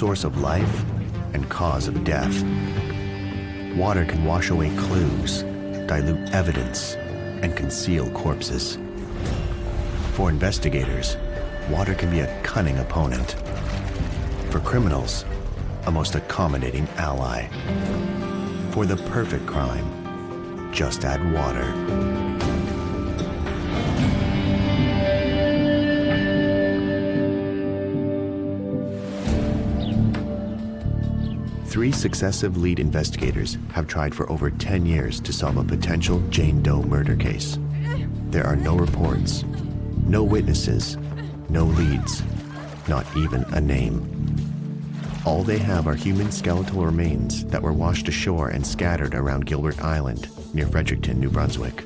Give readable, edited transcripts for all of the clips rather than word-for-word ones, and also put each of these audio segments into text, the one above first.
source of life and cause of death. Water can wash away clues, dilute evidence, and conceal corpses. For investigators, water can be a cunning opponent. For criminals, a most accommodating ally. For the perfect crime, just add water. Three successive lead investigators have tried for over 10 years to solve a potential Jane Doe murder case. There are no reports, no witnesses, no leads, not even a name. All they have are human skeletal remains that were washed ashore and scattered around Gilbert Island near Fredericton, New Brunswick.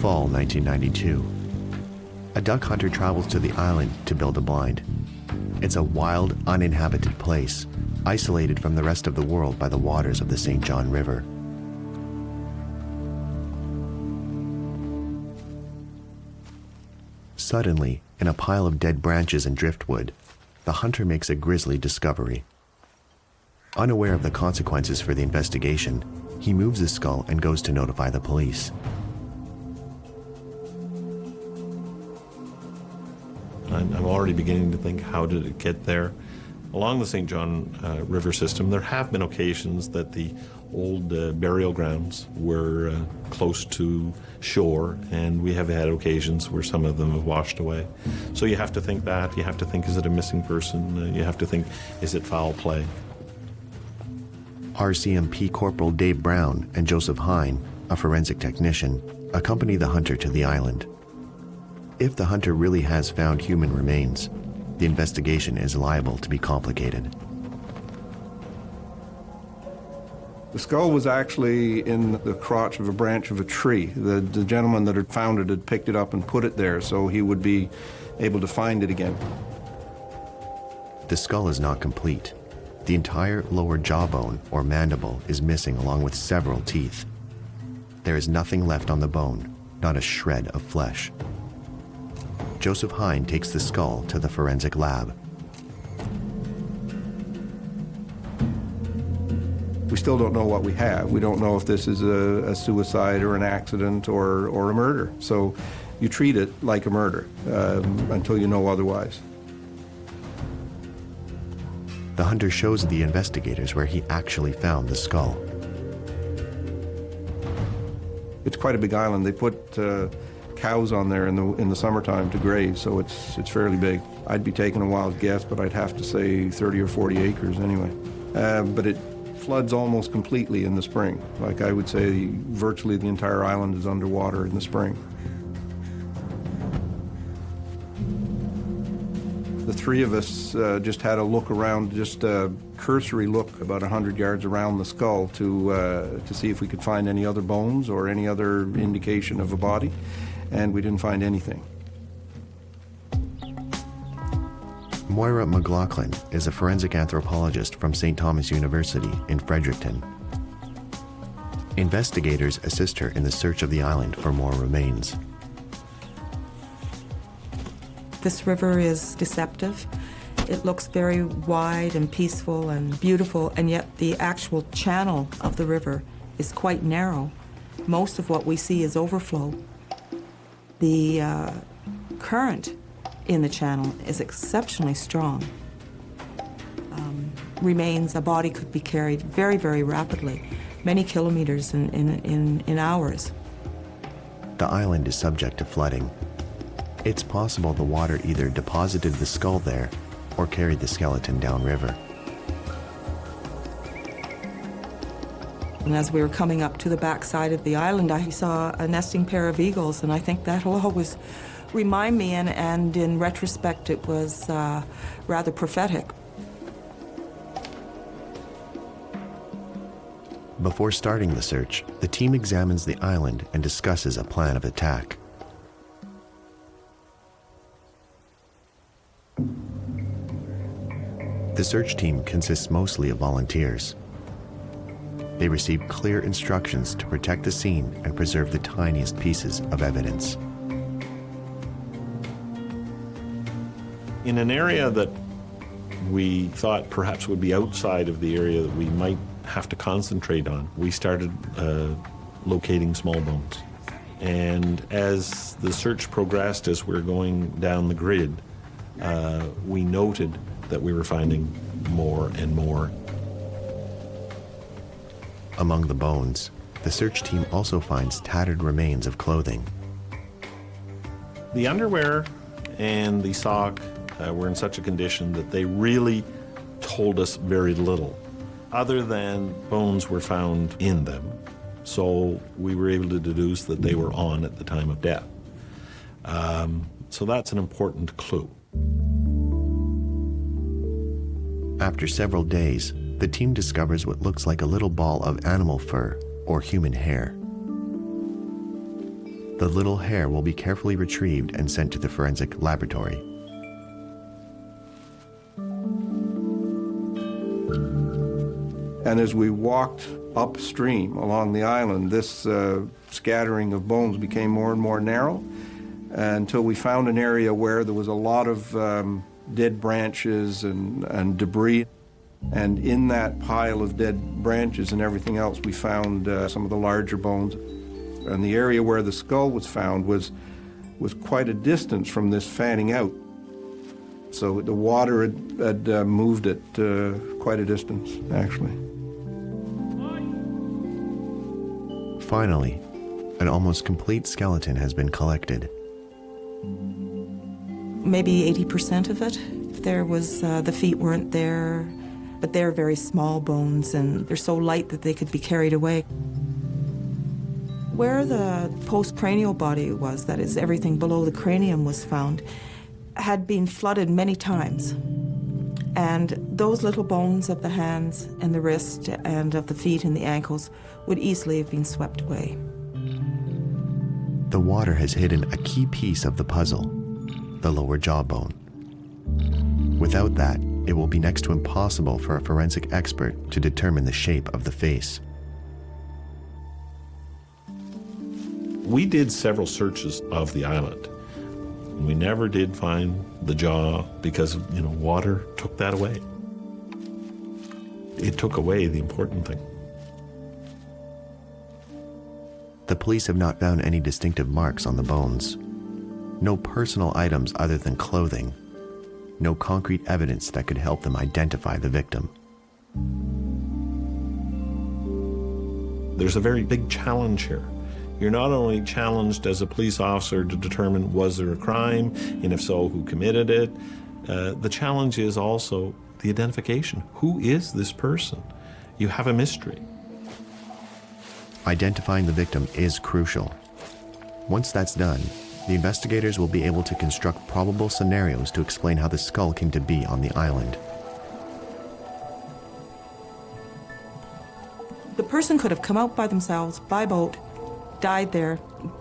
Fall 1992. A duck hunter travels to the island to build a blind. It's a wild, uninhabited place, isolated from the rest of the world by the waters of the St. John River. Suddenly, in a pile of dead branches and driftwood, the hunter makes a grisly discovery. Unaware of the consequences for the investigation, he moves the skull and goes to notify the police. I'm already beginning to think, how did it get there? Along the St. John River system, there have been occasions that the old burial grounds were close to shore, and we have had occasions where some of them have washed away. So you have to think that. You have to think, is it a missing person? You have to think, is it foul play? RCMP Corporal Dave Brown and Joseph Hine, a forensic technician, accompany the hunter to the island. If the hunter really has found human remains, the investigation is liable to be complicated. The skull was actually in the crotch of a branch of a tree. The gentleman that had found it had picked it up and put it there so he would be able to find it again. The skull is not complete. The entire lower jawbone or mandible is missing along with several teeth. There is nothing left on the bone, not a shred of flesh. Joseph Hine takes the skull to the forensic lab. We still don't know what we have. We don't know if this is a suicide or an accident or a murder. So you treat it like a murder until you know otherwise. The hunter shows the investigators where he actually found the skull. It's quite a big island. They put cows on there in the summertime to graze, so it's fairly big. I'd be taking a wild guess, but I'd have to say 30 or 40 acres anyway. But it floods almost completely in the spring. Like I would say, virtually the entire island is underwater in the spring. The three of us just had a look around, just a cursory look about 100 yards around the skull to see if we could find any other bones or any other indication of a body, and we didn't find anything. Moira McLaughlin is a forensic anthropologist from St. Thomas University in Fredericton. Investigators assist her in the search of the island for more remains. This river is deceptive. It looks very wide and peaceful and beautiful, and yet the actual channel of the river is quite narrow. Most of what we see is overflow. The current in the channel is exceptionally strong. Remains, a body could be carried very, very rapidly, many kilometers in hours. The island is subject to flooding. It's possible the water either deposited the skull there or carried the skeleton downriver. And as we were coming up to the backside of the island, I saw a nesting pair of eagles, and I think that'll always remind me, and in retrospect, it was rather prophetic. Before starting the search, the team examines the island and discusses a plan of attack. The search team consists mostly of volunteers. They receive clear instructions to protect the scene and preserve the tiniest pieces of evidence. In an area that we thought perhaps would be outside of the area that we might have to concentrate on, we started locating small bones. And as the search progressed, as we're going down the grid, we noted that we were finding more and more. Among the bones, the search team also finds tattered remains of clothing. The underwear and the sock were in such a condition that they really told us very little, other than bones were found in them. So we were able to deduce that they were on at the time of death. So that's an important clue. After several days, the team discovers what looks like a little ball of animal fur or human hair. The little hair will be carefully retrieved and sent to the forensic laboratory. And as we walked upstream along the island, this scattering of bones became more and more narrow until we found an area where there was a lot of dead branches and debris. And in that pile of dead branches and everything else, we found some of the larger bones. And the area where the skull was found was quite a distance from this fanning out. So the water had moved it quite a distance, actually. Finally, an almost complete skeleton has been collected. Maybe 80% of it. There was, the feet weren't there, but they're very small bones and they're so light that they could be carried away. Where the postcranial body was, that is, everything below the cranium was found, had been flooded many times. And those little bones of the hands and the wrist and of the feet and the ankles would easily have been swept away. The water has hidden a key piece of the puzzle, the lower jawbone. Without that, it will be next to impossible for a forensic expert to determine the shape of the face. We did several searches of the island. We never did find the jaw because, water took that away. It took away the important thing. The police have not found any distinctive marks on the bones. No personal items other than clothing. No concrete evidence that could help them identify the victim. There's a very big challenge here. You're not only challenged as a police officer to determine was there a crime, and if so, who committed it. The challenge is also the identification. Who is this person? You have a mystery. Identifying the victim is crucial. Once that's done, the investigators will be able to construct probable scenarios to explain how the skull came to be on the island. The person could have come out by themselves, by boat, died there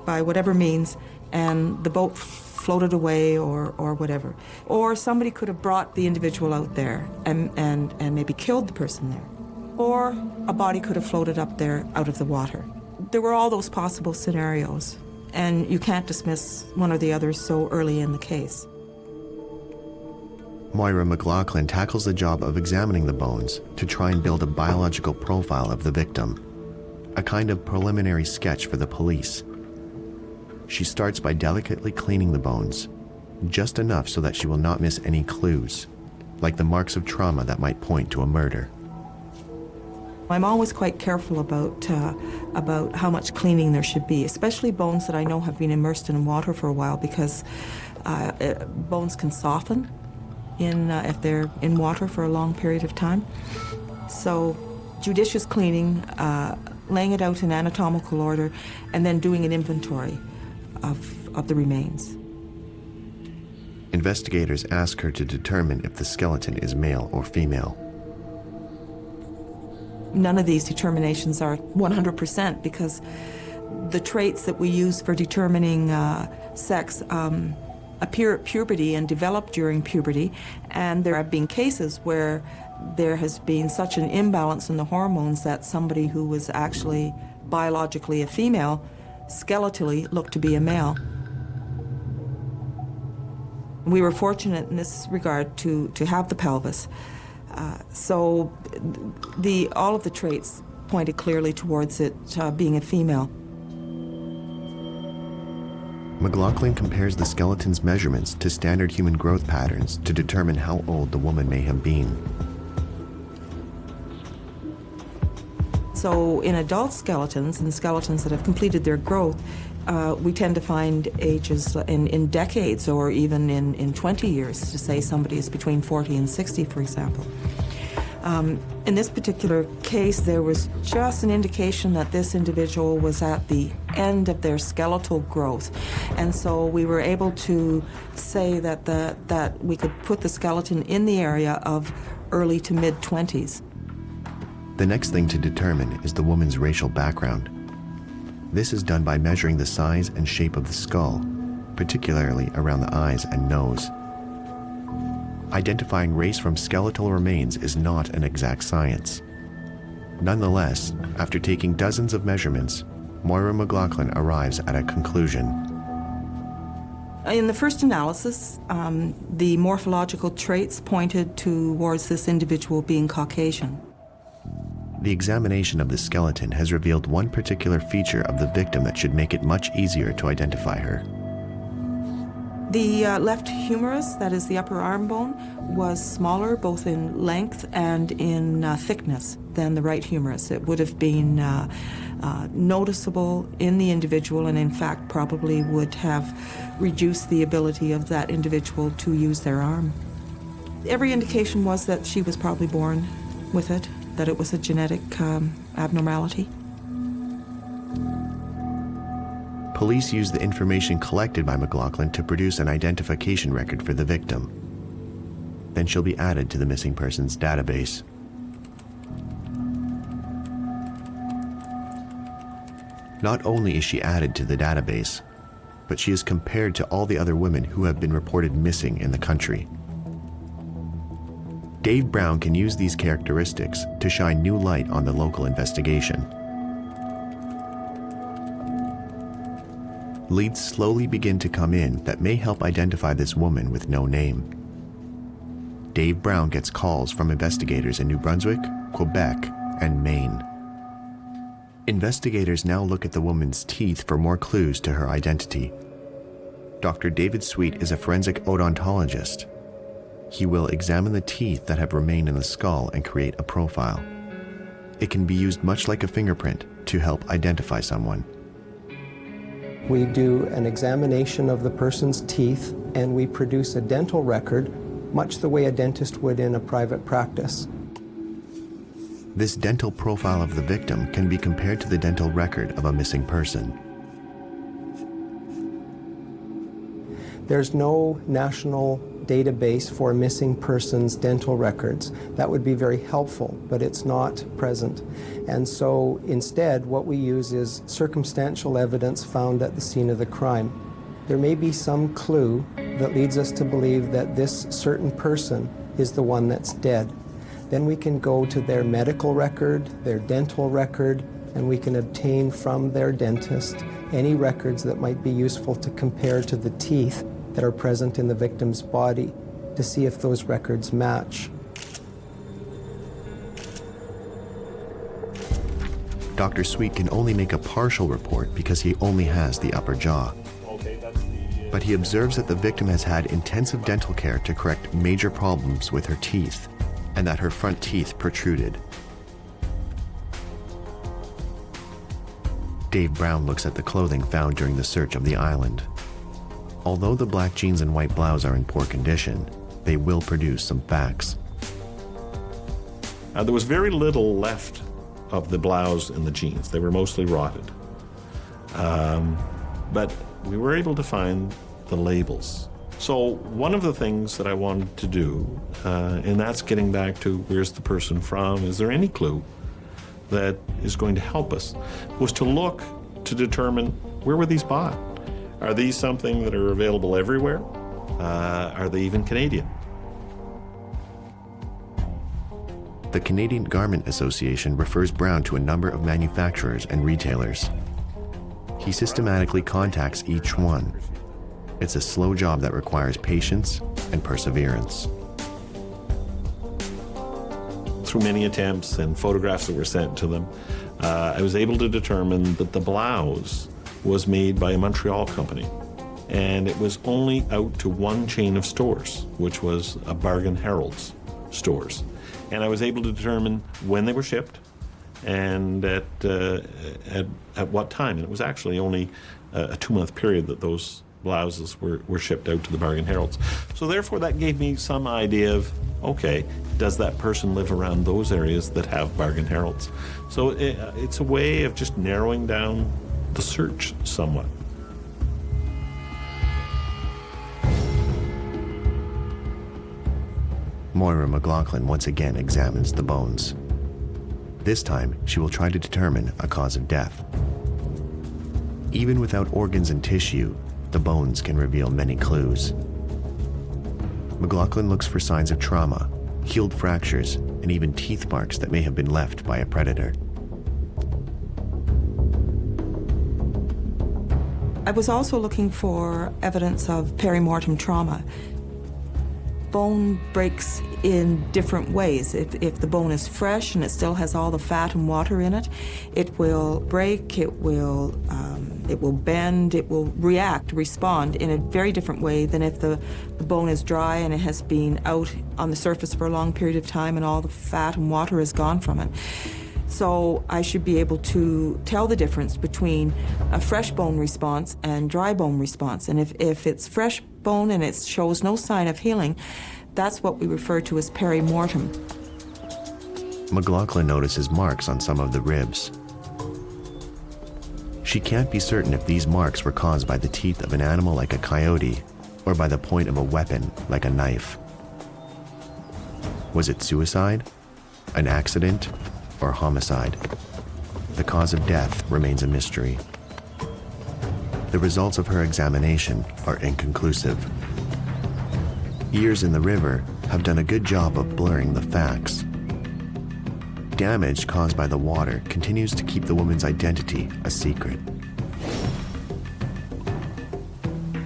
by whatever means, and the boat floated away or whatever. Or somebody could have brought the individual out there and maybe killed the person there. Or a body could have floated up there out of the water. There were all those possible scenarios, and you can't dismiss one or the other so early in the case. Moira McLaughlin tackles the job of examining the bones to try and build a biological profile of the victim, a kind of preliminary sketch for the police. She starts by delicately cleaning the bones, just enough so that she will not miss any clues, like the marks of trauma that might point to a murder. I'm always quite careful about how much cleaning there should be, especially bones that I know have been immersed in water for a while, because bones can soften if they're in water for a long period of time. So judicious cleaning, laying it out in anatomical order, and then doing an inventory of the remains. Investigators ask her to determine if the skeleton is male or female. None of these determinations are 100% because the traits that we use for determining sex appear at puberty and develop during puberty, and there have been cases where there has been such an imbalance in the hormones that somebody who was actually biologically a female skeletally looked to be a male. We were fortunate in this regard to have the pelvis. So all of the traits pointed clearly towards it being a female. McLaughlin compares the skeleton's measurements to standard human growth patterns to determine how old the woman may have been. So in adult skeletons and skeletons that have completed their growth, we tend to find ages in decades or even in 20 years, to say somebody is between 40 and 60, for example. In this particular case, there was just an indication that this individual was at the end of their skeletal growth. And so we were able to say that we could put the skeleton in the area of early to mid-20s. The next thing to determine is the woman's racial background. This is done by measuring the size and shape of the skull, particularly around the eyes and nose. Identifying race from skeletal remains is not an exact science. Nonetheless, after taking dozens of measurements, Moira McLaughlin arrives at a conclusion. In the first analysis, the morphological traits pointed towards this individual being Caucasian. The examination of the skeleton has revealed one particular feature of the victim that should make it much easier to identify her. The left humerus, that is the upper arm bone, was smaller both in length and in thickness than the right humerus. It would have been noticeable in the individual and in fact probably would have reduced the ability of that individual to use their arm. Every indication was that she was probably born with it, that it was a genetic abnormality. Police used the information collected by McLaughlin to produce an identification record for the victim. Then she'll be added to the missing persons database. Not only is she added to the database, but she is compared to all the other women who have been reported missing in the country. Dave Brown can use these characteristics to shine new light on the local investigation. Leads slowly begin to come in that may help identify this woman with no name. Dave Brown gets calls from investigators in New Brunswick, Quebec, and Maine. Investigators now look at the woman's teeth for more clues to her identity. Dr. David Sweet is a forensic odontologist. He will examine the teeth that have remained in the skull and create a profile. It can be used much like a fingerprint to help identify someone. We do an examination of the person's teeth and we produce a dental record, much the way a dentist would in a private practice. This dental profile of the victim can be compared to the dental record of a missing person. There's no national database for missing persons' dental records. That would be very helpful, but it's not present. And so instead, what we use is circumstantial evidence found at the scene of the crime. There may be some clue that leads us to believe that this certain person is the one that's dead. Then we can go to their medical record, their dental record, and we can obtain from their dentist any records that might be useful to compare to the teeth that are present in the victim's body to see if those records match. Dr. Sweet can only make a partial report because he only has the upper jaw. But he observes that the victim has had intensive dental care to correct major problems with her teeth, and that her front teeth protruded. Dave Brown looks at the clothing found during the search of the island. Although the black jeans and white blouse are in poor condition, they will produce some facts. There was very little left of the blouse and the jeans. They were mostly rotted. But we were able to find the labels. So one of the things that I wanted to do, and that's getting back to where's the person from, is there any clue that is going to help us, was to look to determine where were these bought? Are these something that are available everywhere? Are they even Canadian? The Canadian Garment Association refers Brown to a number of manufacturers and retailers. He systematically contacts each one It's a slow job that requires patience and perseverance. Through many attempts and photographs that were sent to them, I was able to determine that the blouse was made by a Montreal company. And it was only out to one chain of stores, which was a Bargain Harold's stores. And I was able to determine when they were shipped and at what time. And it was actually only a 2-month period that those blouses were shipped out to the Bargain Heralds. So therefore that gave me some idea of, okay, does that person live around those areas that have Bargain Heralds? So it's a way of just narrowing down the search somewhat. Moira McLaughlin once again examines the bones. This time, she will try to determine a cause of death. Even without organs and tissue, the bones can reveal many clues. McLaughlin looks for signs of trauma, healed fractures, and even teeth marks that may have been left by a predator. I was also looking for evidence of perimortem trauma. Bone breaks in different ways. If the bone is fresh and it still has all the fat and water in it, it will break, it will bend, it will respond in a very different way than if the bone is dry and it has been out on the surface for a long period of time and all the fat and water is gone from it. So I should be able to tell the difference between a fresh bone response and dry bone response. And if it's fresh bone and it shows no sign of healing, that's what we refer to as perimortem. McLaughlin notices marks on some of the ribs. She can't be certain if these marks were caused by the teeth of an animal like a coyote or by the point of a weapon like a knife. Was it suicide, an accident, or homicide? The cause of death remains a mystery. The results of her examination are inconclusive. Years in the river have done a good job of blurring the facts. Damage caused by the water continues to keep the woman's identity a secret.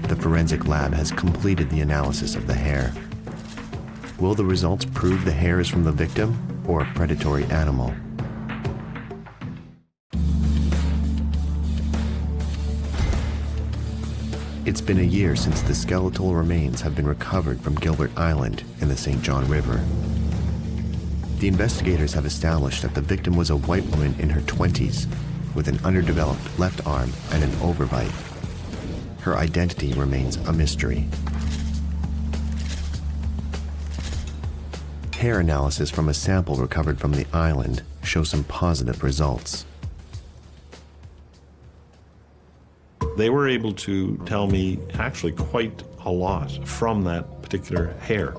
The forensic lab has completed the analysis of the hair. Will the results prove the hair is from the victim or a predatory animal? It's been a year since the skeletal remains have been recovered from Gilbert Island in the St. John River. The investigators have established that the victim was a white woman in her 20s with an underdeveloped left arm and an overbite. Her identity remains a mystery. Hair analysis from a sample recovered from the island shows some positive results. They were able to tell me actually quite a lot from that particular hair.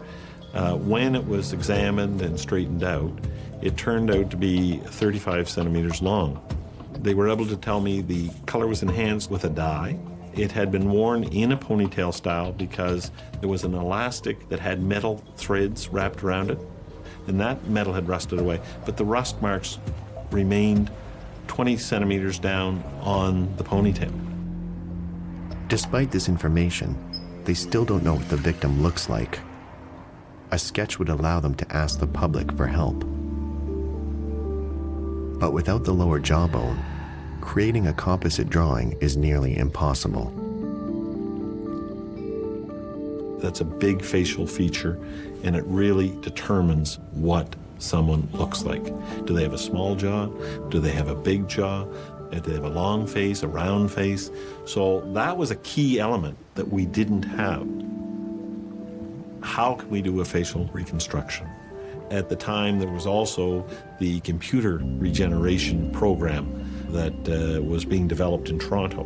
When it was examined and straightened out, it turned out to be 35 centimeters long. They were able to tell me the color was enhanced with a dye. It had been worn in a ponytail style because there was an elastic that had metal threads wrapped around it, and that metal had rusted away, but the rust marks remained 20 centimeters down on the ponytail. Despite this information, they still don't know what the victim looks like. A sketch would allow them to ask the public for help. But without the lower jawbone, creating a composite drawing is nearly impossible. That's a big facial feature, and it really determines what someone looks like. Do they have a small jaw? Do they have a big jaw? Do they have a long face, a round face? So that was a key element that we didn't have. How can we do a facial reconstruction? At the time, there was also the computer regeneration program that was being developed in Toronto.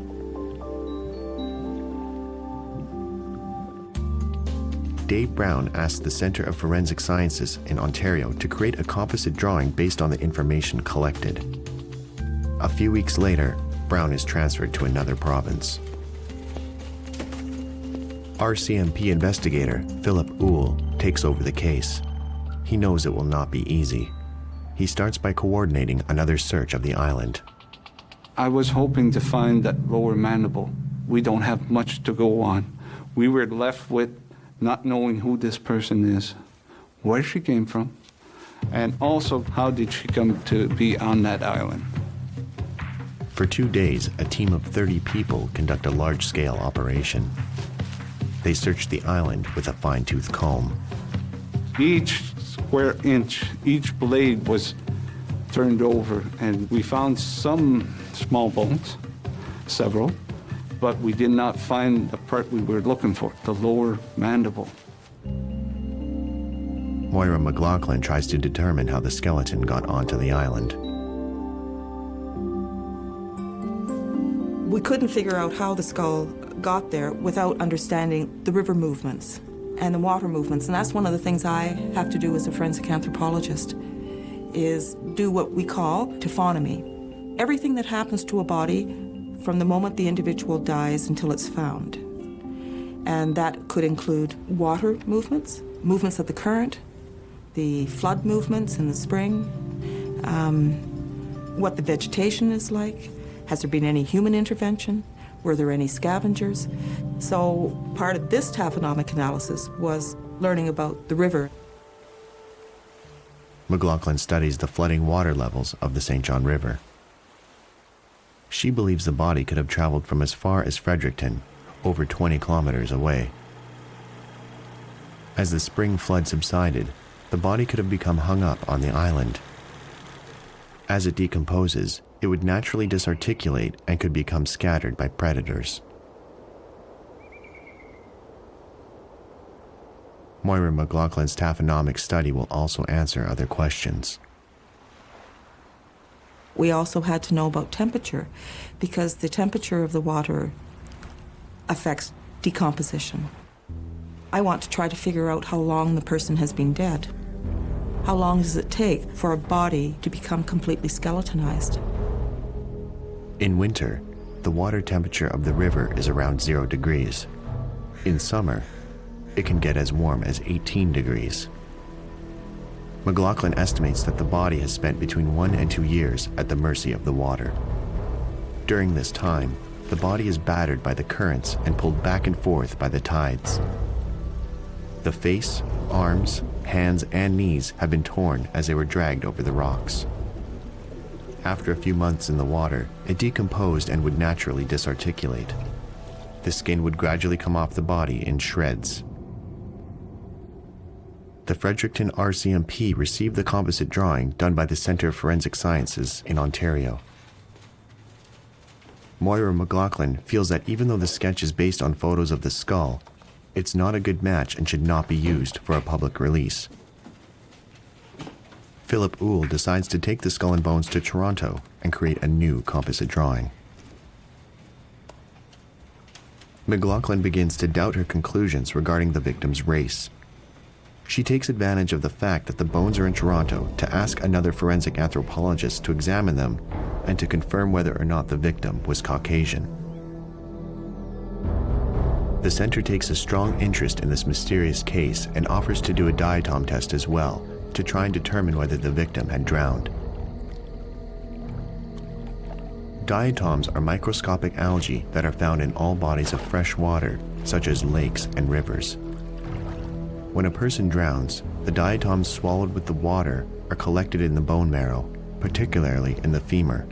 Dave Brown asked the Centre of Forensic Sciences in Ontario to create a composite drawing based on the information collected. A few weeks later, Brown is transferred to another province. RCMP investigator Philip Uhl takes over the case. He knows it will not be easy. He starts by coordinating another search of the island. I was hoping to find that lower mandible. We don't have much to go on. We were left with not knowing who this person is, where she came from, and also how did she come to be on that island. For 2 days, a team of 30 people conduct a large-scale operation. They search the island with a fine-tooth comb. Each square inch, each blade was turned over, and we found some small bones, several, but we did not find the part we were looking for, the lower mandible. Moira McLaughlin tries to determine how the skeleton got onto the island. We couldn't figure out how the skull got there without understanding the river movements and the water movements. And that's one of the things I have to do as a forensic anthropologist, is do what we call taphonomy. Everything that happens to a body from the moment the individual dies until it's found. And that could include water movements, movements of the current, the flood movements in the spring, what the vegetation is like. Has there been any human intervention? Were there any scavengers? So part of this taphonomic analysis was learning about the river. McLaughlin studies the flooding water levels of the St. John River. She believes the body could have traveled from as far as Fredericton, over 20 kilometers away. As the spring flood subsided, the body could have become hung up on the island. As it decomposes, it would naturally disarticulate and could become scattered by predators. Moira McLaughlin's taphonomic study will also answer other questions. We also had to know about temperature, because the temperature of the water affects decomposition. I want to try to figure out how long the person has been dead. How long does it take for a body to become completely skeletonized? In winter, the water temperature of the river is around 0 degrees. In summer, it can get as warm as 18 degrees. McLaughlin estimates that the body has spent between 1 and 2 years at the mercy of the water. During this time, the body is battered by the currents and pulled back and forth by the tides. The face, arms, hands, and knees have been torn as they were dragged over the rocks. After a few months in the water, it decomposed and would naturally disarticulate. The skin would gradually come off the body in shreds. The Fredericton RCMP received the composite drawing done by the Centre of Forensic Sciences in Ontario. Moira McLaughlin feels that even though the sketch is based on photos of the skull, it's not a good match and should not be used for a public release. Philip Uhl decides to take the skull and bones to Toronto and create a new composite drawing. McLaughlin begins to doubt her conclusions regarding the victim's race. She takes advantage of the fact that the bones are in Toronto to ask another forensic anthropologist to examine them and to confirm whether or not the victim was Caucasian. The center takes a strong interest in this mysterious case and offers to do a diatom test as well, to try and determine whether the victim had drowned. Diatoms are microscopic algae that are found in all bodies of fresh water, such as lakes and rivers. When a person drowns, the diatoms swallowed with the water are collected in the bone marrow, particularly in the femur.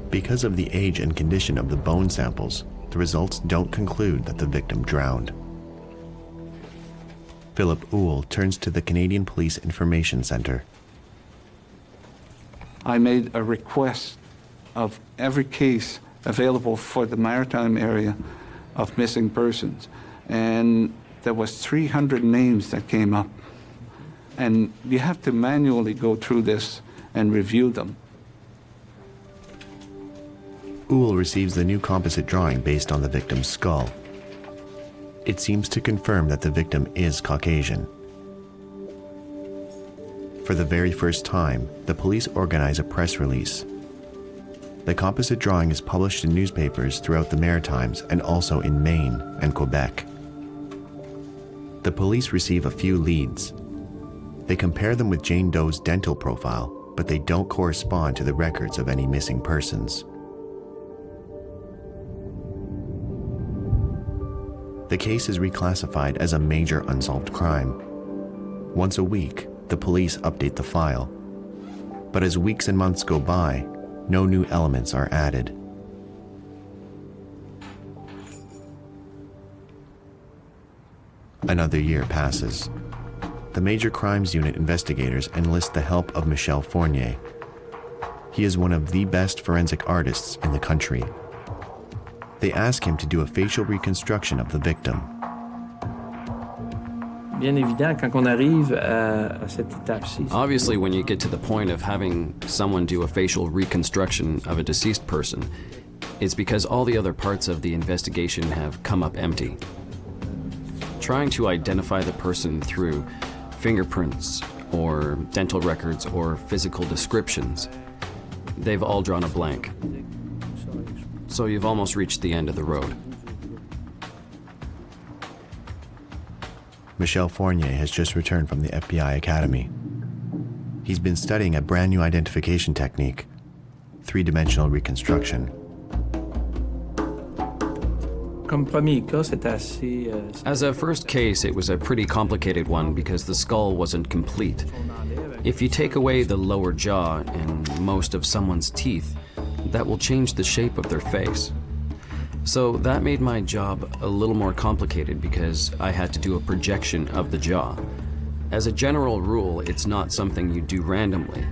Because of the age and condition of the bone samples, the results don't conclude that the victim drowned. Philip Uhl turns to the Canadian Police Information Centre. I made a request of every case available for the maritime area of missing persons, and there was 300 names that came up. And you have to manually go through this and review them. Uhl receives the new composite drawing based on the victim's skull. It seems to confirm that the victim is Caucasian. For the very first time, the police organize a press release. The composite drawing is published in newspapers throughout the Maritimes and also in Maine and Quebec. The police receive a few leads. They compare them with Jane Doe's dental profile, but they don't correspond to the records of any missing persons. The case is reclassified as a major unsolved crime. Once a week, the police update the file. But as weeks and months go by, no new elements are added. Another year passes. The Major Crimes Unit investigators enlist the help of Michel Fournier. He is one of the best forensic artists in the country. They ask him to do a facial reconstruction of the victim. Bien évident, quand on arrive à cette étape-ci. Obviously, when you get to the point of having someone do a facial reconstruction of a deceased person, it's because all the other parts of the investigation have come up empty. Trying to identify the person through fingerprints or dental records or physical descriptions, they've all drawn a blank. So you've almost reached the end of the road. Michel Fournier has just returned from the FBI Academy. He's been studying a brand new identification technique, three-dimensional reconstruction. Comme premier cas, c'était assez... As a first case, it was a pretty complicated one because the skull wasn't complete. If you take away the lower jaw and most of someone's teeth, that will change the shape of their face. So that made my job a little more complicated because I had to do a projection of the jaw. As a general rule, it's not something you do randomly.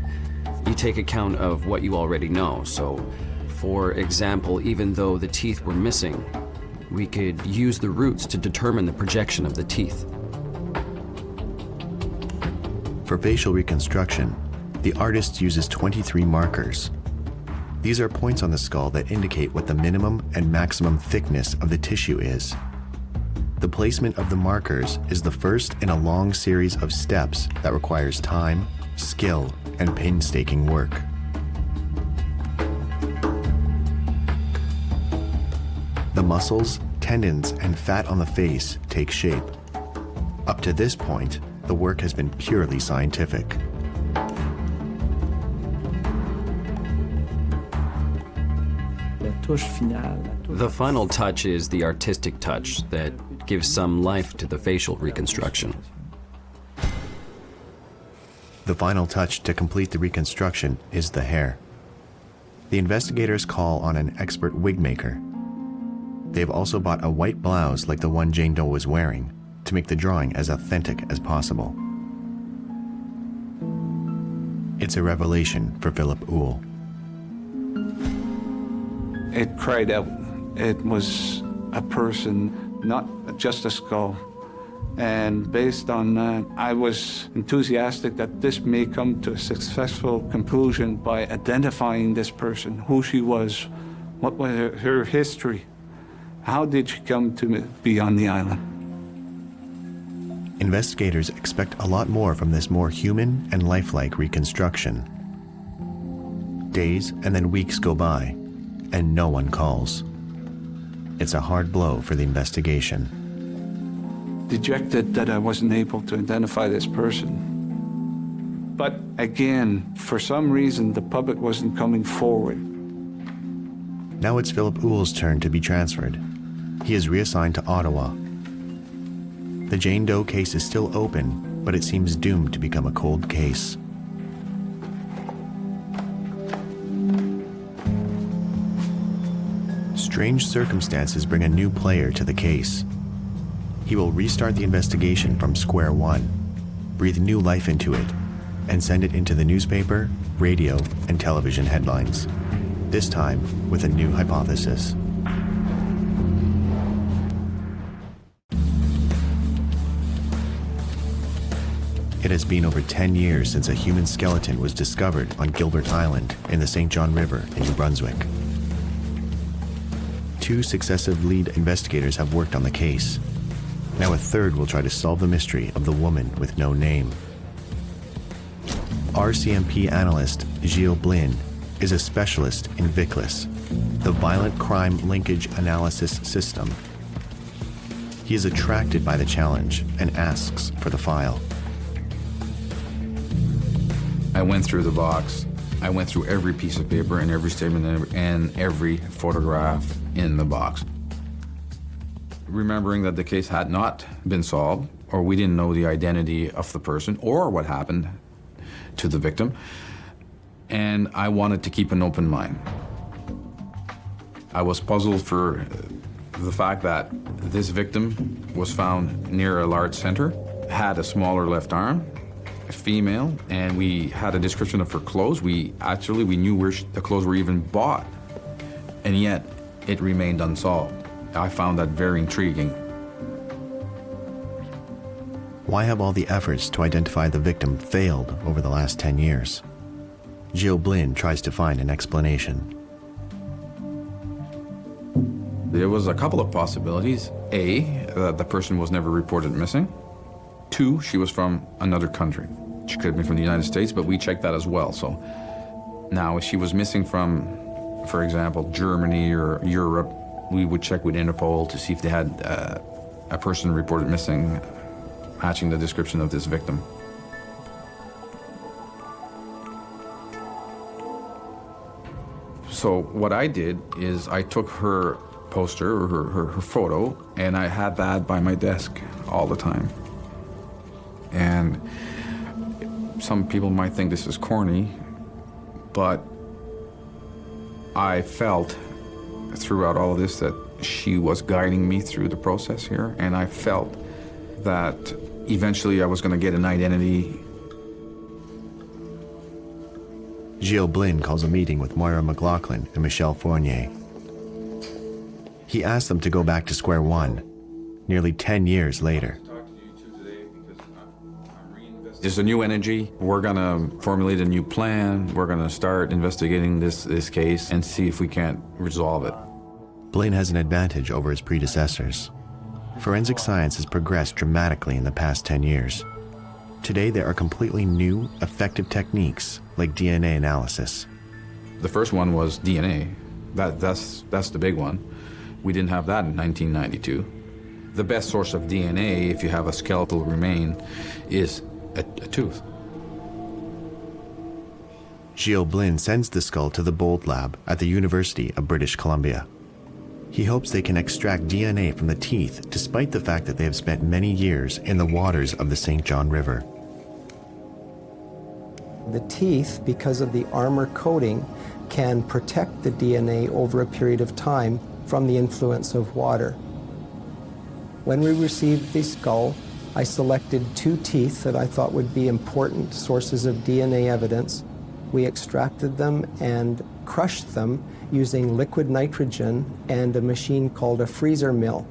You take account of what you already know. So, for example, even though the teeth were missing, we could use the roots to determine the projection of the teeth. For facial reconstruction, the artist uses 23 markers. These are points on the skull that indicate what the minimum and maximum thickness of the tissue is. The placement of the markers is the first in a long series of steps that requires time, skill, and painstaking work. The muscles, tendons, and fat on the face take shape. Up to this point, the work has been purely scientific. La touche finale. The final touch is the artistic touch that gives some life to the facial reconstruction. The final touch to complete the reconstruction is the hair. The investigators call on an expert wig maker. They've also bought a white blouse like the one Jane Doe was wearing to make the drawing as authentic as possible. It's a revelation for Philip Uhl. It cried out. It was a person, not just a skull. And based on that, I was enthusiastic that this may come to a successful conclusion by identifying this person, who she was, what was her history, how did she come to be on the island. Investigators expect a lot more from this more human and lifelike reconstruction. Days and then weeks go by, and no one calls. It's a hard blow for the investigation. Dejected that I wasn't able to identify this person. But again, for some reason, the public wasn't coming forward. Now it's Philip Uhl's turn to be transferred. He is reassigned to Ottawa. The Jane Doe case is still open, but it seems doomed to become a cold case. Strange circumstances bring a new player to the case. He will restart the investigation from square one, breathe new life into it, and send it into the newspaper, radio, and television headlines. This time with a new hypothesis. It has been over 10 years since a human skeleton was discovered on Gilbert Island in the St. John River in New Brunswick. 2 successive lead investigators have worked on the case. Now a third will try to solve the mystery of the woman with no name. RCMP analyst Gilles Blin is a specialist in VICLAS, the Violent Crime Linkage Analysis System. He is attracted by the challenge and asks for the file. I went through the box. I went through every piece of paper and every statement and every photograph in the box. remembering that the case had not been solved, or we didn't know the identity of the person or what happened to the victim, and I wanted to keep an open mind. I was puzzled for the fact that this victim was found near a large center, had a smaller left arm, a female, and we had a description of her clothes. We knew where the clothes were even bought, and yet it remained unsolved. I found that very intriguing. Why have all the efforts to identify the victim failed over the last 10 years? Gilles Blin tries to find an explanation. There was a couple of possibilities. A, the person was never reported missing. 2, she was from another country. She could have been from the United States, but we checked that as well. So now if she was missing from, for example, Germany or Europe, we would check with Interpol to see if they had a person reported missing matching the description of this victim. So what I did is I took her poster or her photo, and I had that by my desk all the time. And some people might think this is corny, but I felt throughout all of this that she was guiding me through the process here, and I felt that eventually I was going to get an identity. Gilles Blin calls a meeting with Moira McLaughlin and Michel Fournier. He asks them to go back to square one, nearly 10 years later. There's a new energy. We're going to formulate a new plan. We're going to start investigating this case and see if we can't resolve it. Blin has an advantage over his predecessors. Forensic science has progressed dramatically in the past 10 years. Today, there are completely new, effective techniques like DNA analysis. The first one was DNA. That's the big one. We didn't have that in 1992. The best source of DNA, if you have a skeletal remain, is a tooth. Gilles Blin sends the skull to the Bold Lab at the University of British Columbia. He hopes they can extract DNA from the teeth, despite the fact that they have spent many years in the waters of the St. John River. The teeth, because of the armor coating, can protect the DNA over a period of time from the influence of water. When we received the skull, I selected 2 teeth that I thought would be important sources of DNA evidence. We extracted them and crushed them using liquid nitrogen and a machine called a freezer mill.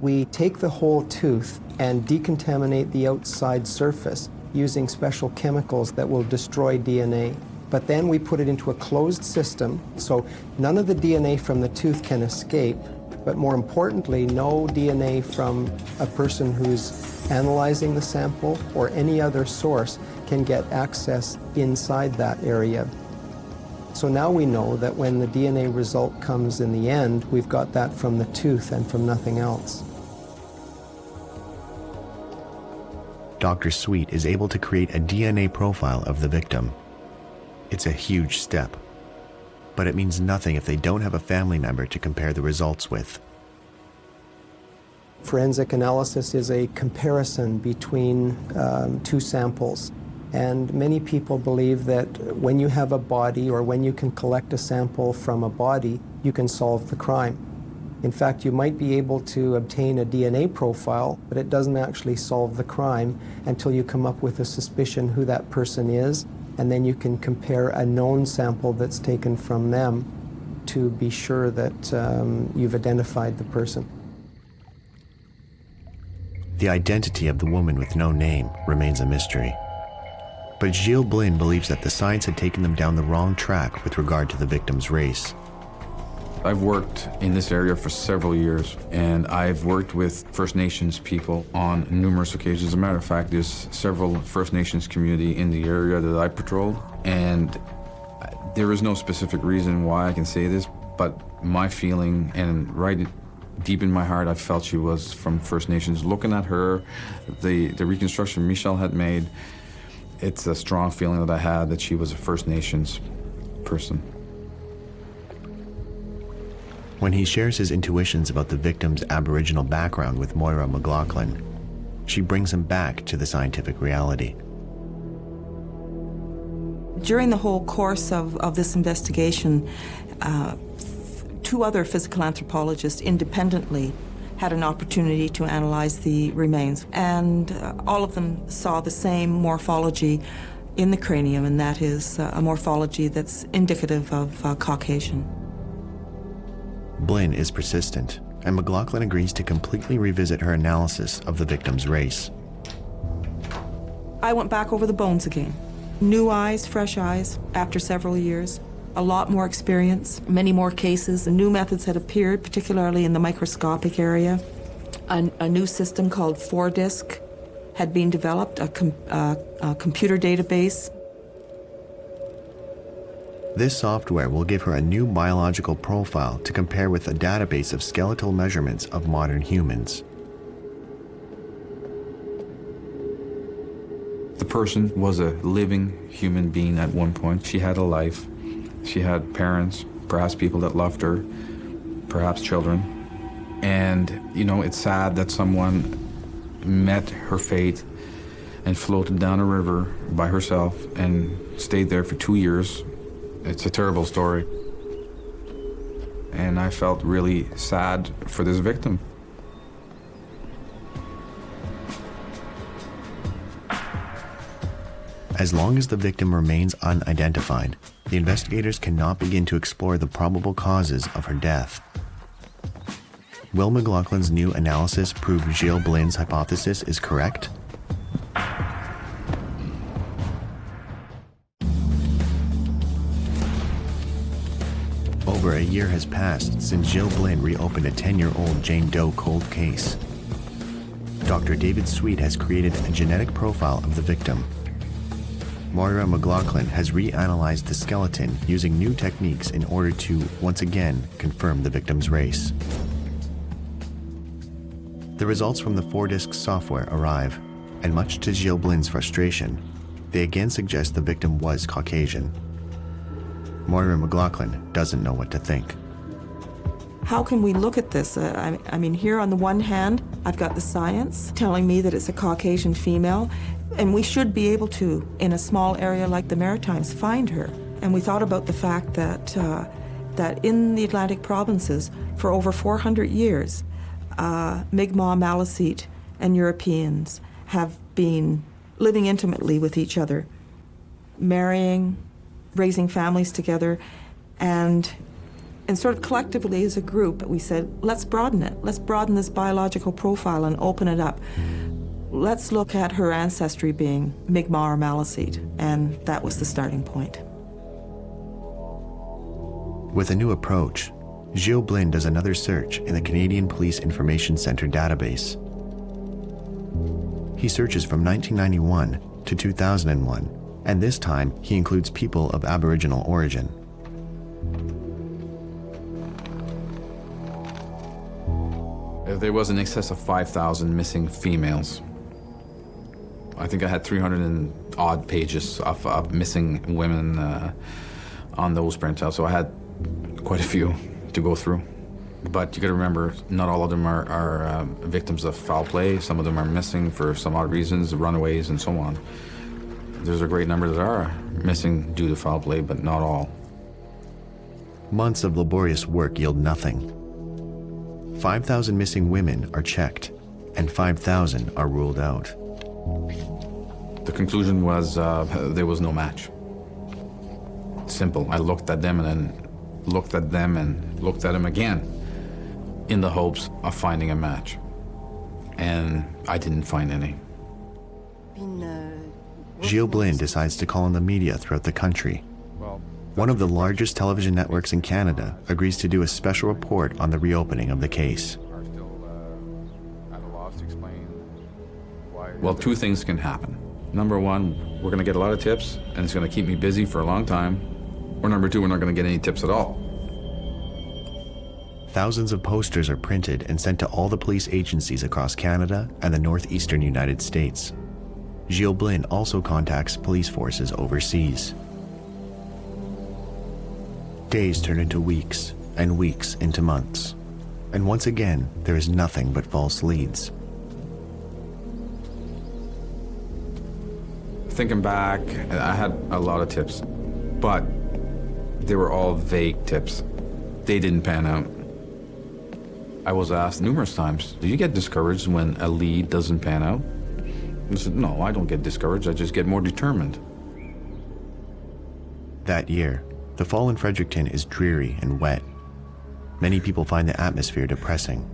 We take the whole tooth and decontaminate the outside surface using special chemicals that will destroy DNA. But then we put it into a closed system, so none of the DNA from the tooth can escape, but more importantly, no DNA from a person who's analyzing the sample or any other source can get access inside that area. So now we know that when the DNA result comes in the end, we've got that from the tooth and from nothing else. Dr. Sweet is able to create a DNA profile of the victim. It's a huge step, but it means nothing if they don't have a family member to compare the results with. Forensic analysis is a comparison between 2 samples. And many people believe that when you have a body or when you can collect a sample from a body, you can solve the crime. In fact, you might be able to obtain a DNA profile, but it doesn't actually solve the crime until you come up with a suspicion who that person is, and then you can compare a known sample that's taken from them to be sure that you've identified the person. The identity of the woman with no name remains a mystery. But Gilles Blin believes that the science had taken them down the wrong track with regard to the victim's race. I've worked in this area for several years, and I've worked with First Nations people on numerous occasions. As a matter of fact, there's several First Nations community in the area that I patrolled, and there is no specific reason why I can say this, but my feeling, and right deep in my heart, I felt she was from First Nations. Looking at her, the reconstruction Michel had made, it's a strong feeling that I had that she was a First Nations person. When he shares his intuitions about the victim's Aboriginal background with Moira McLaughlin, she brings him back to the scientific reality. During the whole course of this investigation, two other physical anthropologists independently had an opportunity to analyze the remains, and all of them saw the same morphology in the cranium, and that is a morphology that's indicative of Caucasian. Blinn is persistent, and McLaughlin agrees to completely revisit her analysis of the victim's race. I went back over the bones again. New eyes, fresh eyes, after several years. A lot more experience, many more cases. New methods had appeared, particularly in the microscopic area. A new system called 4DISC had been developed, a computer database. This software will give her a new biological profile to compare with a database of skeletal measurements of modern humans. The person was a living human being at one point. She had a life. She had parents, perhaps people that loved her, perhaps children. And, you know, it's sad that someone met her fate and floated down a river by herself and stayed there for 2 years. It's a terrible story. And I felt really sad for this victim. As long as the victim remains unidentified, the investigators cannot begin to explore the probable causes of her death. Will McLaughlin's new analysis prove Gilles Blinn's hypothesis is correct? Over a year has passed since Gilles Blinn reopened a 10-year-old Jane Doe cold case. Dr. David Sweet has created a genetic profile of the victim. Moira McLaughlin has reanalyzed the skeleton using new techniques in order to, once again, confirm the victim's race. The results from the 4DISC software arrive, and much to Gilles Blinn's frustration, they again suggest the victim was Caucasian. Moira McLaughlin doesn't know what to think. How can we look at this? I mean, here on the one hand, I've got the science telling me that it's a Caucasian female, and we should be able to, in a small area like the Maritimes, find her. And we thought about the fact that that in the Atlantic provinces, for over 400 years, Mi'kmaq, Maliseet, and Europeans have been living intimately with each other, marrying, raising families together, and sort of collectively as a group, we said, let's broaden it. Let's broaden this biological profile and open it up. Let's look at her ancestry being Mi'kmaq or Maliseet, and that was the starting point. With a new approach, Gilles Blinn does another search in the Canadian Police Information Centre database. He searches from 1991 to 2001, and this time he includes people of Aboriginal origin. There was in excess of 5,000 missing females. I think I had 300 and odd pages of missing women on those printouts, so I had quite a few to go through. But you gotta remember, not all of them are victims of foul play. Some of them are missing for some odd reasons, runaways and so on. There's a great number that are missing due to foul play, but not all. Months of laborious work yield nothing. 5,000 missing women are checked, and 5,000 are ruled out. The conclusion was there was no match. Simple. I looked at them and then looked at them and looked at them again in the hopes of finding a match. And I didn't find any. Gilles Blinn decides to call on the media throughout the country. One of the largest television networks in Canada agrees to do a special report on the reopening of the case. Well, two things can happen. Number one, we're going to get a lot of tips, and it's going to keep me busy for a long time. Or number two, we're not going to get any tips at all. Thousands of posters are printed and sent to all the police agencies across Canada and the northeastern United States. Gilles Blinn also contacts police forces overseas. Days turn into weeks, and weeks into months. And once again, there is nothing but false leads. Thinking back, I had a lot of tips, but they were all vague tips. They didn't pan out. I was asked numerous times, do you get discouraged when a lead doesn't pan out? I said, no, I don't get discouraged, I just get more determined. That year, the fall in Fredericton is dreary and wet. Many people find the atmosphere depressing.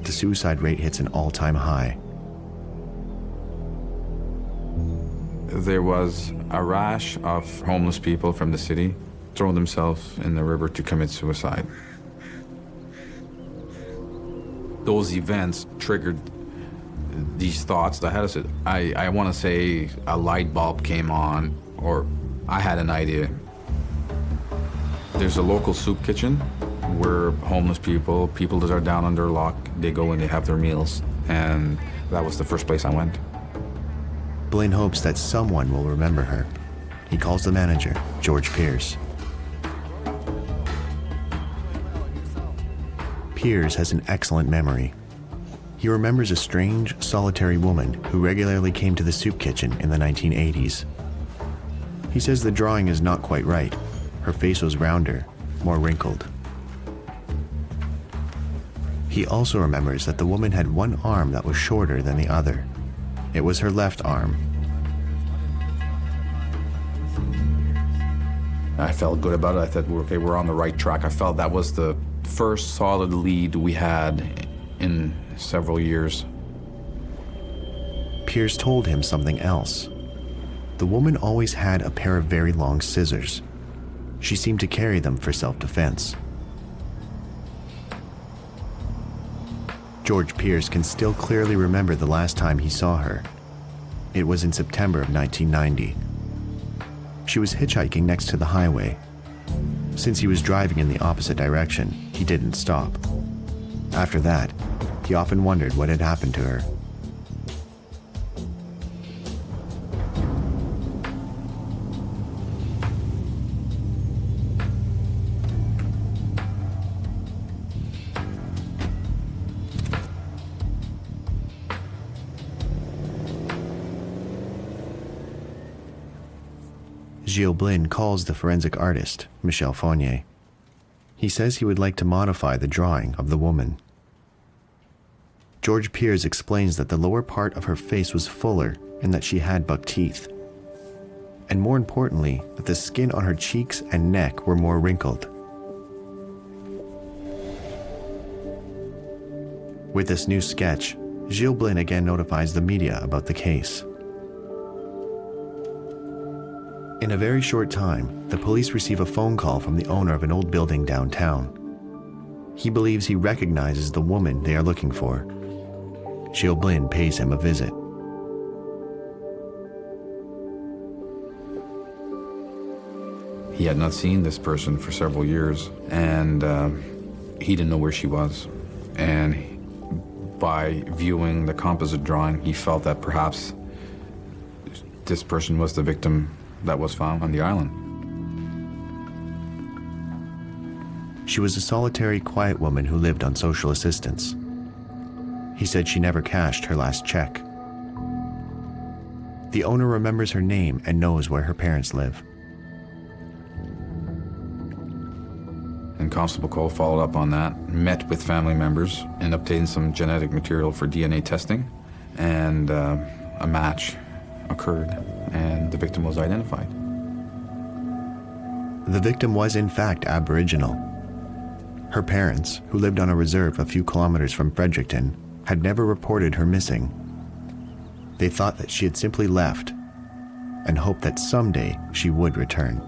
The suicide rate hits an all-time high. There was a rash of homeless people from the city throwing themselves in the river to commit suicide. Those events triggered these thoughts that had I want to say a light bulb came on, or I had an idea. There's a local soup kitchen where homeless people that are down under luck, they go and they have their meals, and that was the first place I went. Blaine hopes that someone will remember her. He calls the manager, George Pierce. Pierce has an excellent memory. He remembers a strange, solitary woman who regularly came to the soup kitchen in the 1980s. He says the drawing is not quite right. Her face was rounder, more wrinkled. He also remembers that the woman had one arm that was shorter than the other. It was her left arm. I felt good about it. I thought, okay, we're on the right track. I felt that was the first solid lead we had in several years. Pierce told him something else. The woman always had a pair of very long scissors. She seemed to carry them for self-defense. George Pierce can still clearly remember the last time he saw her. It was in September of 1990. She was hitchhiking next to the highway. Since he was driving in the opposite direction, he didn't stop. After that, he often wondered what had happened to her. Gilles Blin calls the forensic artist, Michel Fournier. He says he would like to modify the drawing of the woman. George Pierce explains that the lower part of her face was fuller and that she had buck teeth. And more importantly, that the skin on her cheeks and neck were more wrinkled. With this new sketch, Gilles Blin again notifies the media about the case. In a very short time, the police receive a phone call from the owner of an old building downtown. He believes he recognizes the woman they are looking for. Gilles Blin pays him a visit. He had not seen this person for several years, and he didn't know where she was. And by viewing the composite drawing, he felt that perhaps this person was the victim that was found on the island. She was a solitary, quiet woman who lived on social assistance. He said she never cashed her last check. The owner remembers her name and knows where her parents live. And Constable Cole followed up on that, met with family members, and obtained some genetic material for DNA testing, and a match occurred, and the victim was identified. The victim was in fact Aboriginal. Her parents, who lived on a reserve a few kilometers from Fredericton, had never reported her missing. They thought that she had simply left and hoped that someday she would return.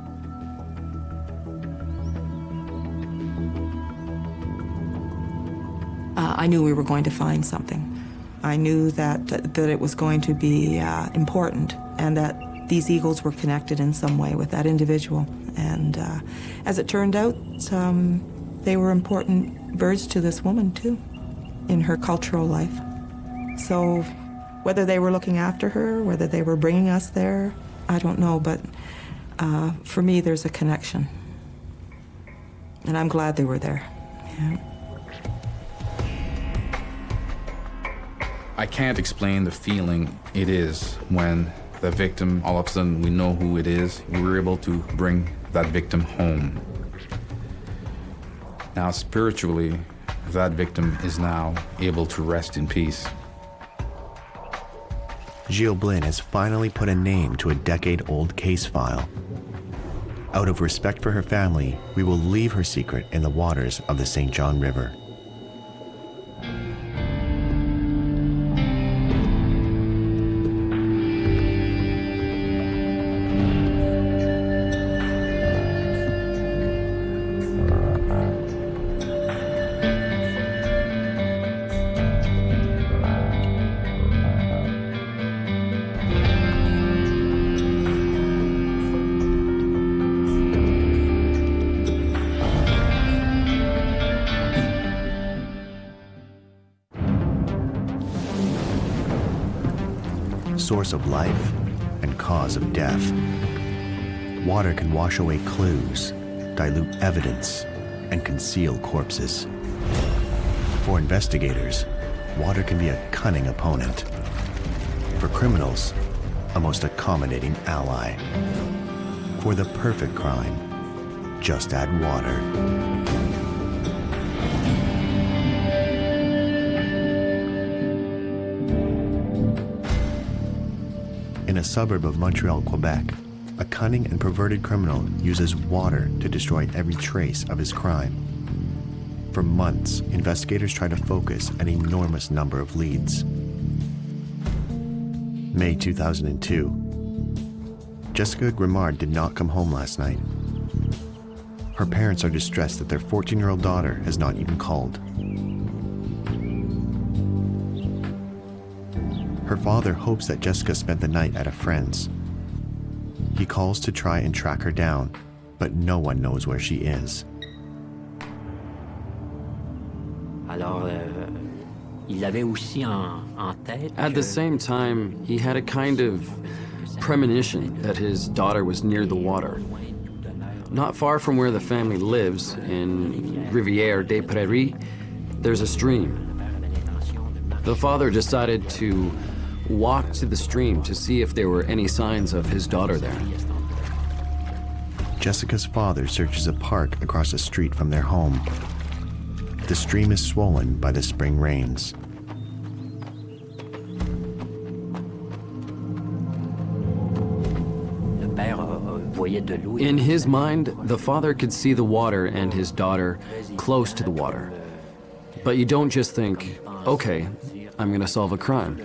I knew we were going to find something. I knew that it was going to be important, and that these eagles were connected in some way with that individual. And as it turned out, they were important birds to this woman too, in her cultural life. So whether they were looking after her, whether they were bringing us there, I don't know, but for me there's a connection. And I'm glad they were there. Yeah. I can't explain the feeling it is when the victim, all of a sudden we know who it is. We're able to bring that victim home. Now spiritually, that victim is now able to rest in peace. Gilles Blin has finally put a name to a decade-old case file. Out of respect for her family, we will leave her secret in the waters of the St. John River. Source of life and cause of death. Water can wash away clues, dilute evidence, and conceal corpses. For investigators, water can be a cunning opponent. For criminals, a most accommodating ally. For the perfect crime, just add water. In a suburb of Montreal, Quebec, a cunning and perverted criminal uses water to destroy every trace of his crime. For months, investigators try to focus an enormous number of leads. May 2002. Jessica Grimard did not come home last night. Her parents are distressed that their 14-year-old daughter has not even called. Her father hopes that Jessica spent the night at a friend's. He calls to try and track her down, but no one knows where she is. At the same time, he had a kind of premonition that his daughter was near the water. Not far from where the family lives, in Rivière des Prairies, there's a stream. The father decided to walk to the stream to see if there were any signs of his daughter there. Jessica's father searches a park across the street from their home. The stream is swollen by the spring rains. In his mind, the father could see the water and his daughter close to the water. But you don't just think, okay, I'm gonna solve a crime.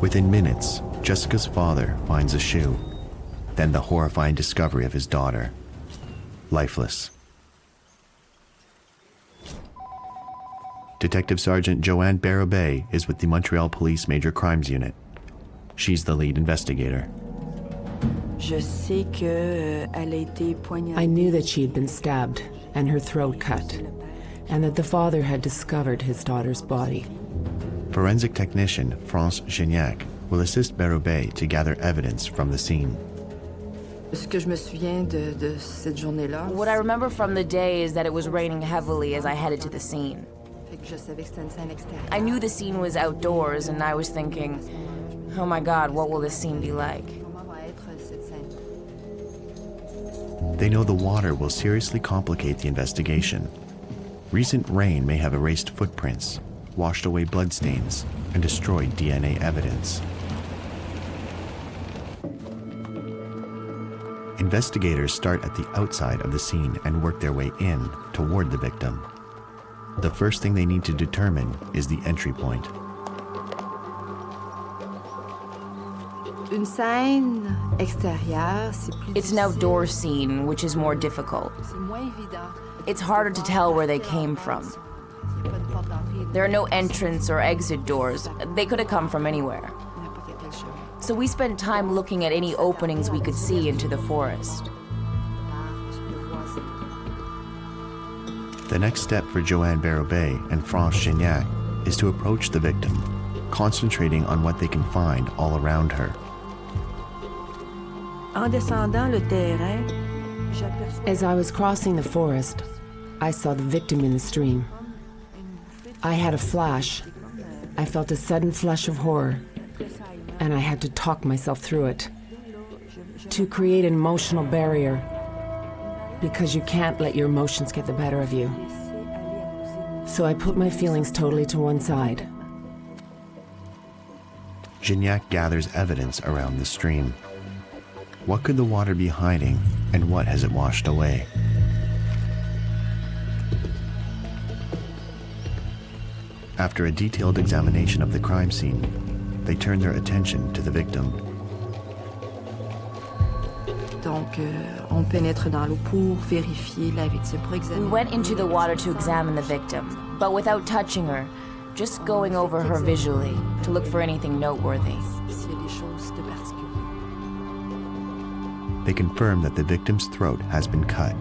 Within minutes, Jessica's father finds a shoe, then the horrifying discovery of his daughter, lifeless. Detective Sergeant Joanne Barabé is with the Montreal Police Major Crimes Unit. She's the lead investigator. I knew that she had been stabbed and her throat cut, and that the father had discovered his daughter's body. Forensic technician France Gignac will assist Barabé to gather evidence from the scene. What I remember from the day is that it was raining heavily as I headed to the scene. I knew the scene was outdoors, and I was thinking, oh my God, what will this scene be like? They know the water will seriously complicate the investigation. Recent rain may have erased footprints, washed away bloodstains, and destroyed DNA evidence. Investigators start at the outside of the scene and work their way in toward the victim. The first thing they need to determine is the entry point. It's an outdoor scene, which is more difficult. It's harder to tell where they came from. There are no entrance or exit doors. They could have come from anywhere. So we spent time looking at any openings we could see into the forest. The next step for Joanne Barabé and France Gignac is to approach the victim, concentrating on what they can find all around her. As I was crossing the forest, I saw the victim in the stream. I had a flash. I felt a sudden flush of horror, and I had to talk myself through it. To create an emotional barrier, because you can't let your emotions get the better of you. So I put my feelings totally to one side. Gignac gathers evidence around the stream. What could the water be hiding, and what has it washed away? After a detailed examination of the crime scene, they turn their attention to the victim. We went into the water to examine the victim, but without touching her, just going over her visually to look for anything noteworthy. They confirm that the victim's throat has been cut.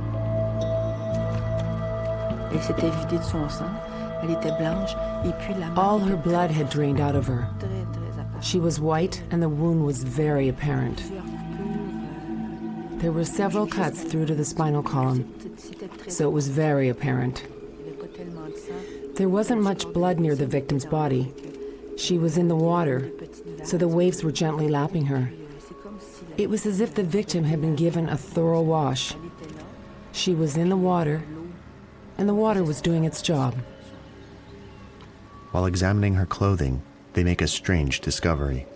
All her blood had drained out of her. She was white, and the wound was very apparent. There were several cuts through to the spinal column, so it was very apparent. There wasn't much blood near the victim's body. She was in the water, so the waves were gently lapping her. It was as if the victim had been given a thorough wash. She was in the water, and the water was doing its job. While examining her clothing, they make a strange discovery.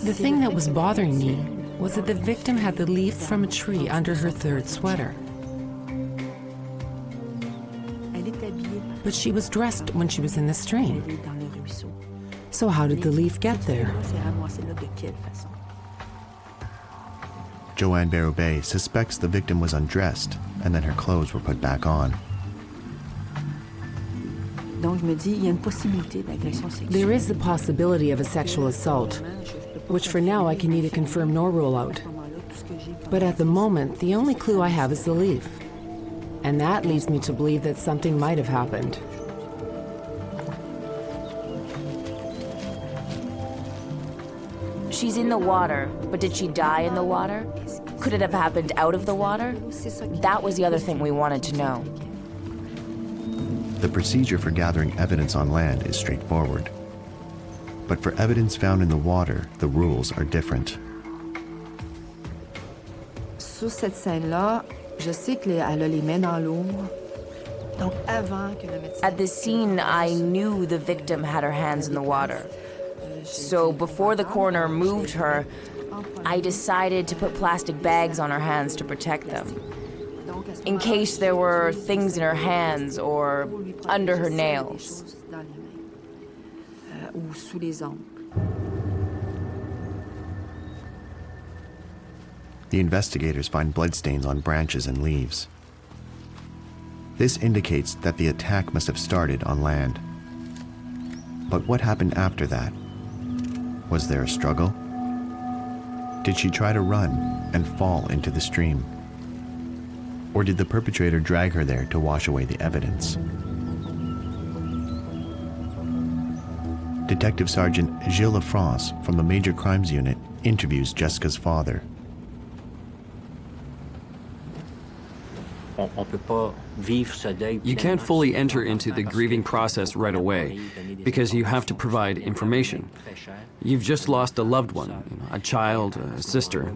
The thing that was bothering me was that the victim had the leaf from a tree under her third sweater. But she was dressed when she was in the stream. So how did the leaf get there? Joanne Bérubé suspects the victim was undressed and then her clothes were put back on. There is the possibility of a sexual assault, which for now I can neither confirm nor rule out. But at the moment, the only clue I have is the leaf. And that leads me to believe that something might have happened. She's in the water, but did she die in the water? Could it have happened out of the water? That was the other thing we wanted to know. The procedure for gathering evidence on land is straightforward. But for evidence found in the water, the rules are different. Sur cette scène-là, je sais qu'elle a les mains dans l'eau. Donc avant que le médecin... At this scene, I knew the victim had her hands in the water. So before the coroner moved her, I decided to put plastic bags on her hands to protect them, in case there were things in her hands or under her nails. Ou sous les ongles. The investigators find bloodstains on branches and leaves. This indicates that the attack must have started on land. But what happened after that? Was there a struggle? Did she try to run and fall into the stream? Or did the perpetrator drag her there to wash away the evidence? Detective Sergeant Gilles Lafrance from the Major Crimes Unit interviews Jessica's father. You can't fully enter into the grieving process right away because you have to provide information. You've just lost a loved one, a child, a sister,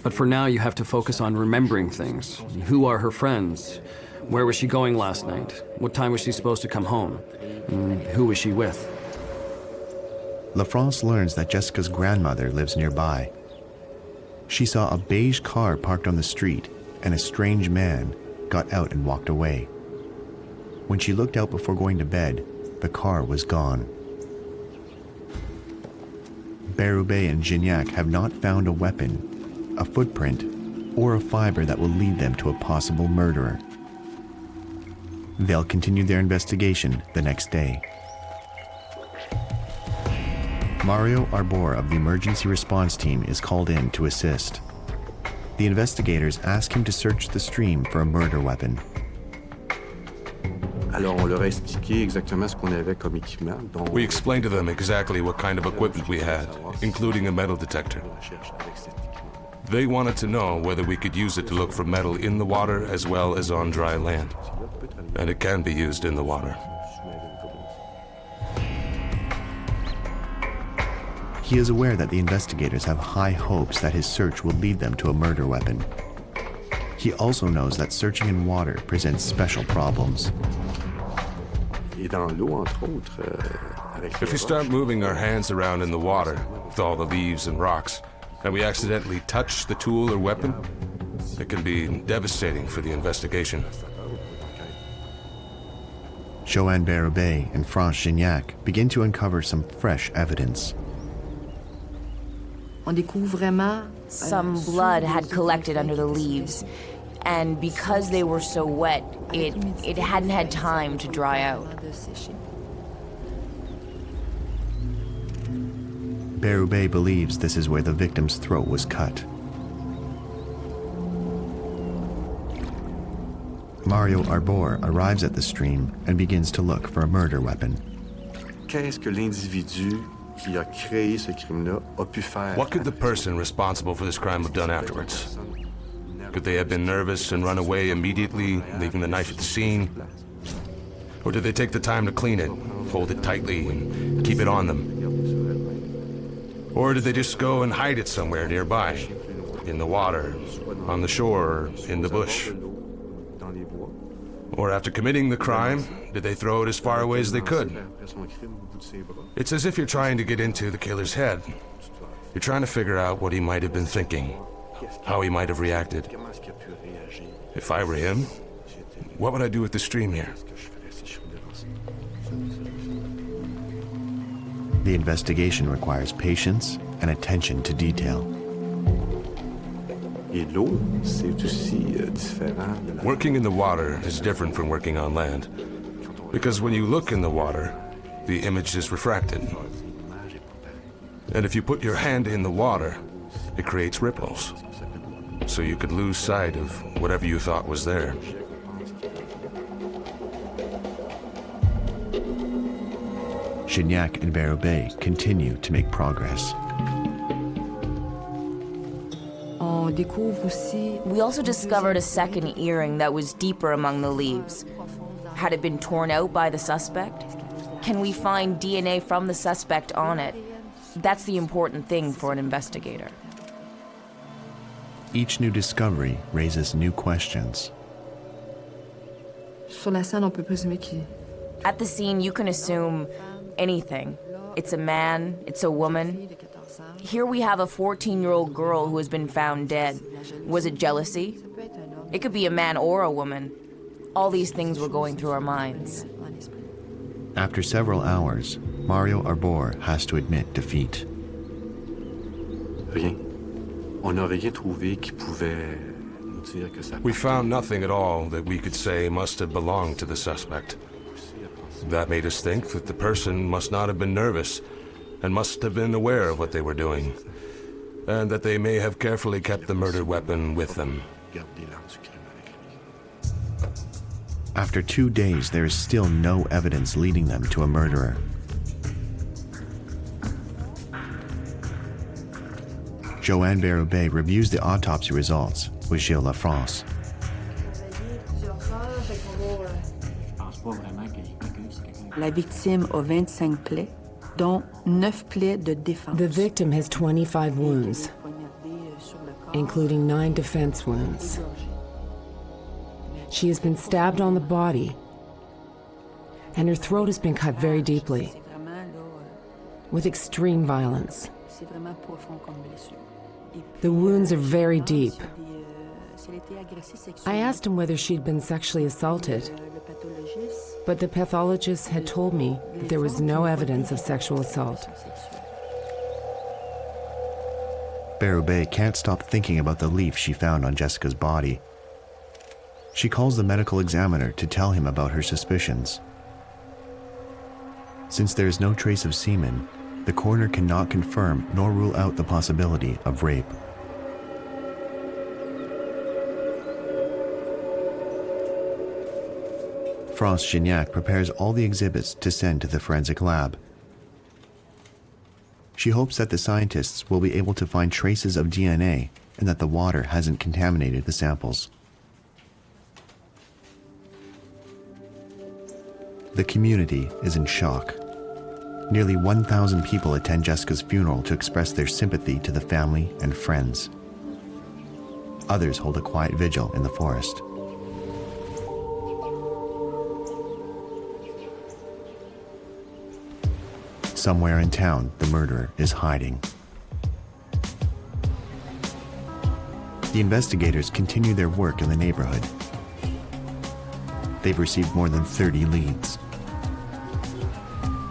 but for now you have to focus on remembering things. Who are her friends? Where was she going last night? What time was she supposed to come home? Who was she with? Lafrance learns that Jessica's grandmother lives nearby. She saw a beige car parked on the street and a strange man got out and walked away. When she looked out before going to bed, the car was gone. Bérubé and Gignac have not found a weapon, a footprint, or a fiber that will lead them to a possible murderer. They'll continue their investigation the next day. Mario Arbor of the emergency response team is called in to assist. The investigators ask him to search the stream for a murder weapon. Alors, on leur a expliqué exactement ce qu'on avait comme équipement. Donc, We explained to them exactly what kind of equipment we had, including a metal detector. They wanted to know whether we could use it to look for metal in the water as well as on dry land. And it can be used in the water. He is aware that the investigators have high hopes that his search will lead them to a murder weapon. He also knows that searching in water presents special problems. Et dans l'eau, entre autres, avec If we start moving our hands around in the water, with all the leaves and rocks, and we accidentally touch the tool or weapon, it can be devastating for the investigation. Joanne Berube and France Gignac begin to uncover some fresh evidence. On découvre vraiment Some blood had collected under the leaves, and because they were so wet, it hadn't had time to dry out. Berube believes this is where the victim's throat was cut. Mario Arbor arrives at the stream and begins to look for a murder weapon. qu'est-ce que l'individu qui a créé ce crime-là a pu faire? What could the person responsible for this crime have done afterwards? Could they have been nervous and run away immediately, leaving the knife at the scene? Or did they take the time to clean it, hold it tightly, and keep it on them? Or did they just go and hide it somewhere nearby? In the water, on the shore, in the bush? Or after committing the crime, did they throw it as far away as they could? It's as if you're trying to get into the killer's head. You're trying to figure out what he might have been thinking, how he might have reacted. If I were him, what would I do with the stream here? The investigation requires patience and attention to detail. Working in the water is different from working on land, because when you look in the water, the image is refracted. And if you put your hand in the water, it creates ripples, so you could lose sight of whatever you thought was there. Gignac and Berube continue to make progress. We also discovered a second earring that was deeper among the leaves. Had it been torn out by the suspect? Can we find DNA from the suspect on it? That's the important thing for an investigator. Each new discovery raises new questions. Sur la scène, on peut présumer qu'il... At the scene, you can assume anything. It's a man, it's a woman. Here we have a 14-year-old girl who has been found dead. Was it jealousy? It could be a man or a woman. All these things were going through our minds. After several hours, Mario Arbor has to admit defeat. Rien. On n'a rien trouvé qui pouvait nous dire que ça... We found nothing at all that we could say must have belonged to the suspect. That made us think that the person must not have been nervous and must have been aware of what they were doing, and that they may have carefully kept the murder weapon with them. After 2 days, there is still no evidence leading them to a murderer. Joanne Berube reviews the autopsy results with Gilles Lafrance. La victime a 25 plaies, dont 9 plaies de défense. The victim has 25 wounds, including 9 defense wounds. She has been stabbed on the body, and her throat has been cut very deeply, with extreme violence. The wounds are very deep. I asked him whether she'd been sexually assaulted, but the pathologist had told me that there was no evidence of sexual assault. Berube can't stop thinking about the leaf she found on Jessica's body. She calls the medical examiner to tell him about her suspicions. Since there is no trace of semen, the coroner cannot confirm nor rule out the possibility of rape. France Gignac prepares all the exhibits to send to the forensic lab. She hopes that the scientists will be able to find traces of DNA and that the water hasn't contaminated the samples. The community is in shock. Nearly 1,000 people attend Jessica's funeral to express their sympathy to the family and friends. Others hold a quiet vigil in the forest. Somewhere in town, the murderer is hiding. The investigators continue their work in the neighborhood. They've received more than 30 leads.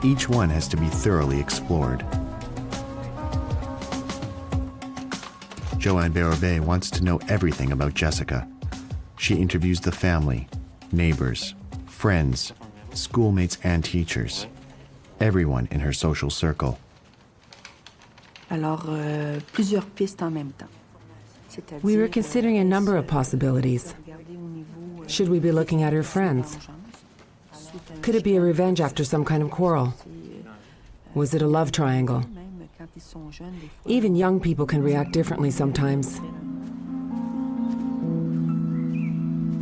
Each one has to be thoroughly explored. Joanne Bérubé wants to know everything about Jessica. She interviews the family, neighbors, friends, schoolmates and teachers, everyone in her social circle. Alors, plusieurs pistes en même temps. We were considering a number of possibilities. Should we be looking at her friends? Could it be a revenge after some kind of quarrel? Was it a love triangle? Even young people can react differently sometimes.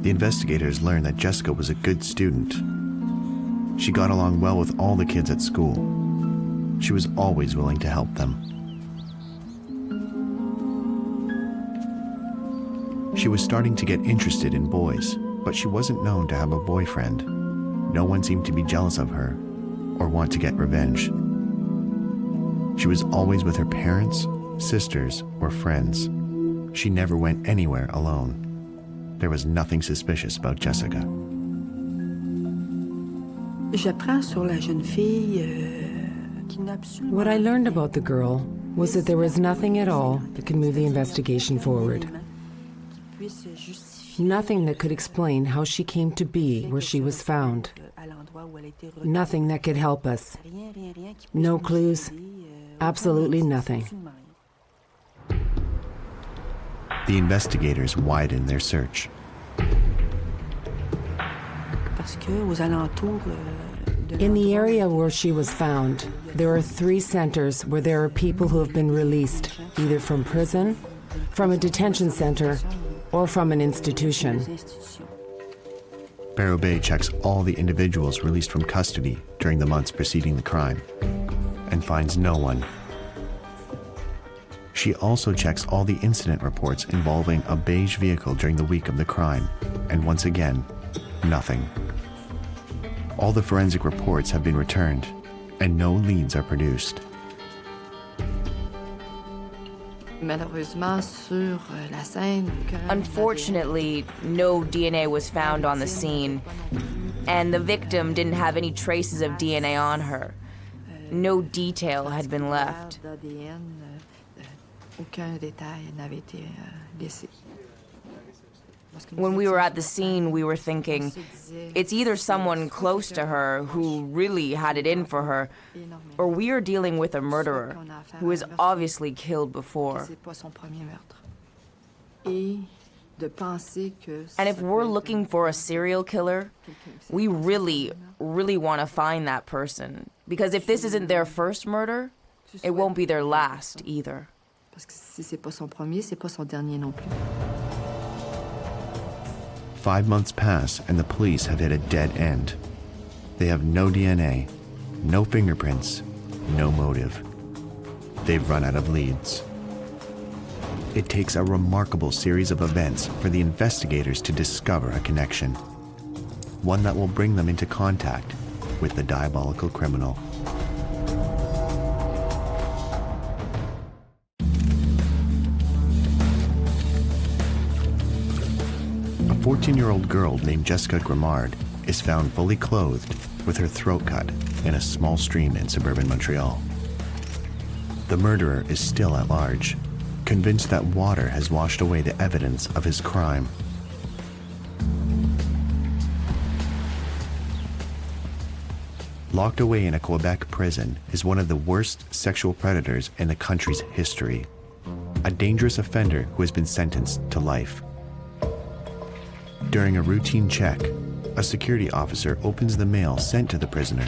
The investigators learn that Jessica was a good student. She got along well with all the kids at school. She was always willing to help them. She was starting to get interested in boys, but she wasn't known to have a boyfriend. No one seemed to be jealous of her or want to get revenge. She was always with her parents, sisters, or friends. She never went anywhere alone. There was nothing suspicious about Jessica. J'apprends sur la jeune fille qui n'a absolument... What I learned about the girl was that there was nothing at all that could move the investigation forward. Nothing that could explain how she came to be where she was found. Nothing that could help us. No clues. Absolutely nothing. The investigators widen their search. In the area where she was found, there are 3 centers where there are people who have been released, either from prison, from a detention center, or from an institution. Bérubé checks all the individuals released from custody during the months preceding the crime and finds no one. She also checks all the incident reports involving a beige vehicle during the week of the crime, and once again, nothing. All the forensic reports have been returned, and no leads are produced. Unfortunately, no DNA was found on the scene, and the victim didn't have any traces of DNA on her. No detail had been left. When we were at the scene, we were thinking, it's either someone close to her who really had it in for her, or we are dealing with a murderer who is obviously killed before. And if we're looking for a serial killer, we really, really want to find that person. Because if this isn't their first murder, it won't be their last either. 5 months pass and the police have hit a dead end. They have no DNA, no fingerprints, no motive. They've run out of leads. It takes a remarkable series of events for the investigators to discover a connection, one that will bring them into contact with the diabolical criminal. A 14-year-old girl named Jessica Grimard is found fully clothed with her throat cut in a small stream in suburban Montreal. The murderer is still at large, convinced that water has washed away the evidence of his crime. Locked away in a Quebec prison is one of the worst sexual predators in the country's history, a dangerous offender who has been sentenced to life. During a routine check, a security officer opens the mail sent to the prisoner.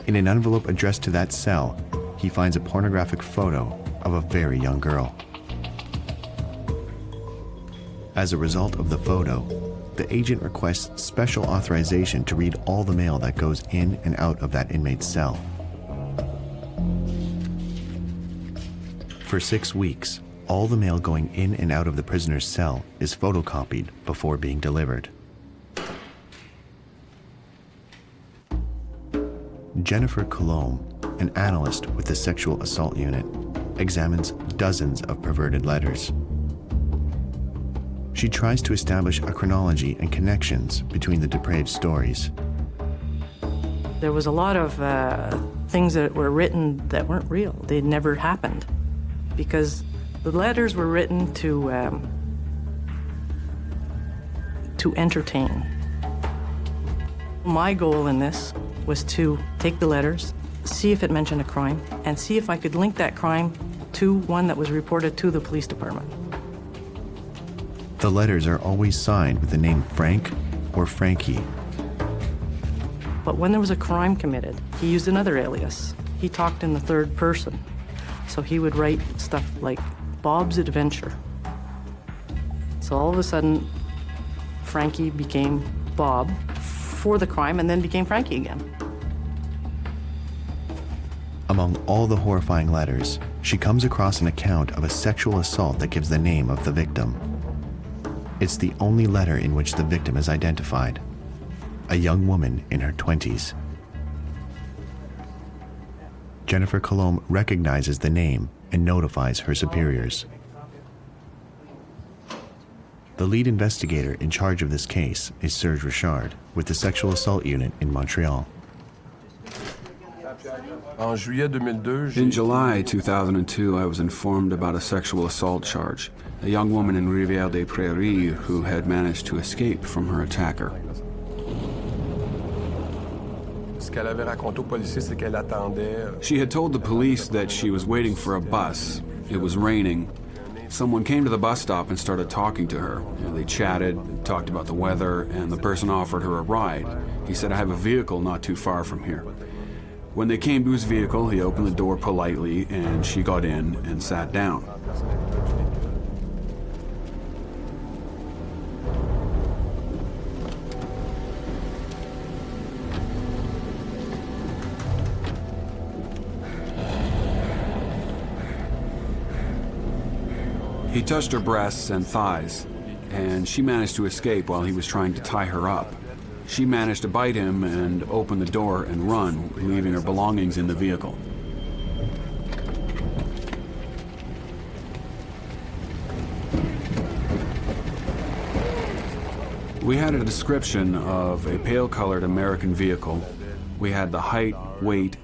In an envelope addressed to that cell, he finds a pornographic photo of a very young girl. As a result of the photo, the agent requests special authorization to read all the mail that goes in and out of that inmate's cell. For 6 weeks, all the mail going in and out of the prisoner's cell is photocopied before being delivered. Jennifer Colomb, an analyst with the Sexual Assault Unit, examines dozens of perverted letters. She tries to establish a chronology and connections between the depraved stories. There was a lot of things that were written that weren't real. They never happened because the letters were written to entertain. My goal in this was to take the letters, see if it mentioned a crime, and see if I could link that crime to one that was reported to the police department. The letters are always signed with the name Frank or Frankie. But when there was a crime committed, he used another alias. He talked in the third person. So he would write stuff like Bob's Adventure. So all of a sudden, Frankie became Bob for the crime and then became Frankie again. Among all the horrifying letters, she comes across an account of a sexual assault that gives the name of the victim. It's the only letter in which the victim is identified, a young woman in her 20s. Jennifer Colomb recognizes the name and notifies her superiors. The lead investigator in charge of this case is Serge Richard with the Sexual Assault Unit in Montreal. In July 2002, I was informed about a sexual assault charge. A young woman in Rivière-des-Prairies who had managed to escape from her attacker. She had told the police that she was waiting for a bus. It was raining. Someone came to the bus stop and started talking to her. They chatted, talked about the weather, and the person offered her a ride. He said, "I have a vehicle not too far from here." When they came to his vehicle, he opened the door politely, and she got in and sat down. He touched her breasts and thighs, and she managed to escape while he was trying to tie her up. She managed to bite him and open the door and run, leaving her belongings in the vehicle. We had a description of a pale-colored American vehicle. We had the height, weight,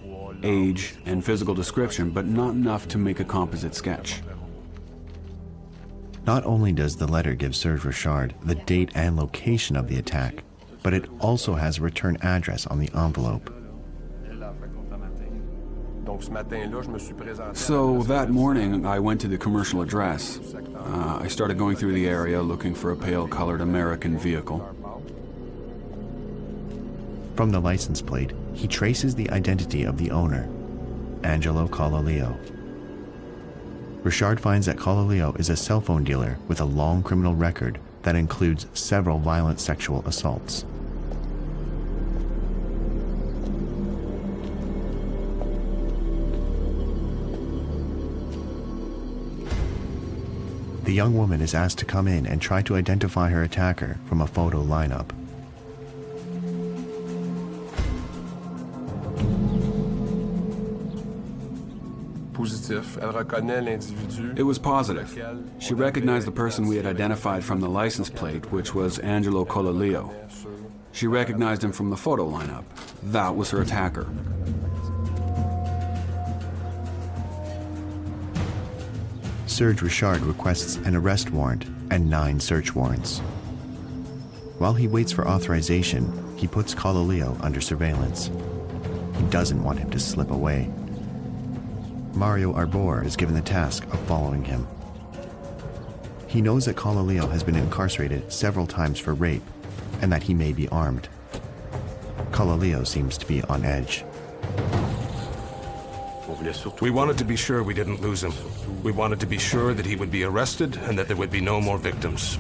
age, and physical description, but not enough to make a composite sketch. Not only does the letter give Serge Richard the date and location of the attack, but it also has a return address on the envelope. So that morning, I went to the commercial address. I started going through the area looking for a pale-colored American vehicle. From the license plate, he traces the identity of the owner, Angelo Collaleo. Richard finds that Collaleo is a cell phone dealer with a long criminal record that includes several violent sexual assaults. The young woman is asked to come in and try to identify her attacker from a photo lineup. It was positive. She recognized the person we had identified from the license plate, which was Angelo Collaleo. She recognized him from the photo lineup. That was her attacker. Serge Richard requests an arrest warrant and 9 search warrants. While he waits for authorization, he puts Collaleo under surveillance. He doesn't want him to slip away. Mario Arbor is given the task of following him. He knows that Collaleo has been incarcerated several times for rape, and that he may be armed. Kalaleo seems to be on edge. We wanted to be sure we didn't lose him. We wanted to be sure that he would be arrested and that there would be no more victims.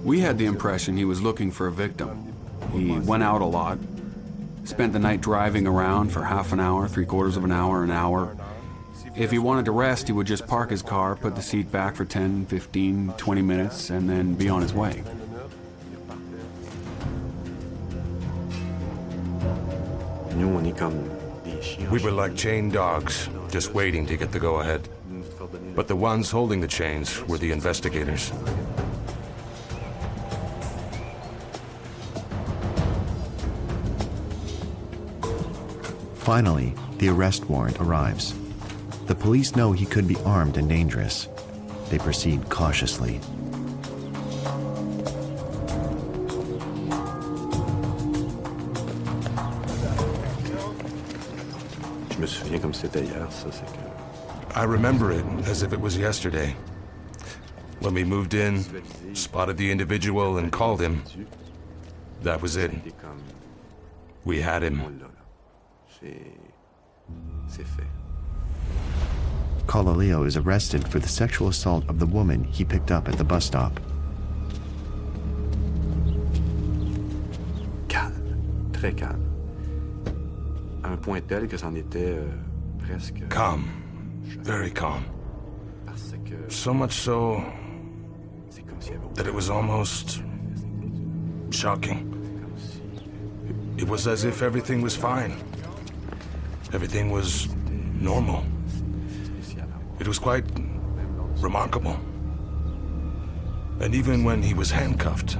We had the impression he was looking for a victim. He went out a lot, spent the night driving around for half an hour, 3/4 of an hour, an hour. If he wanted to rest, he would just park his car, put the seat back for 10, 15, 20 minutes, and then be on his way. We were like chained dogs, just waiting to get the go-ahead. But the ones holding the chains were the investigators. Finally, the arrest warrant arrives. The police know he could be armed and dangerous. They proceed cautiously. I remember it as if it was yesterday. When we moved in, spotted the individual and called him, that was it. We had him. Kalaleo is arrested for the sexual assault of the woman he picked up at the bus stop. Calme, très calme. À un point tel que c'en était presque... Calm. Very calm. So much so that it was almost shocking. It was as if everything was fine. Everything was normal. It was quite remarkable. And even when he was handcuffed,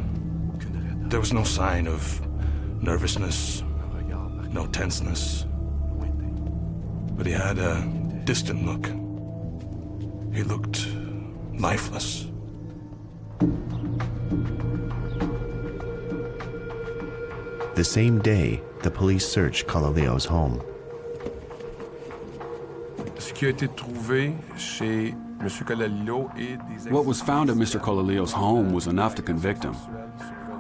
there was no sign of nervousness, no tenseness. But he had a distant look. He looked lifeless. The same day, the police search Kalaleo's home. What was found at Mr. Kalaleo's home was enough to convict him.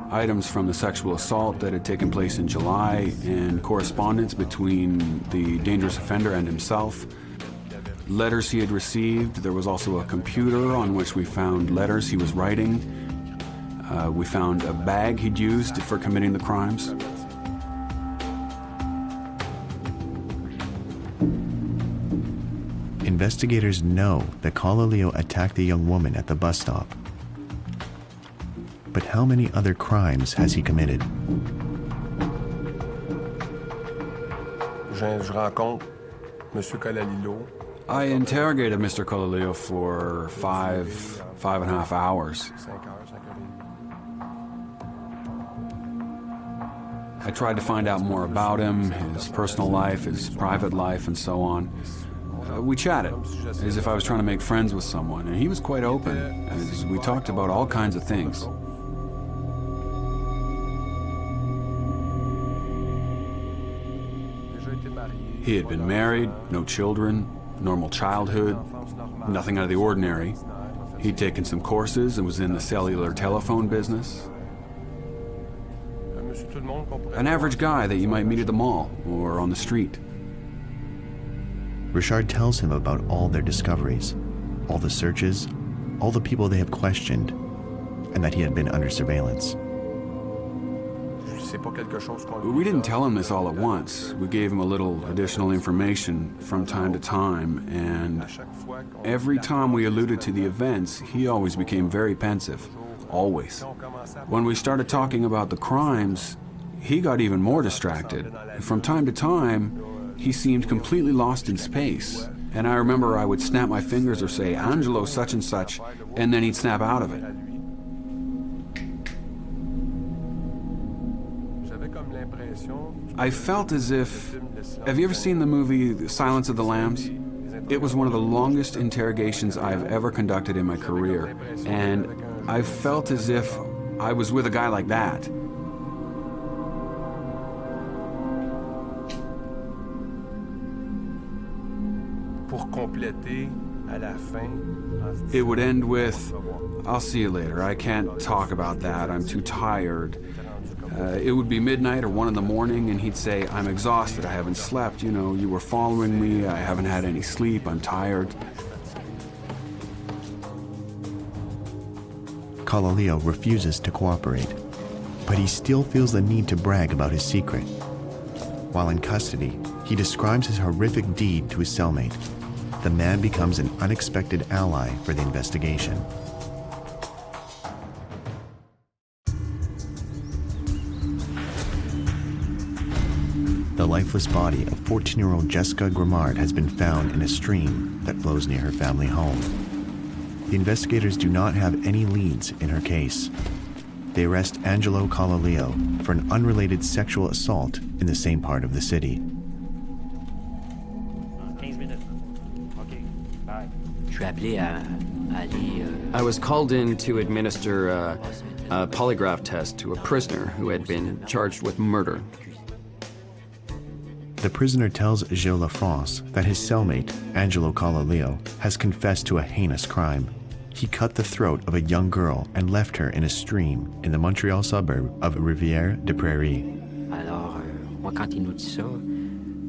Items from the sexual assault that had taken place in July and correspondence between the dangerous offender and himself. Letters he had received. There was also a computer on which we found letters he was writing. We found a bag he'd used for committing the crimes. Investigators know that Kalaleo attacked the young woman at the bus stop. But how many other crimes has he committed? I interrogated Mr. Kalaleo for 5.5 hours. I tried to find out more about him, his personal life, his private life, and so on. We chatted, as if I was trying to make friends with someone, and he was quite open, as we talked about all kinds of things. He had been married, no children, normal childhood, nothing out of the ordinary. He'd taken some courses and was in the cellular telephone business. An average guy that you might meet at the mall or on the street. Richard tells him about all their discoveries, all the searches, all the people they have questioned, and that he had been under surveillance. We didn't tell him this all at once. We gave him a little additional information from time to time, and every time we alluded to the events, he always became very pensive. Always. When we started talking about the crimes, he got even more distracted. From time to time, he seemed completely lost in space. And I remember I would snap my fingers or say, "Angelo such and such," and then he'd snap out of it. I felt as if... Have you ever seen the movie Silence of the Lambs? It was one of the longest interrogations I've ever conducted in my career, and I felt as if I was with a guy like that. It would end with, "I'll see you later. I can't talk about that. I'm too tired." It would be midnight or 1 in the morning, and he'd say, "I'm exhausted. I haven't slept. You know, you were following me. I haven't had any sleep. I'm tired." Kalaleo refuses to cooperate, but he still feels the need to brag about his secret. While in custody, he describes his horrific deed to his cellmate. The man becomes an unexpected ally for the investigation. The lifeless body of 14-year-old Jessica Grimard has been found in a stream that flows near her family home. The investigators do not have any leads in her case. They arrest Angelo Kalaleo for an unrelated sexual assault in the same part of the city. I was called in to administer a polygraph test to a prisoner who had been charged with murder. The prisoner tells Gilles Lafrance that his cellmate, Angelo Kalaleo, has confessed to a heinous crime. He cut the throat of a young girl and left her in a stream in the Montreal suburb of Rivière-des-Prairies.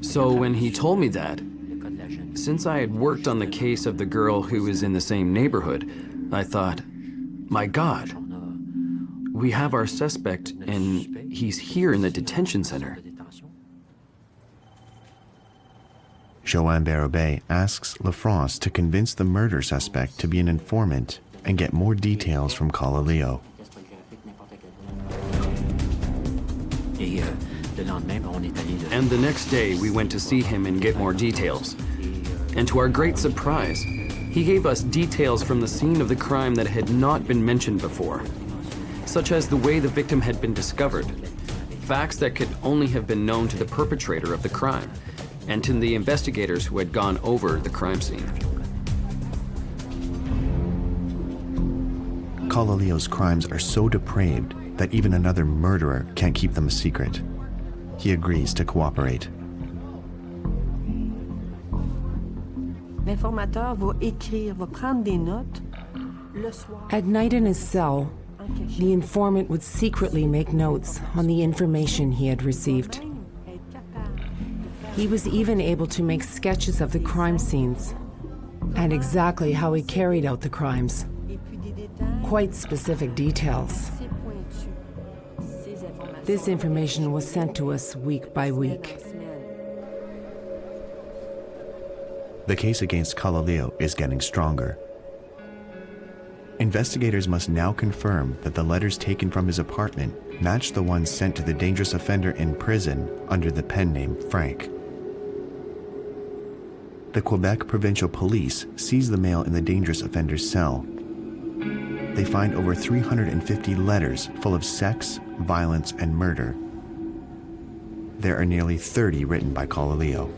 So when he told me that, since I had worked on the case of the girl who was in the same neighborhood, I thought, my God, we have our suspect and he's here in the detention center. Joanne Barabé asks Lafrance to convince the murder suspect to be an informant and get more details from Kalaleo. And the next day, we went to see him and get more details. And to our great surprise, he gave us details from the scene of the crime that had not been mentioned before, such as the way the victim had been discovered, facts that could only have been known to the perpetrator of the crime, and to the investigators who had gone over the crime scene. Kalaleo's crimes are so depraved that even another murderer can't keep them a secret. He agrees to cooperate. L'informateur va écrire, va prendre des notes. Le soir. At night in his cell, the informant would secretly make notes on the information he had received. He was even able to make sketches of the crime scenes and exactly how he carried out the crimes. Quite specific details. This information was sent to us week by week. The case against Kalaleo is getting stronger. Investigators must now confirm that the letters taken from his apartment match the ones sent to the dangerous offender in prison under the pen name Frank. The Quebec Provincial Police seize the mail in the dangerous offender's cell. They find over 350 letters full of sex, violence, and murder. There are nearly 30 written by Kalaleo.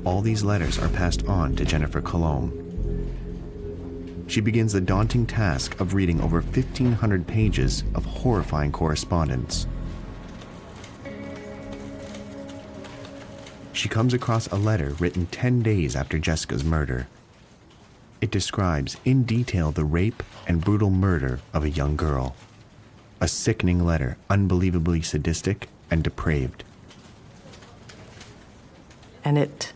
All these letters are passed on to Jennifer Colomb. She begins the daunting task of reading over 1,500 pages of horrifying correspondence. She comes across a letter written 10 days after Jessica's murder. It describes in detail the rape and brutal murder of a young girl. A sickening letter, unbelievably sadistic and depraved. And it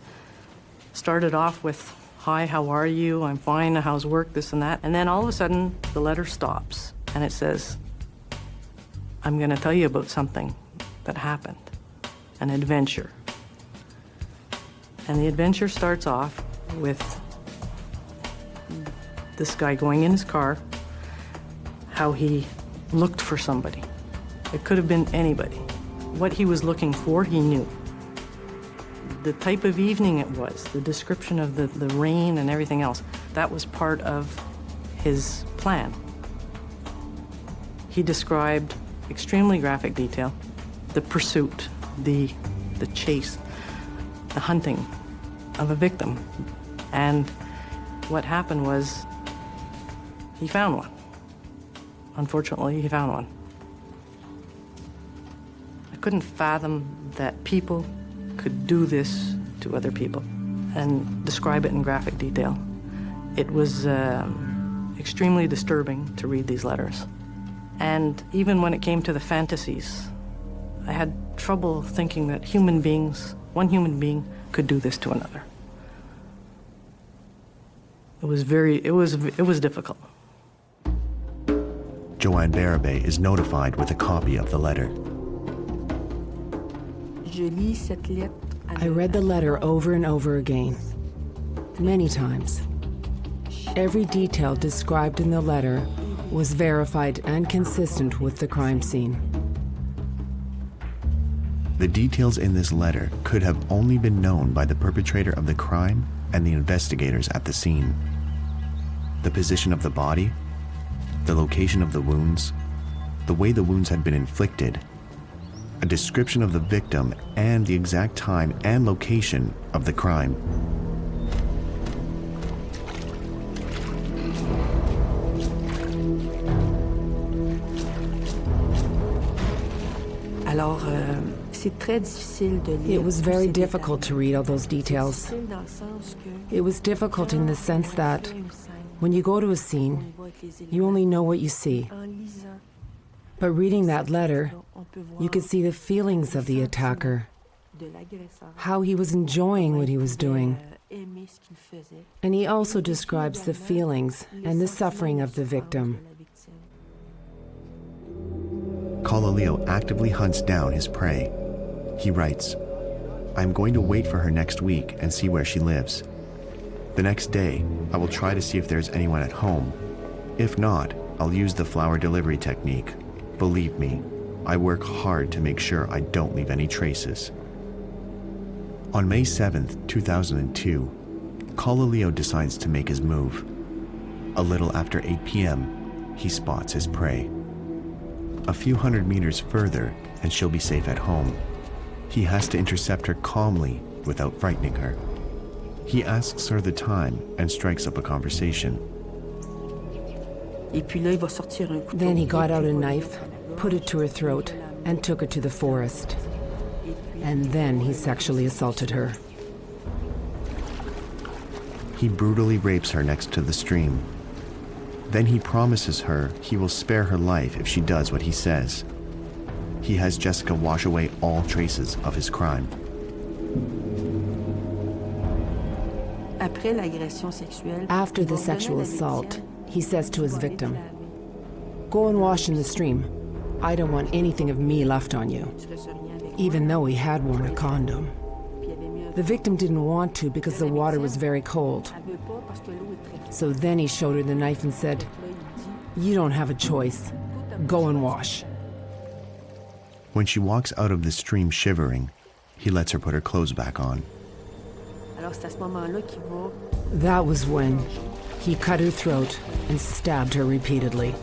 started off with, "Hi, how are you? I'm fine, how's work, this and that." And then all of a sudden, the letter stops and it says, "I'm gonna tell you about something that happened, an adventure." And the adventure starts off with this guy going in his car, how he looked for somebody. It could have been anybody. What he was looking for, he knew. The type of evening it was, the description of the rain and everything else, that was part of his plan. He described extremely graphic detail, the pursuit, the chase, the hunting of a victim. And what happened was he found one. Unfortunately, he found one. I couldn't fathom that people could do this to other people. and describe it in graphic detail. It was extremely disturbing to read these letters. And even when it came to the fantasies, I had trouble thinking that one human being could do this to another. It was difficult. Joanne Bérubé is notified with a copy of the letter. I read the letter over and over again, many times. Every detail described in the letter was verified and consistent with the crime scene. The details in this letter could have only been known by the perpetrator of the crime and the investigators at the scene. The position of the body, the location of the wounds, the way the wounds had been inflicted, a description of the victim, and the exact time and location of the crime. It was very difficult to read all those details. It was difficult in the sense that when you go to a scene, you only know what you see. But reading that letter, you could see the feelings of the attacker, how he was enjoying what he was doing. And he also describes the feelings and the suffering of the victim. Kalaleo actively hunts down his prey. He writes, "I'm going to wait for her next week and see where she lives. The next day, I will try to see if there's anyone at home. If not, I'll use the flower delivery technique. Believe me, I work hard to make sure I don't leave any traces." On May 7th, 2002, Kalaleo decides to make his move. A little after 8 p.m., he spots his prey. A few hundred meters further, and she'll be safe at home. He has to intercept her calmly without frightening her. He asks her the time and strikes up a conversation. Then he got out a knife, put it to her throat, and took her to the forest. And then he sexually assaulted her. He brutally rapes her next to the stream. Then he promises her he will spare her life if she does what he says. He has Jessica wash away all traces of his crime. After the sexual assault, he says to his victim, "Go and wash in the stream. I don't want anything of me left on you," even though he had worn a condom. The victim didn't want to because the water was very cold. So then he showed her the knife and said, "You don't have a choice. Go and wash." When she walks out of the stream shivering, he lets her put her clothes back on. That was when he cut her throat and stabbed her repeatedly.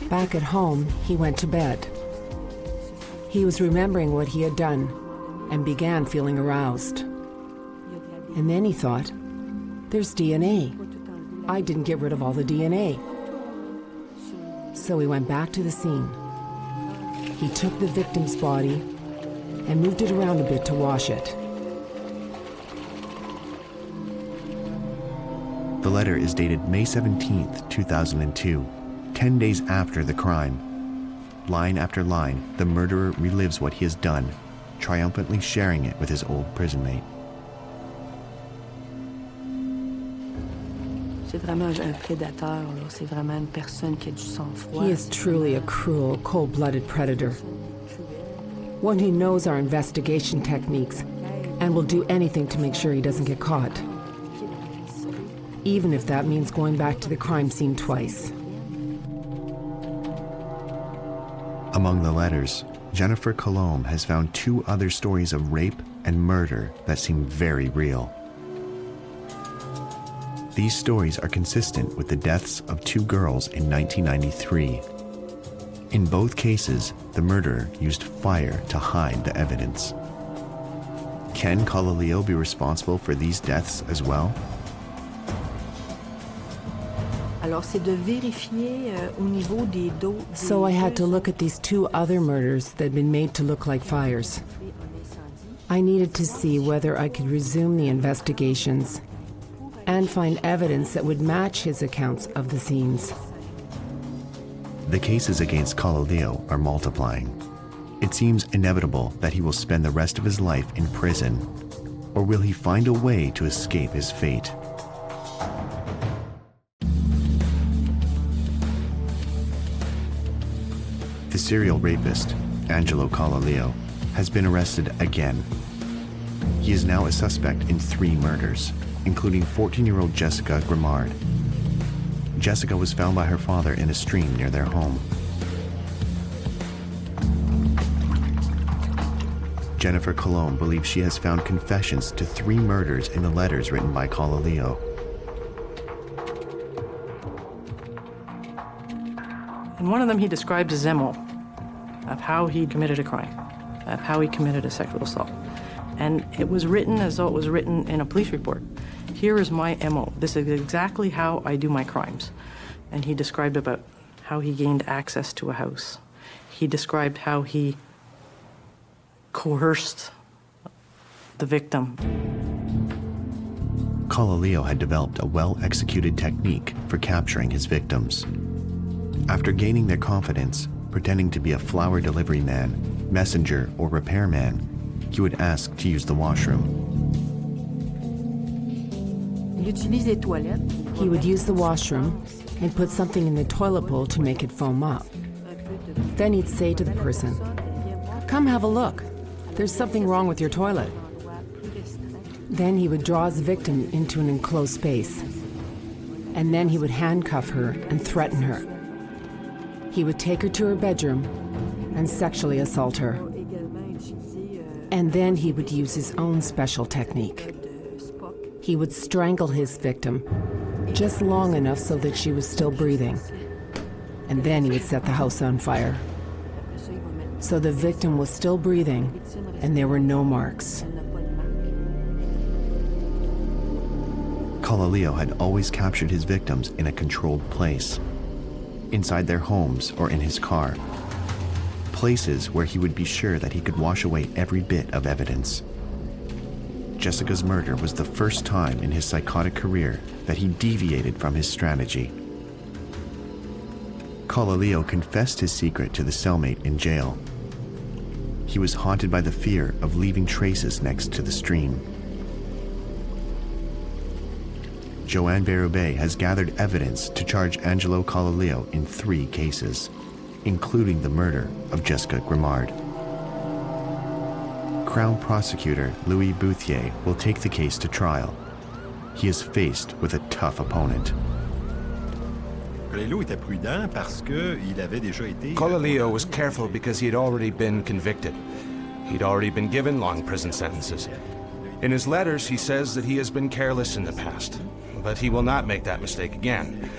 Back at home, he went to bed. He was remembering what he had done and began feeling aroused. And then he thought, there's DNA. I didn't get rid of all the DNA. So he went back to the scene. He took the victim's body and moved it around a bit to wash it. The letter is dated May 17th, 2002, 10 days after the crime. Line after line, the murderer relives what he has done, triumphantly sharing it with his old prison mate. He is truly a cruel, cold-blooded predator. One who knows our investigation techniques and will do anything to make sure he doesn't get caught. Even if that means going back to the crime scene twice. Among the letters, Jennifer Colomb has found 2 other stories of rape and murder that seem very real. These stories are consistent with the deaths of 2 girls in 1993. In both cases, the murderer used fire to hide the evidence. Can Kalaleo be responsible for these deaths as well? Alors, c'est de vérifier au niveau des dos. So I had to look at these 2 other murders that had been made to look like fires. I needed to see whether I could resume the investigations and find evidence that would match his accounts of the scenes. The cases against Kalaleo are multiplying. It seems inevitable that he will spend the rest of his life in prison, or will he find a way to escape his fate? The serial rapist, Angelo Kalaleo, has been arrested again. He is now a suspect in 3 murders, including 14-year-old Jessica Grimard. Jessica was found by her father in a stream near their home. Jennifer Colomb believes she has found confessions to 3 murders in the letters written by Kalaleo. In one of them, he describes his MO of how he committed a crime, of how he committed a sexual assault. And it was written as though it was written in a police report. Here is my MO. This is exactly how I do my crimes. And he described about how he gained access to a house. He described how he coerced the victim. Kalaleo had developed a well-executed technique for capturing his victims. After gaining their confidence, pretending to be a flower delivery man, messenger, or repairman, he would ask to use the washroom. He would use the washroom and put something in the toilet bowl to make it foam up. Then he'd say to the person, "Come have a look. There's something wrong with your toilet." Then he would draw his victim into an enclosed space. And then he would handcuff her and threaten her. He would take her to her bedroom and sexually assault her. And then he would use his own special technique. He would strangle his victim just long enough so that she was still breathing. And then he would set the house on fire. So the victim was still breathing and there were no marks. Kalaleo had always captured his victims in a controlled place, inside their homes or in his car, places where he would be sure that he could wash away every bit of evidence. Jessica's murder was the first time in his psychotic career that he deviated from his strategy. Kalaleo confessed his secret to the cellmate in jail. He was haunted by the fear of leaving traces next to the stream. Joanne Berube has gathered evidence to charge Angelo Kalaleo in 3 cases, including the murder of Jessica Grimard. Crown Prosecutor Louis Bouthier will take the case to trial. He is faced with a tough opponent. Kalaleo was careful because he had already been convicted. He'd already been given long prison sentences. In his letters, he says that he has been careless in the past, but he will not make that mistake again.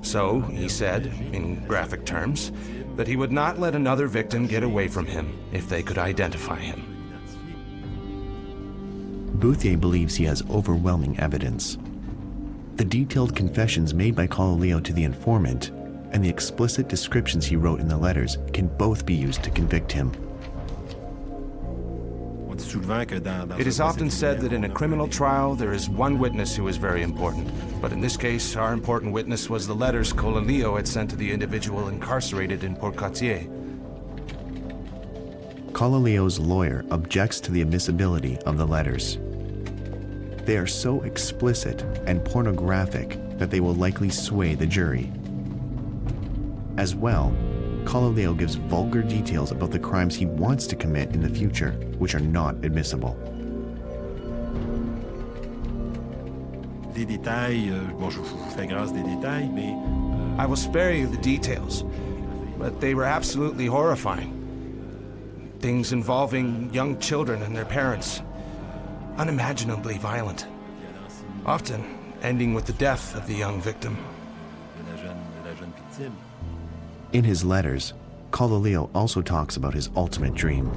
So, he said, in graphic terms, that he would not let another victim get away from him if they could identify him. Bouthier believes he has overwhelming evidence. The detailed confessions made by Kalaleo to the informant and the explicit descriptions he wrote in the letters can both be used to convict him. It is often said that in a criminal trial there is one witness who is very important, but in this case our important witness was the letters Kalaleo had sent to the individual incarcerated in Port-Cartier. Kalaleo's lawyer objects to the admissibility of the letters. They are so explicit and pornographic that they will likely sway the jury. As well, Kalaleo gives vulgar details about the crimes he wants to commit in the future, which are not admissible. I will spare you the details, but they were absolutely horrifying. Things involving young children and their parents. Unimaginably violent. Often ending with the death of the young victim. In his letters, Kalaleo also talks about his ultimate dream.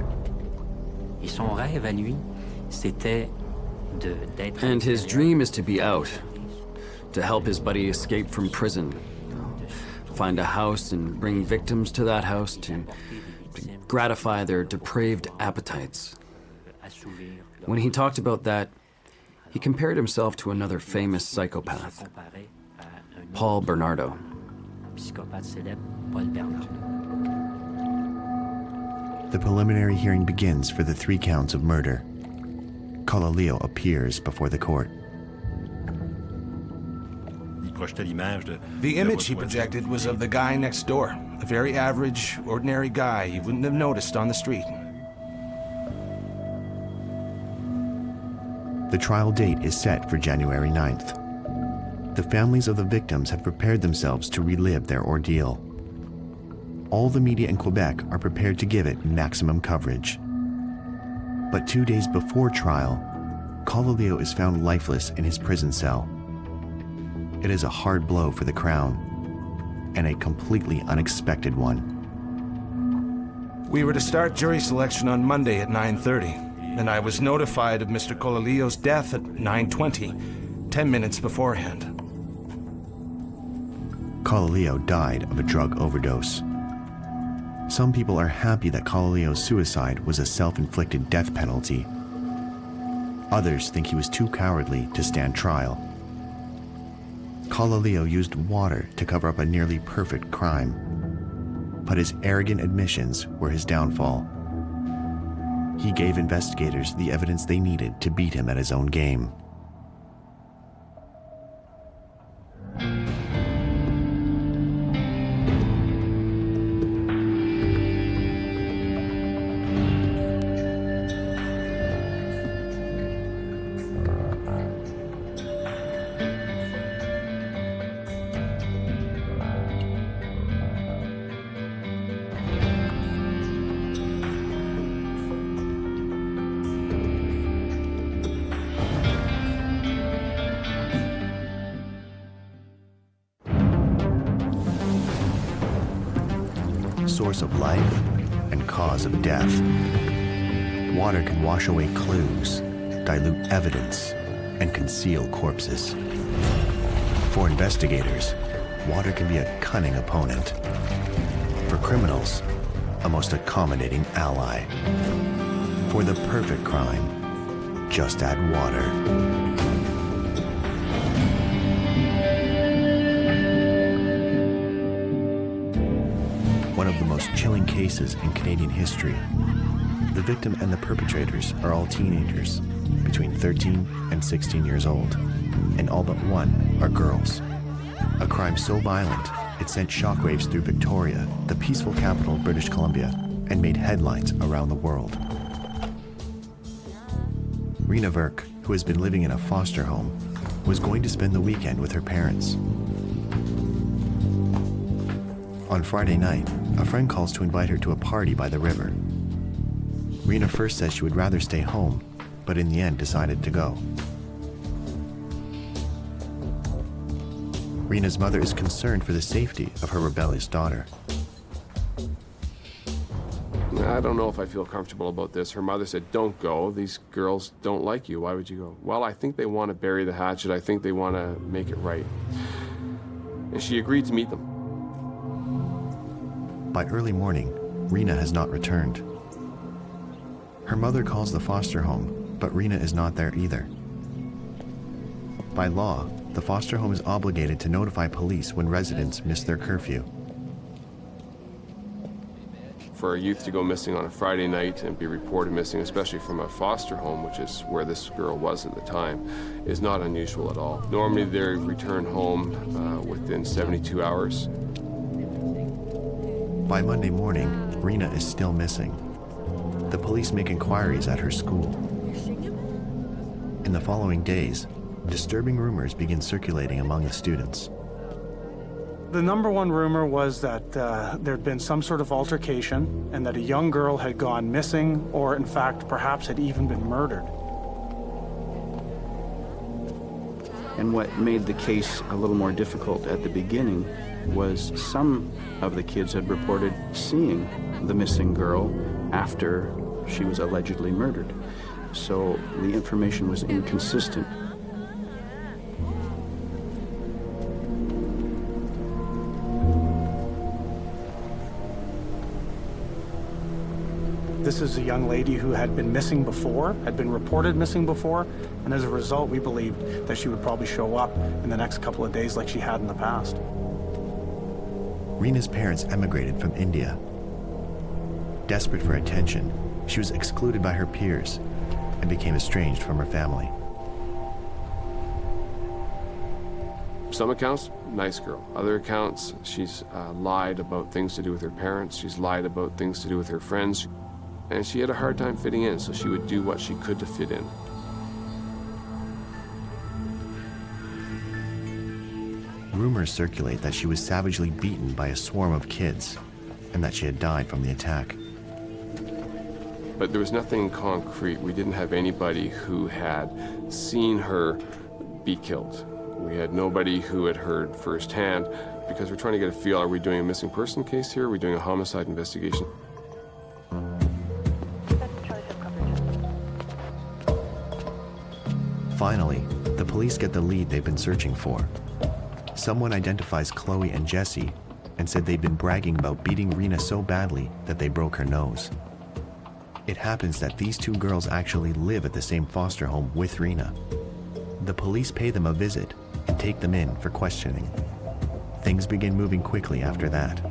And his dream is to be out, to help his buddy escape from prison, find a house and bring victims to that house to gratify their depraved appetites. When he talked about that, he compared himself to another famous psychopath, Paul Bernardo. The preliminary hearing begins for the 3 counts of murder. Colaleo appears before the court. The image he projected was of the guy next door, a very average, ordinary guy you wouldn't have noticed on the street. The trial date is set for January 9th. The families of the victims have prepared themselves to relive their ordeal. All the media in Quebec are prepared to give it maximum coverage. But 2 days before trial, Colaleo is found lifeless in his prison cell. It is a hard blow for the Crown, and a completely unexpected one. We were to start jury selection on Monday at 9:30, and I was notified of Mr. Colaleo's death at 9:20, 10 minutes beforehand. Colaleo died of a drug overdose. Some people are happy that Colaleo's suicide was a self-inflicted death penalty. Others think he was too cowardly to stand trial. Colaleo used water to cover up a nearly perfect crime, but his arrogant admissions were his downfall. He gave investigators the evidence they needed to beat him at his own game. Source of life and cause of death. Water can wash away clues, dilute evidence, and conceal corpses. For investigators, water can be a cunning opponent. For criminals, a most accommodating ally. For the perfect crime, just add water. One of the most chilling cases in Canadian history. The victim and the perpetrators are all teenagers, between 13 and 16 years old, and all but one are girls. A crime so violent, it sent shockwaves through Victoria, the peaceful capital of British Columbia, and made headlines around the world. Rena Verk, who has been living in a foster home, was going to spend the weekend with her parents. On Friday night, a friend calls to invite her to a party by the river. Rena first says she would rather stay home, but in the end decided to go. Rena's mother is concerned for the safety of her rebellious daughter. I don't know if I feel comfortable about this. Her mother said, don't go. These girls don't like you. Why would you go? Well, I think they want to bury the hatchet. I think they want to make it right. And she agreed to meet them. By early morning, Rena has not returned. Her mother calls the foster home, but Rena is not there either. By law, the foster home is obligated to notify police when residents miss their curfew. For a youth to go missing on a Friday night and be reported missing, especially from a foster home, which is where this girl was at the time, is not unusual at all. Normally they return home within 72 hours. By Monday morning, Rena is still missing. The police make inquiries at her school. In the following days, disturbing rumors begin circulating among the students. The number one rumor was that there'd been some sort of altercation and that a young girl had gone missing or, in fact, perhaps had even been murdered. And what made the case a little more difficult at the beginning was some of the kids had reported seeing the missing girl after she was allegedly murdered. So the information was inconsistent. This is a young lady who had been missing before, had been reported missing before, and as a result, we believed that she would probably show up in the next couple of days like she had in the past. Rena's parents emigrated from India. Desperate for attention, she was excluded by her peers and became estranged from her family. Some accounts, nice girl. Other accounts, she's lied about things to do with her parents. She's lied about things to do with her friends. And she had a hard time fitting in, so she would do what she could to fit in. Rumors circulate that she was savagely beaten by a swarm of kids and that she had died from the attack. But there was nothing concrete. We didn't have anybody who had seen her be killed. We had nobody who had heard firsthand, because we're trying to get a feel, are we doing a missing person case here? Are we doing a homicide investigation? Finally, the police get the lead they've been searching for. Someone identifies Chloe and Jesse and said they'd been bragging about beating Rena so badly that they broke her nose. It happens that these two girls actually live at the same foster home with Rena. The police pay them a visit and take them in for questioning. Things begin moving quickly after that.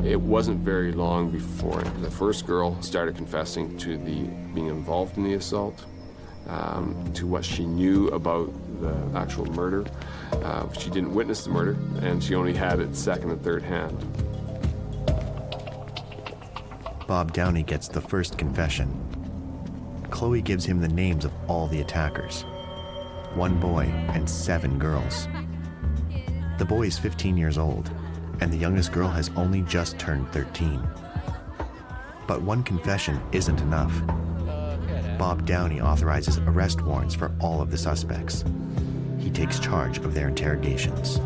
It wasn't very long before the first girl started confessing to being involved in the assault, to what she knew about the actual murder. She didn't witness the murder, and she only had it second and third hand. Bob Downey gets the first confession. Chloe gives him the names of all the attackers. 1 boy and 7 girls. The boy is 15 years old, and the youngest girl has only just turned 13. But one confession isn't enough. Bob Downey authorizes arrest warrants for all of the suspects. He takes charge of their interrogations.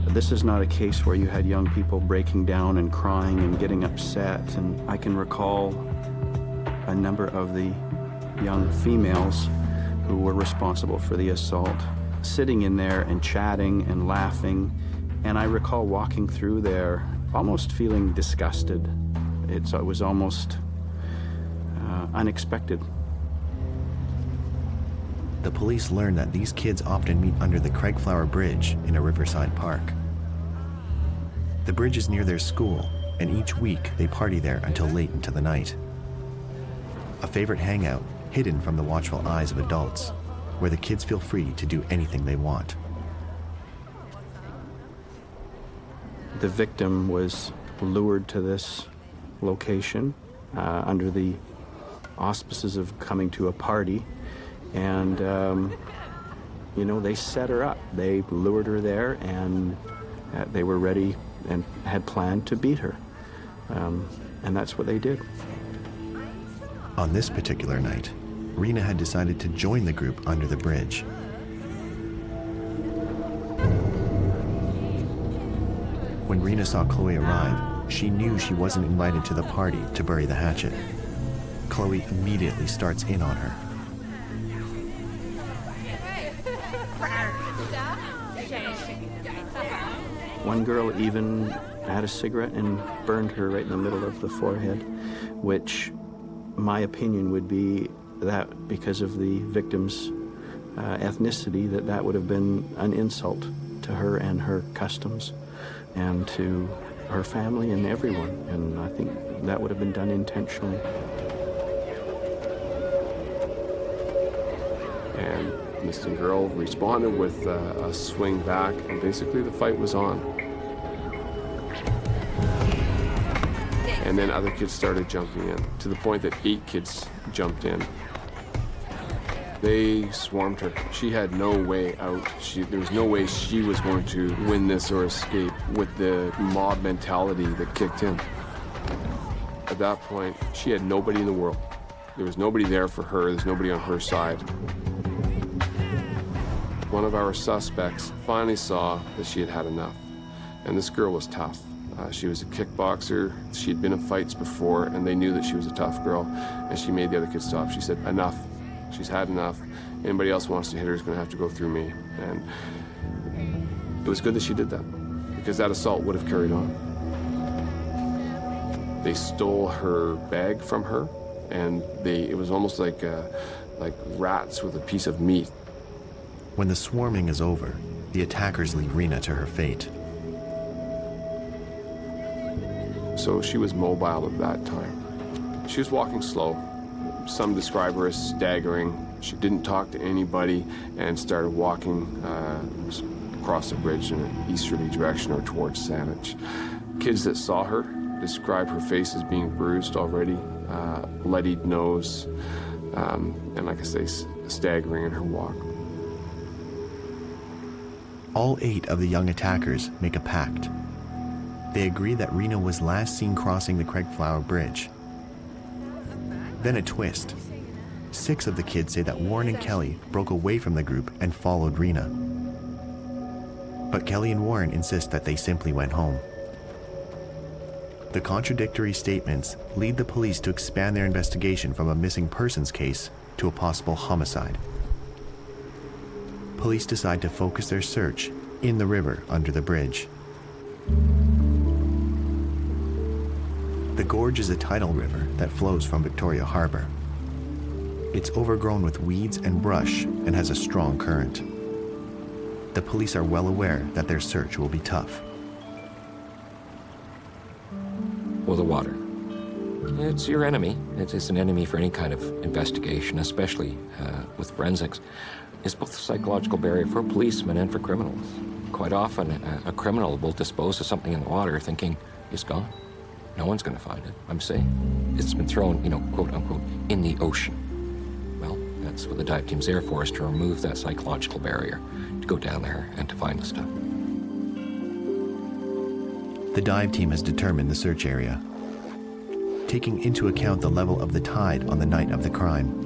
This is not a case where you had young people breaking down and crying and getting upset. And I can recall a number of the young females who were responsible for the assault sitting in there and chatting and laughing. And I recall walking through there almost feeling disgusted. It was almost unexpected. The police learn that these kids often meet under the Craigflower Bridge in a riverside park. The bridge is near their school, and each week they party there until late into the night. A favorite hangout hidden from the watchful eyes of adults, where the kids feel free to do anything they want. The victim was lured to this location under the auspices of coming to a party, and they set her up. They lured her there, and they were ready and had planned to beat her, and that's what they did. On this particular night, Rena had decided to join the group under the bridge. When Rena saw Chloe arrive, she knew she wasn't invited to the party to bury the hatchet. Chloe immediately starts in on her. One girl even had a cigarette and burned her right in the middle of the forehead, which my opinion would be that because of the victim's ethnicity, that would have been an insult to her and her customs and to her family and everyone. And I think that would have been done intentionally. And this girl responded with a swing back, and basically the fight was on. And then other kids started jumping in, to the point that 8 kids jumped in. They swarmed her. She had no way out. There was no way she was going to win this or escape with the mob mentality that kicked in. At that point, she had nobody in the world. There was nobody there for her. There's nobody on her side. One of our suspects finally saw that she had had enough. And this girl was tough. She was a kickboxer. She'd been in fights before, and they knew that she was a tough girl. And she made the other kids stop. She said, enough. She's had enough. Anybody else wants to hit her is going to have to go through me. And it was good that she did that, because that assault would have carried on. They stole her bag from her, and it was almost like rats with a piece of meat. When the swarming is over, the attackers leave Rena to her fate. So she was mobile at that time. She was walking slow. Some describe her as staggering. She didn't talk to anybody and started walking across the bridge in an easterly direction or towards Saanich. Kids that saw her describe her face as being bruised already, bloodied nose, and like I say, staggering in her walk. All 8 of the young attackers make a pact. They agree that Rena was last seen crossing the Craigflower Bridge. Then a twist. 6 of the kids say that Warren and Kelly broke away from the group and followed Rena. But Kelly and Warren insist that they simply went home. The contradictory statements lead the police to expand their investigation from a missing persons case to a possible homicide. Police decide to focus their search in the river under the bridge. The gorge is a tidal river that flows from Victoria Harbor. It's overgrown with weeds and brush and has a strong current. The police are well aware that their search will be tough. Well, the water. It's your enemy. It's an enemy for any kind of investigation, especially with forensics. It's both a psychological barrier for policemen and for criminals. Quite often, a criminal will dispose of something in the water thinking it's gone. No one's going to find it. I'm safe. It's been thrown, quote unquote, in the ocean. Well, that's what the dive team's there for, is to remove that psychological barrier, to go down there and to find the stuff. The dive team has determined the search area, taking into account the level of the tide on the night of the crime.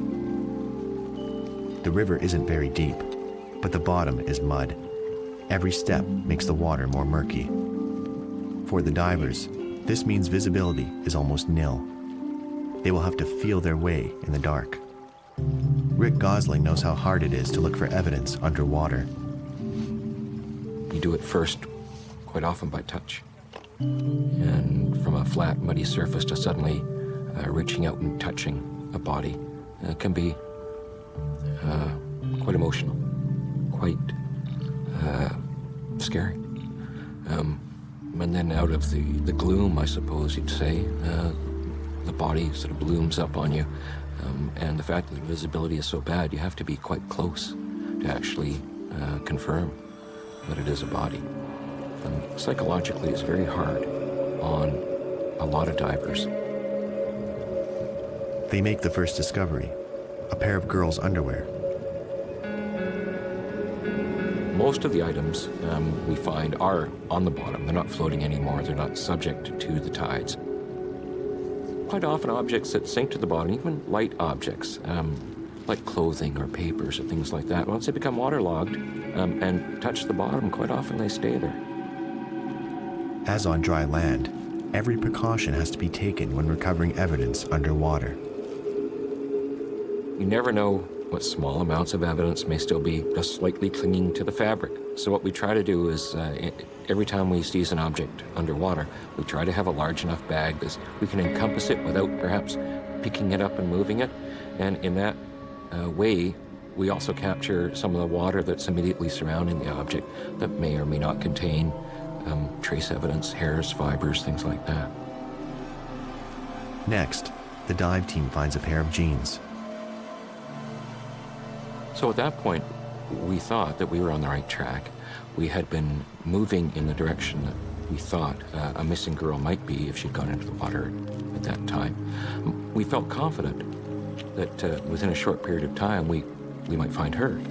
The river isn't very deep, but the bottom is mud. Every step makes the water more murky. For the divers, this means visibility is almost nil. They will have to feel their way in the dark. Rick Gosling knows how hard it is to look for evidence underwater. You do it first, quite often by touch. And from a flat, muddy surface to suddenly reaching out and touching a body can be quite emotional, quite scary. And then out of the gloom, I suppose you'd say, the body sort of blooms up on you. And the fact that the visibility is so bad, you have to be quite close to actually confirm that it is a body. And psychologically, it's very hard on a lot of divers. They make the first discovery, a pair of girls' underwear. Most of the items we find are on the bottom. They're not floating anymore. They're not subject to the tides. Quite often objects that sink to the bottom, even light objects, like clothing or papers or things like that, once they become waterlogged and touch the bottom, quite often they stay there. As on dry land, every precaution has to be taken when recovering evidence underwater. You never know what small amounts of evidence may still be just slightly clinging to the fabric. So what we try to do is, every time we seize an object underwater, we try to have a large enough bag that we can encompass it without perhaps picking it up and moving it. And in that way, we also capture some of the water that's immediately surrounding the object that may or may not contain trace evidence, hairs, fibers, things like that. Next, the dive team finds a pair of jeans. So at that point, we thought that we were on the right track. We had been moving in the direction that we thought a missing girl might be if she'd gone into the water at that time. We felt confident that within a short period of time, we might find her.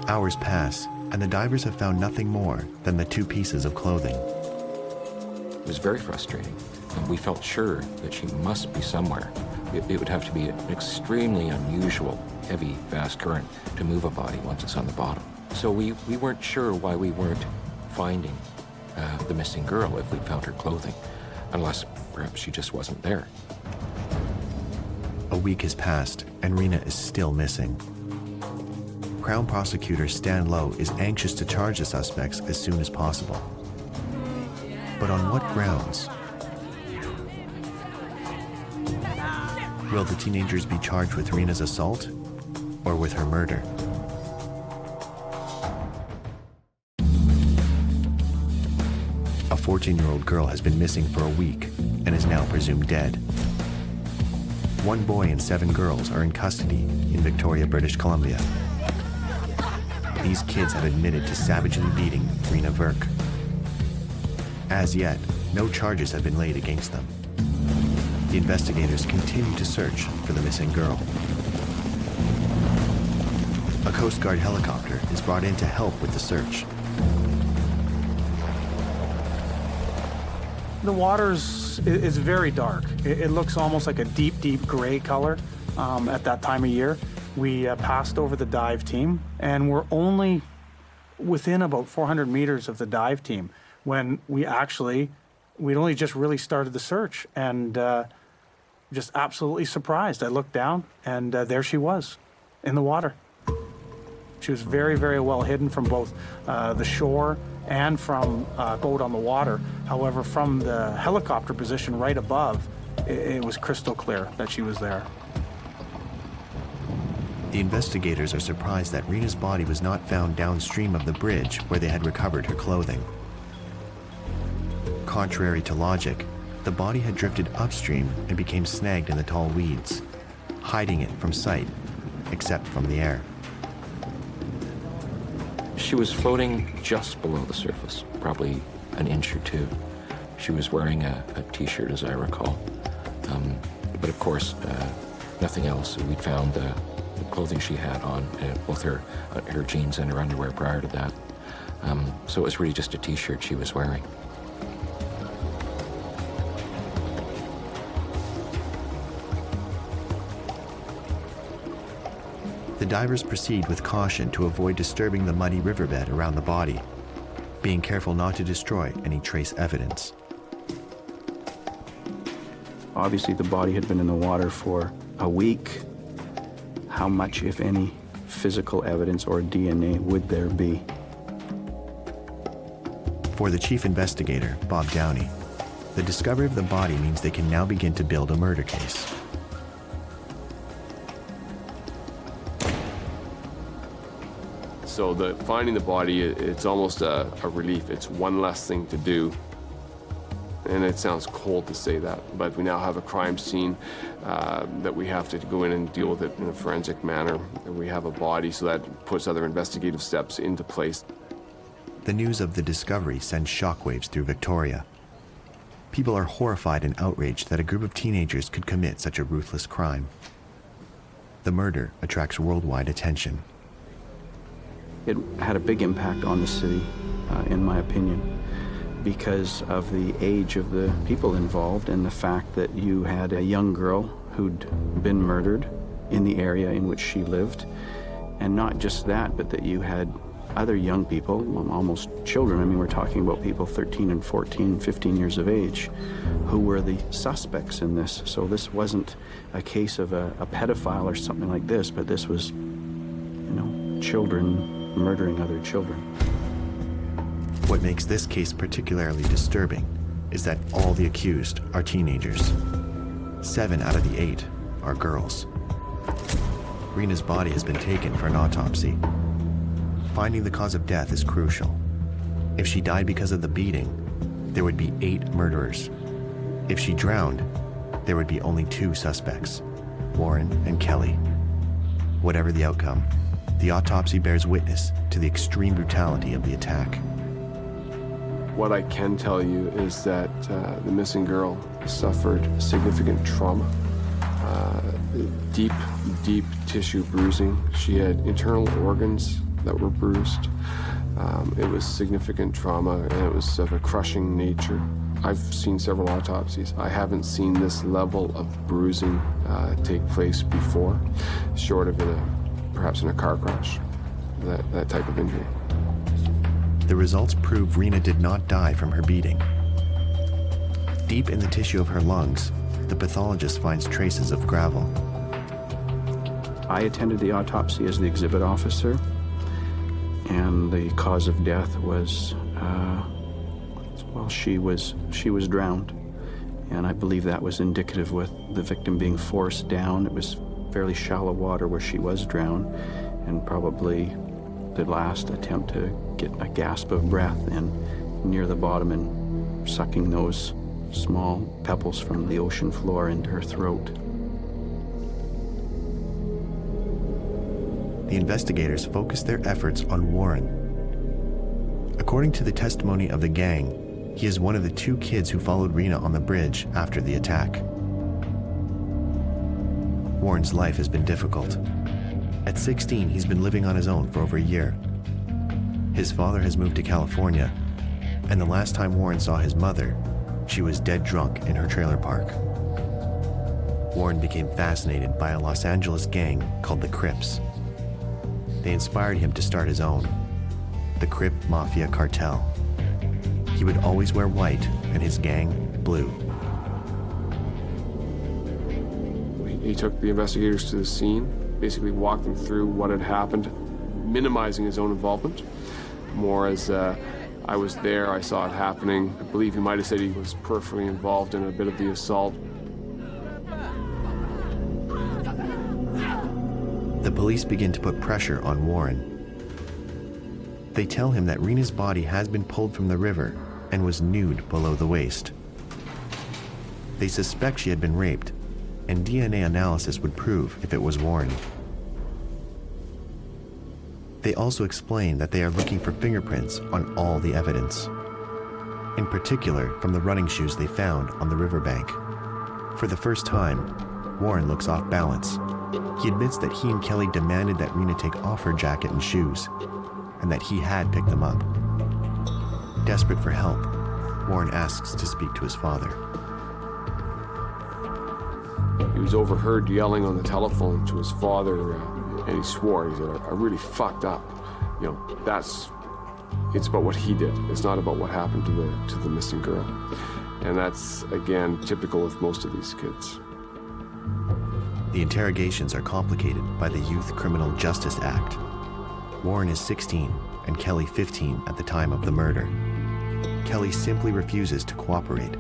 Hours pass, and the divers have found nothing more than the 2 pieces of clothing. It was very frustrating, and we felt sure that she must be somewhere. It would have to be an extremely unusual, heavy, fast current to move a body once it's on the bottom. So we weren't sure why we weren't finding the missing girl if we'd found her clothing, unless perhaps she just wasn't there. A week has passed, and Rena is still missing. Crown prosecutor Stan Lowe is anxious to charge the suspects as soon as possible. But on what grounds? Will the teenagers be charged with Rena's assault or with her murder? A 14-year-old girl has been missing for a week and is now presumed dead. 1 boy and 7 girls are in custody in Victoria, British Columbia. These kids have admitted to savagely beating Rena Verk. As yet, no charges have been laid against them. The investigators continue to search for the missing girl. A Coast Guard helicopter is brought in to help with the search. The water is very dark. It looks almost like a deep, deep gray color at that time of year. We passed over the dive team, and we're only within about 400 meters of the dive team when we'd only just really started the search, and just absolutely surprised. I looked down, and there she was in the water. She was very, very well hidden from both the shore and from a boat on the water. However, from the helicopter position right above, it was crystal clear that she was there. The investigators are surprised that Rena's body was not found downstream of the bridge where they had recovered her clothing. Contrary to logic, the body had drifted upstream and became snagged in the tall weeds, hiding it from sight, except from the air. She was floating just below the surface, probably an inch or 2. She was wearing a t-shirt, as I recall. But of course, nothing else. We'd found the clothing she had on, both her jeans and her underwear prior to that. So it was really just a t-shirt she was wearing. The divers proceed with caution to avoid disturbing the muddy riverbed around the body, being careful not to destroy any trace evidence. Obviously, the body had been in the water for a week. How much, if any, physical evidence or DNA would there be? For the chief investigator, Bob Downey, the discovery of the body means they can now begin to build a murder case. So finding the body, it's almost a relief. It's one less thing to do. And it sounds cold to say that, but we now have a crime scene that we have to go in and deal with it in a forensic manner. And we have a body, so that puts other investigative steps into place. The news of the discovery sends shockwaves through Victoria. People are horrified and outraged that a group of teenagers could commit such a ruthless crime. The murder attracts worldwide attention. It had a big impact on the city, in my opinion, because of the age of the people involved and the fact that you had a young girl who'd been murdered in the area in which she lived. And not just that, but that you had other young people, almost children. I mean, we're talking about people 13 and 14, 15 years of age, who were the suspects in this. So this wasn't a case of a pedophile or something like this, but this was, children murdering other children. What makes this case particularly disturbing is that all the accused are teenagers. 7 out of the 8 are girls. Rena's body has been taken for an autopsy. Finding the cause of death is crucial. If she died because of the beating, there would be 8 murderers. If she drowned, there would be only 2 suspects, Warren and Kelly. Whatever the outcome, the autopsy bears witness to the extreme brutality of the attack. What I can tell you is that the missing girl suffered significant trauma, deep tissue bruising. She had internal organs that were bruised. It was significant trauma, and it was of a crushing nature. I've seen several autopsies. I haven't seen this level of bruising take place before, short of perhaps in a car crash, that type of injury. The results prove Rena did not die from her beating. Deep in the tissue of her lungs, the pathologist finds traces of gravel. I attended the autopsy as the exhibit officer, and the cause of death was Well, she was drowned, and I believe that was indicative with the victim being forced down. It was fairly shallow water where she was drowned, and probably the last attempt to get a gasp of breath and near the bottom and sucking those small pebbles from the ocean floor into her throat. The investigators focused their efforts on Warren. According to the testimony of the gang, he is one of the 2 kids who followed Rena on the bridge after the attack. Warren's life has been difficult. At 16, he's been living on his own for over a year. His father has moved to California, and the last time Warren saw his mother, she was dead drunk in her trailer park. Warren became fascinated by a Los Angeles gang called the Crips. They inspired him to start his own, the Crip Mafia Cartel. He would always wear white and his gang blue. He took the investigators to the scene, basically walked them through what had happened, minimizing his own involvement. More as I was there, I saw it happening. I believe he might have said he was peripherally involved in a bit of the assault. The police begin to put pressure on Warren. They tell him that Rena's body has been pulled from the river and was nude below the waist. They suspect she had been raped, and DNA analysis would prove if it was Warren. They also explain that they are looking for fingerprints on all the evidence, in particular from the running shoes they found on the riverbank. For the first time, Warren looks off balance. He admits that he and Kelly demanded that Rena take off her jacket and shoes, and that he had picked them up. Desperate for help, Warren asks to speak to his father. He was overheard yelling on the telephone to his father, and he swore. He said, I really fucked up. You know, it's about what he did. It's not about what happened to the missing girl. And that's, again, typical of most of these kids. The interrogations are complicated by the Youth Criminal Justice Act. Warren is 16 and Kelly 15 at the time of the murder. Kelly simply refuses to cooperate.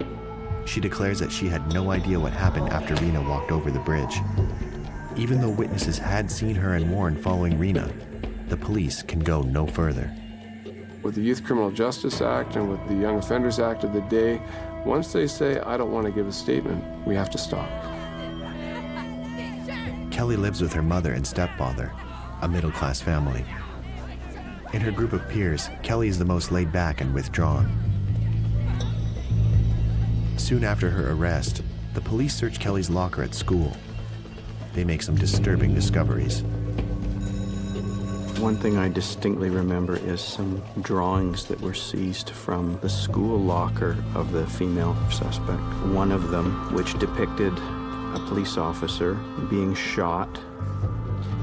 She declares that she had no idea what happened after Rena walked over the bridge. Even though witnesses had seen her and Warren following Rena, the police can go no further. With the Youth Criminal Justice Act and with the Young Offenders Act of the day, once they say, I don't want to give a statement, we have to stop. Kelly lives with her mother and stepfather, a middle-class family. In her group of peers, Kelly is the most laid back and withdrawn. Soon after her arrest, the police search Kelly's locker at school. They make some disturbing discoveries. One thing I distinctly remember is some drawings that were seized from the school locker of the female suspect. One of them, which depicted a police officer being shot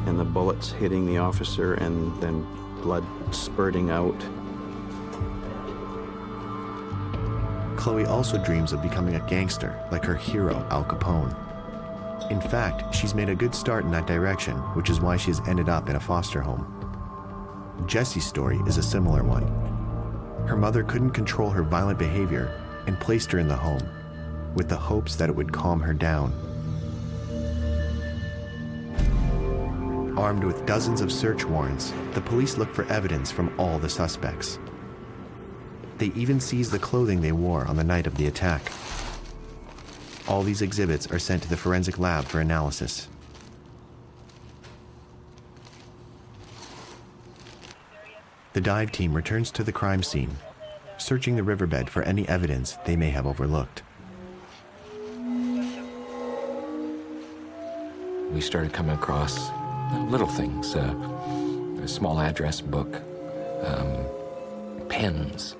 and the bullets hitting the officer and then blood spurting out. Chloe also dreams of becoming a gangster like her hero, Al Capone. In fact, she's made a good start in that direction, which is why she's ended up in a foster home. Jessie's story is a similar one. Her mother couldn't control her violent behavior and placed her in the home, with the hopes that it would calm her down. Armed with dozens of search warrants, the police look for evidence from all the suspects. They even seize the clothing they wore on the night of the attack. All these exhibits are sent to the forensic lab for analysis. The dive team returns to the crime scene, searching the riverbed for any evidence they may have overlooked. We started coming across little things, a small address book, pens,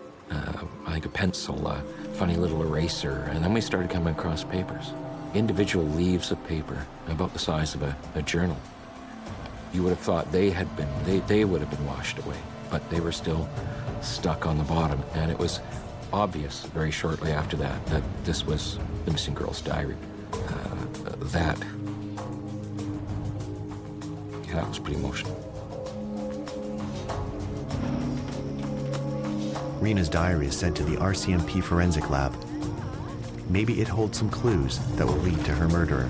like a pencil, a funny little eraser, and then we started coming across papers, individual leaves of paper about the size of a journal. You would have thought they would have been washed away, but they were still stuck on the bottom, and it was obvious very shortly after that that this was the missing girl's diary. That was pretty emotional. Rena's diary is sent to the RCMP forensic lab. Maybe it holds some clues that will lead to her murderer.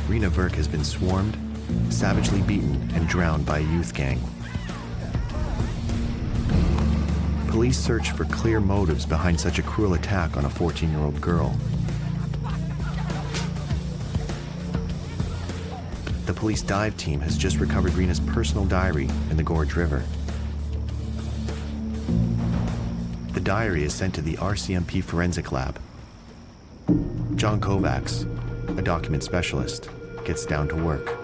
Rena Verk has been swarmed, savagely beaten, and drowned by a youth gang. Police search for clear motives behind such a cruel attack on a 14-year-old girl. The police dive team has just recovered Rena's personal diary in the Gorge River. The diary is sent to the RCMP forensic lab. John Kovacs, a document specialist, gets down to work.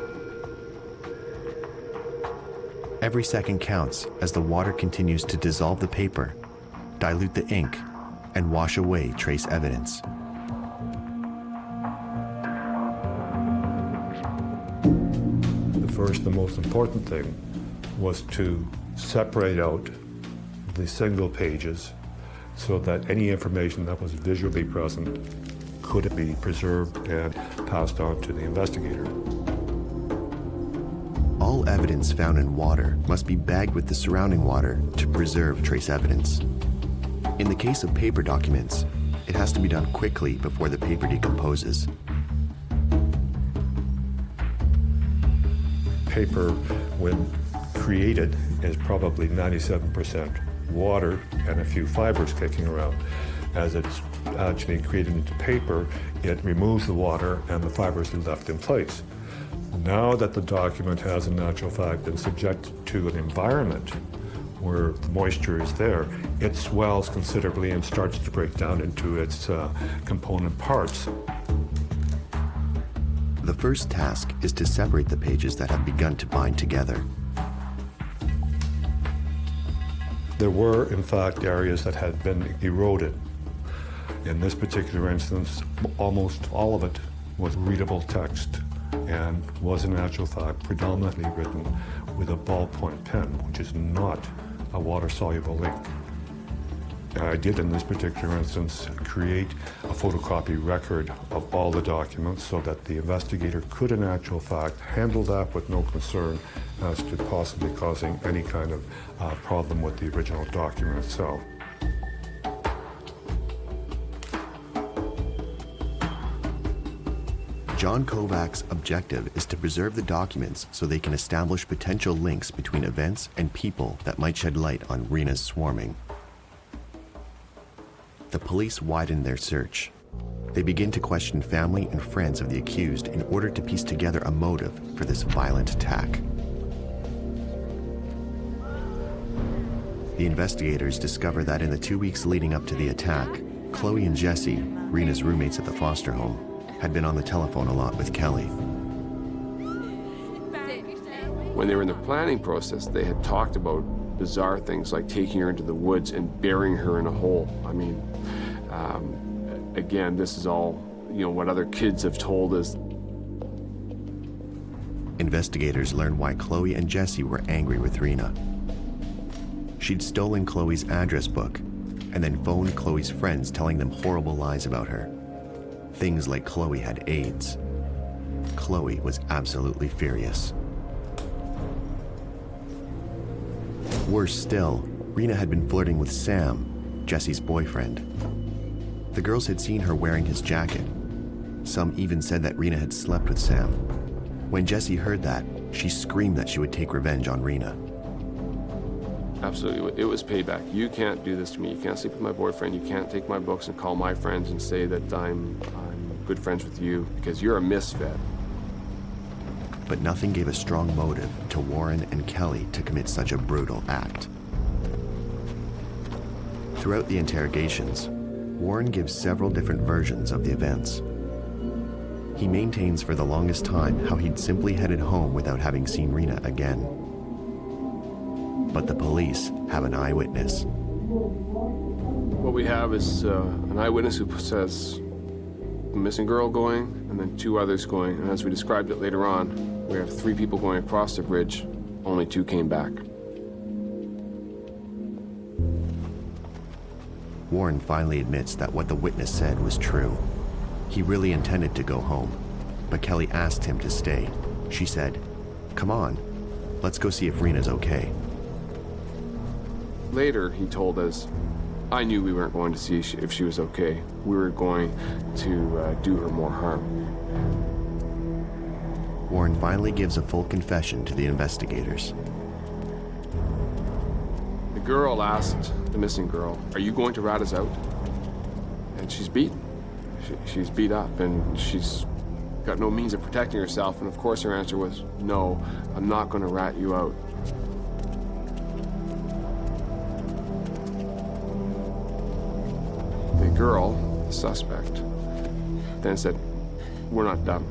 Every second counts as the water continues to dissolve the paper, dilute the ink, and wash away trace evidence. The first, the most important thing was to separate out the single pages so that any information that was visually present could be preserved and passed on to the investigator. All evidence found in water must be bagged with the surrounding water to preserve trace evidence. In the case of paper documents, it has to be done quickly before the paper decomposes. Paper, when created, is probably 97% water and a few fibers kicking around. As it's actually created into paper, it removes the water and the fibers are left in place. Now that the document has in actual fact been subjected to an environment where the moisture is there, it swells considerably and starts to break down into its component parts. The first task is to separate the pages that have begun to bind together. There were, in fact, areas that had been eroded. In this particular instance, almost all of it was readable text and was in actual fact predominantly written with a ballpoint pen, which is not a water-soluble ink. I did, in this particular instance, create a photocopy record of all the documents so that the investigator could, in actual fact, handle that with no concern as to possibly causing any kind of problem with the original document itself. John Kovacs' objective is to preserve the documents so they can establish potential links between events and people that might shed light on Rena's swarming. The police widen their search. They begin to question family and friends of the accused in order to piece together a motive for this violent attack. The investigators discover that in the 2 weeks leading up to the attack, Chloe and Jesse, Rena's roommates at the foster home, had been on the telephone a lot with Kelly. When they were in the planning process, they had talked about bizarre things like taking her into the woods and burying her in a hole. I mean, again, this is all, what other kids have told us. Investigators learn why Chloe and Jesse were angry with Rena. She'd stolen Chloe's address book and then phoned Chloe's friends telling them horrible lies about her. Things like Chloe had AIDS. Chloe was absolutely furious. Worse still, Rena had been flirting with Sam, Jesse's boyfriend. The girls had seen her wearing his jacket. Some even said that Rena had slept with Sam. When Jesse heard that, she screamed that she would take revenge on Rena. Absolutely, it was payback. You can't do this to me. You can't sleep with my boyfriend. You can't take my books and call my friends and say that I'm good friends with you because you're a misfit. But nothing gave a strong motive to Warren and Kelly to commit such a brutal act. Throughout the interrogations, Warren gives several different versions of the events. He maintains for the longest time how he'd simply headed home without having seen Rena again. But the police have an eyewitness. What we have is an eyewitness who says a missing girl going, and then 2 others going. And as we described it later on, we have 3 people going across the bridge, only 2 came back. Warren finally admits that what the witness said was true. He really intended to go home, but Kelly asked him to stay, She said, "Come on, let's go see if Rena's okay." Later, he told us, I knew we weren't going to see if she was okay. We were going to do her more harm. Warren finally gives a full confession to the investigators. The girl asked the missing girl, "Are you going to rat us out?" And she's beaten. She's beat up, and she's got no means of protecting herself. And of course her answer was, "No, I'm not going to rat you out." The girl, the suspect, then said, "We're not done."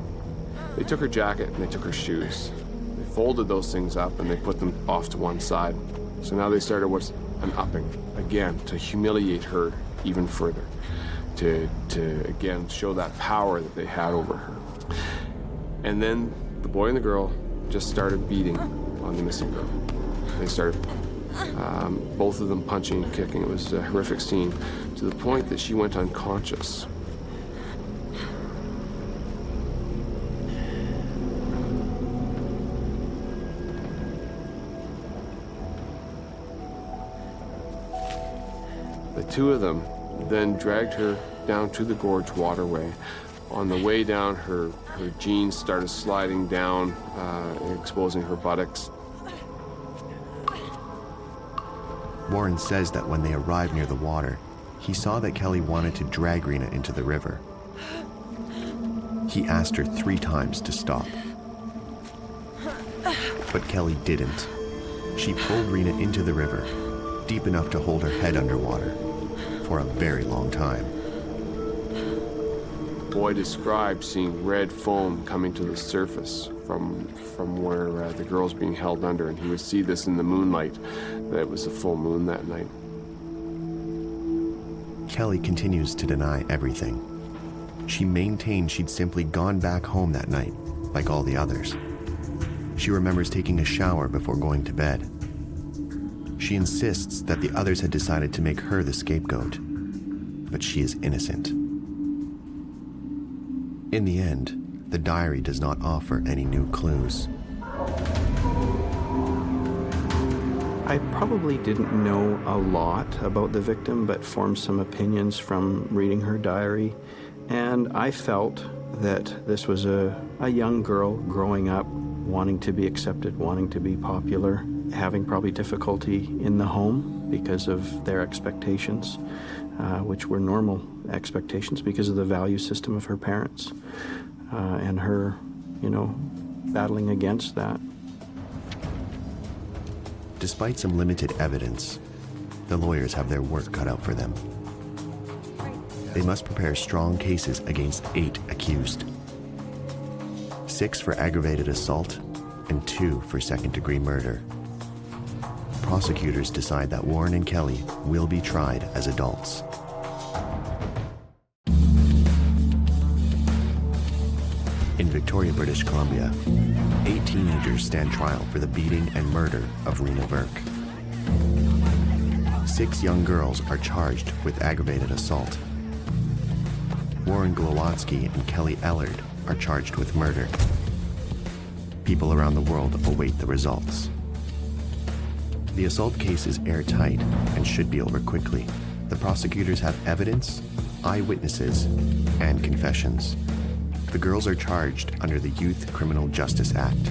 They took her jacket and they took her shoes. They folded those things up and they put them off to one side. So now they started what's an upping, again, to humiliate her even further, to again show that power that they had over her. And then the boy and the girl just started beating on the missing girl. They started, both of them punching and kicking. It was a horrific scene, to the point that she went unconscious. The two of them then dragged her down to the gorge waterway. On the way down, her jeans started sliding down, exposing her buttocks. Warren says that when they arrived near the water, he saw that Kelly wanted to drag Rena into the river. He asked her 3 times to stop. But Kelly didn't. She pulled Rena into the river, deep enough to hold her head underwater, for a very long time. The boy described seeing red foam coming to the surface from where the girl's being held under, and he would see this in the moonlight, that it was a full moon that night. Kelly continues to deny everything. She maintained she'd simply gone back home that night, like all the others. She remembers taking a shower before going to bed. She insists that the others had decided to make her the scapegoat, but she is innocent. In the end, the diary does not offer any new clues. I probably didn't know a lot about the victim, but formed some opinions from reading her diary. And I felt that this was a young girl growing up, wanting to be accepted, wanting to be popular, having probably difficulty in the home because of their expectations, which were normal expectations because of the value system of her parents, and her, battling against that. Despite some limited evidence, the lawyers have their work cut out for them. They must prepare strong cases against 8 accused. 6 for aggravated assault and 2 for second-degree murder. Prosecutors decide that Warren and Kelly will be tried as adults. In Victoria, British Columbia, 8 teenagers stand trial for the beating and murder of Rena Verk. 6 young girls are charged with aggravated assault. Warren Glowatsky and Kelly Ellard are charged with murder. People around the world await the results. The assault case is airtight and should be over quickly. The prosecutors have evidence, eyewitnesses, and confessions. The girls are charged under the Youth Criminal Justice Act.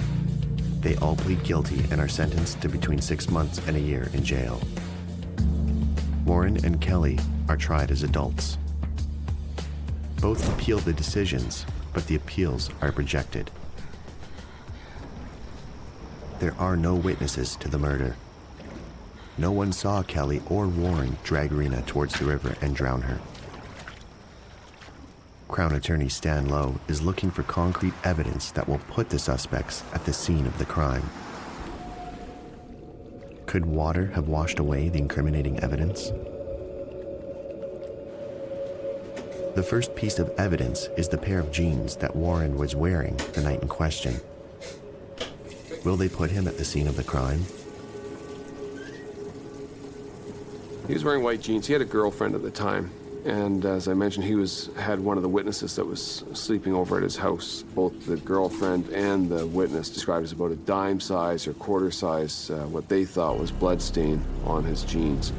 They all plead guilty and are sentenced to between 6 months and a year in jail. Warren and Kelly are tried as adults. Both appeal the decisions, but the appeals are rejected. There are no witnesses to the murder. No one saw Kelly or Warren drag Rena towards the river and drown her. Crown Attorney Stan Lowe is looking for concrete evidence that will put the suspects at the scene of the crime. Could water have washed away the incriminating evidence? The first piece of evidence is the pair of jeans that Warren was wearing the night in question. Will they put him at the scene of the crime? He was wearing white jeans. He had a girlfriend at the time. And as I mentioned, he had one of the witnesses that was sleeping over at his house. Both the girlfriend and the witness described as about a dime size or quarter size, what they thought was blood stain on his jeans.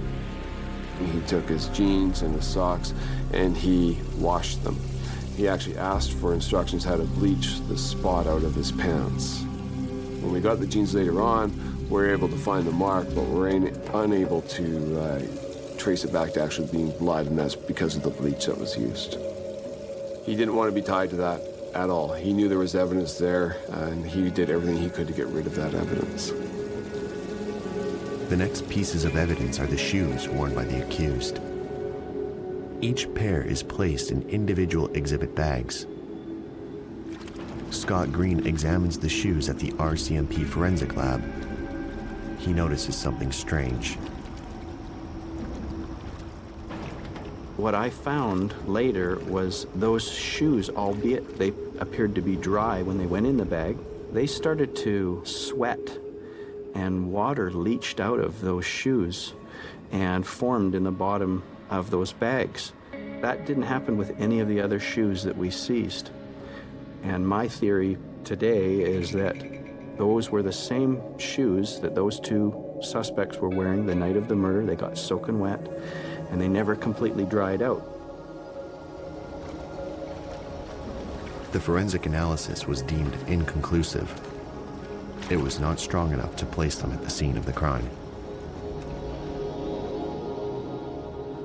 He took his jeans and his socks and he washed them. He actually asked for instructions how to bleach the spot out of his pants. When we got the jeans later on, we were able to find the mark, but we were unable to trace it back to actually being blood, and that's because of the bleach that was used. He didn't want to be tied to that at all. He knew there was evidence there, and he did everything he could to get rid of that evidence. The next pieces of evidence are the shoes worn by the accused. Each pair is placed in individual exhibit bags. Scott Green examines the shoes at the RCMP forensic lab. He notices something strange. What I found later was those shoes, albeit they appeared to be dry when they went in the bag, they started to sweat and water leached out of those shoes and formed in the bottom of those bags. That didn't happen with any of the other shoes that we seized. And my theory today is that those were the same shoes that those two suspects were wearing the night of the murder. They got soaking wet, and they never completely dried out. The forensic analysis was deemed inconclusive. It was not strong enough to place them at the scene of the crime.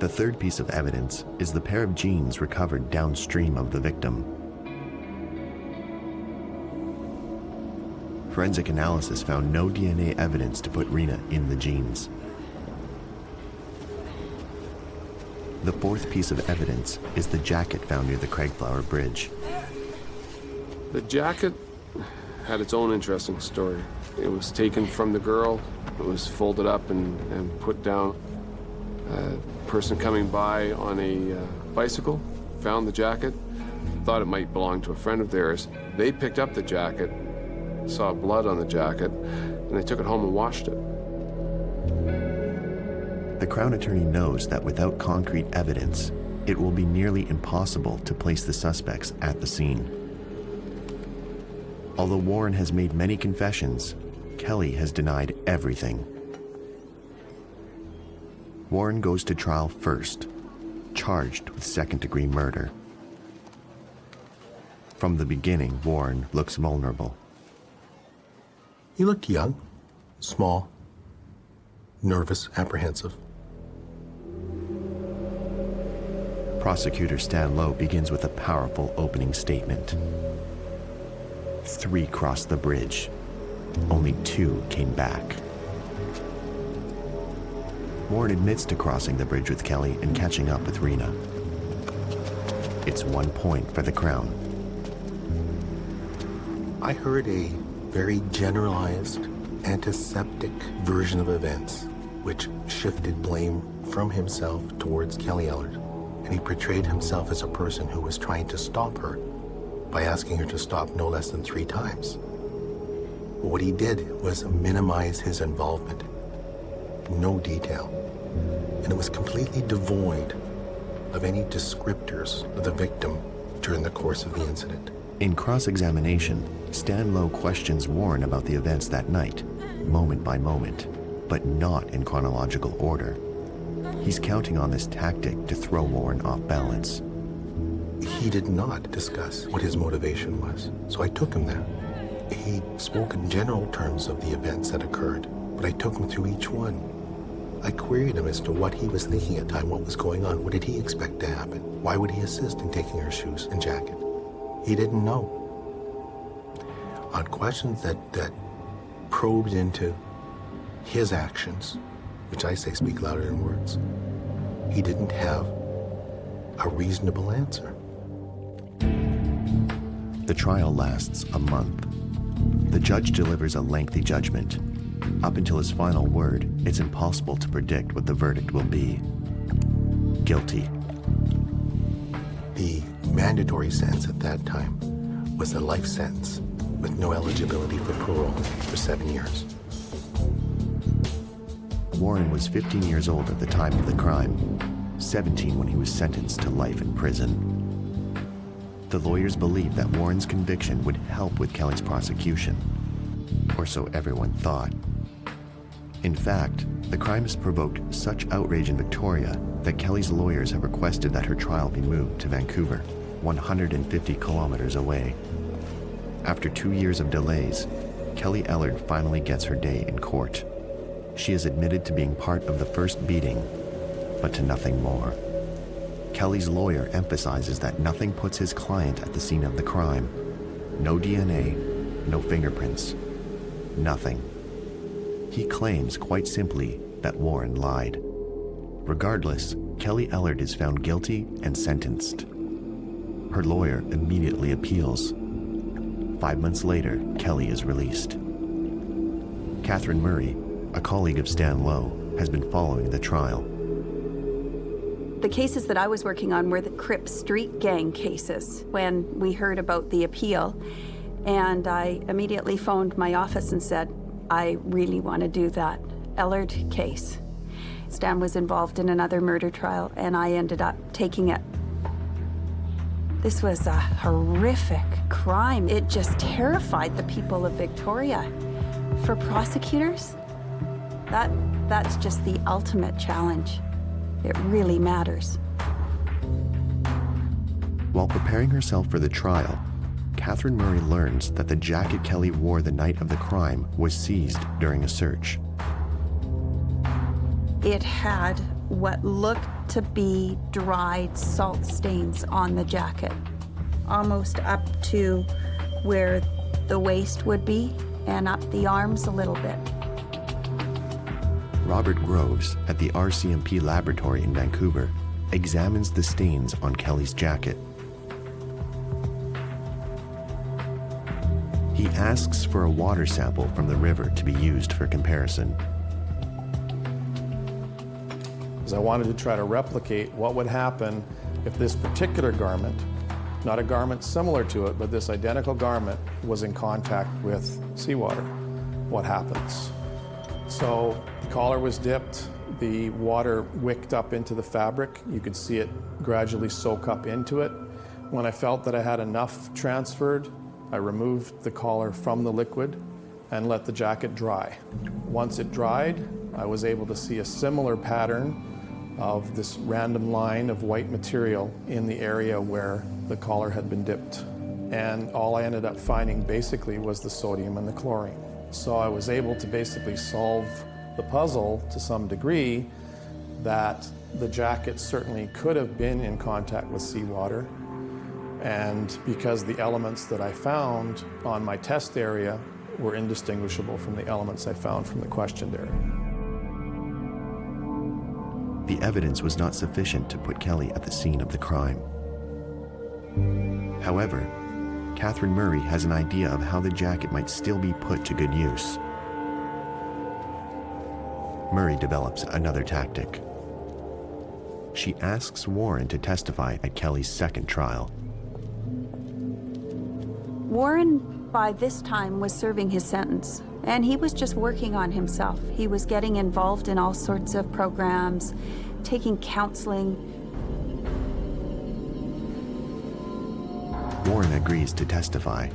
The third piece of evidence is the pair of jeans recovered downstream of the victim. Forensic analysis found no DNA evidence to put Rena in the jeans. The fourth piece of evidence is the jacket found near the Craigflower Bridge. The jacket had its own interesting story. It was taken from the girl, it was folded up and put down. A person coming by on a bicycle found the jacket, thought it might belong to a friend of theirs. They picked up the jacket, saw blood on the jacket, and they took it home and washed it. The Crown Attorney knows that without concrete evidence, it will be nearly impossible to place the suspects at the scene. Although Warren has made many confessions, Kelly has denied everything. Warren goes to trial first, charged with second-degree murder. From the beginning, Warren looks vulnerable. He looked young, small, nervous, apprehensive. Prosecutor Stan Lowe begins with a powerful opening statement. 3 crossed the bridge. Only 2 came back. Warren admits to crossing the bridge with Kelly and catching up with Rena. It's 1 point for the Crown. I heard a very generalized, antiseptic version of events, which shifted blame from himself towards Kelly Ellard. And he portrayed himself as a person who was trying to stop her by asking her to stop no less than 3 times. But what he did was minimize his involvement. No detail. And it was completely devoid of any descriptors of the victim during the course of the incident. In cross-examination, Stan Lowe questions Warren about the events that night, moment by moment, but not in chronological order. He's counting on this tactic to throw Warren off balance. He did not discuss what his motivation was, so I took him there. He spoke in general terms of the events that occurred, but I took him through each one. I queried him as to what he was thinking at the time, what was going on, what did he expect to happen? Why would he assist in taking her shoes and jacket? He didn't know. On questions that probed into his actions, which I say speak louder than words, he didn't have a reasonable answer. The trial lasts a month. The judge delivers a lengthy judgment. Up until his final word, it's impossible to predict what the verdict will be. Guilty. The mandatory sentence at that time was a life sentence with no eligibility for parole for 7 years. Warren was 15 years old at the time of the crime. 17 when he was sentenced to life in prison. The lawyers believed that Warren's conviction would help with Kelly's prosecution, or so everyone thought. In fact, the crime has provoked such outrage in Victoria that Kelly's lawyers have requested that her trial be moved to Vancouver, 150 kilometers away. After 2 years of delays, Kelly Ellard finally gets her day in court. She is admitted to being part of the first beating, but to nothing more. Kelly's lawyer emphasizes that nothing puts his client at the scene of the crime. No DNA, no fingerprints, nothing. He claims, quite simply, that Warren lied. Regardless, Kelly Ellard is found guilty and sentenced. Her lawyer immediately appeals. 5 months later, Kelly is released. Catherine Murray, a colleague of Stan Lowe, has been following the trial. The cases that I was working on were the Crip Street Gang cases when we heard about the appeal. And I immediately phoned my office and said, I really want to do that Ellard case. Stan was involved in another murder trial, and I ended up taking it. This was a horrific crime. It just terrified the people of Victoria. For prosecutors, that's just the ultimate challenge. It really matters. While preparing herself for the trial, Catherine Murray learns that the jacket Kelly wore the night of the crime was seized during a search. It had what looked to be dried salt stains on the jacket, almost up to where the waist would be and up the arms a little bit. Robert Groves at the RCMP laboratory in Vancouver examines the stains on Kelly's jacket. He asks for a water sample from the river to be used for comparison. I wanted to try to replicate what would happen if this particular garment, not a garment similar to it, but this identical garment was in contact with seawater. What happens? So the collar was dipped, the water wicked up into the fabric. You could see it gradually soak up into it. When I felt that I had enough transferred, I removed the collar from the liquid and let the jacket dry. Once it dried, I was able to see a similar pattern of this random line of white material in the area where the collar had been dipped. And all I ended up finding basically was the sodium and the chlorine. So I was able to basically solve the puzzle to some degree that the jacket certainly could have been in contact with seawater. And because the elements that I found on my test area were indistinguishable from the elements I found from the questioned area. The evidence was not sufficient to put Kelly at the scene of the crime. However, Catherine Murray has an idea of how the jacket might still be put to good use. Murray develops another tactic. She asks Warren to testify at Kelly's second trial. Warren, by this time, was serving his sentence, and he was just working on himself. He was getting involved in all sorts of programs, taking counseling. Warren agrees to testify.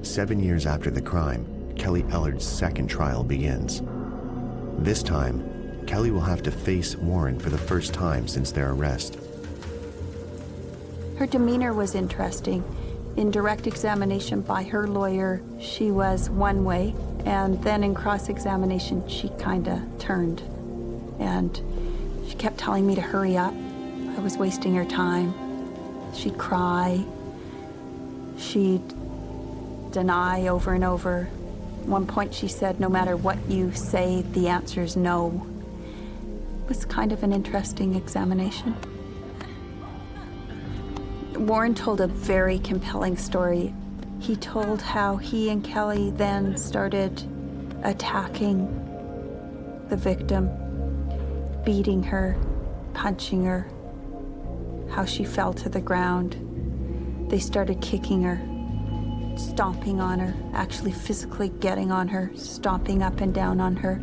7 years after the crime, Kelly Ellard's second trial begins. This time, Kelly will have to face Warren for the first time since their arrest. Her demeanor was interesting. In direct examination by her lawyer, she was one way, and then in cross-examination, she kinda turned. And she kept telling me to hurry up. I was wasting her time. She'd cry. She'd deny over and over. At one point she said, no matter what you say, the answer's no. It was kind of an interesting examination. Warren told a very compelling story. He told how he and Kelly then started attacking the victim, beating her, punching her, how she fell to the ground. They started kicking her, stomping on her, actually physically getting on her, stomping up and down on her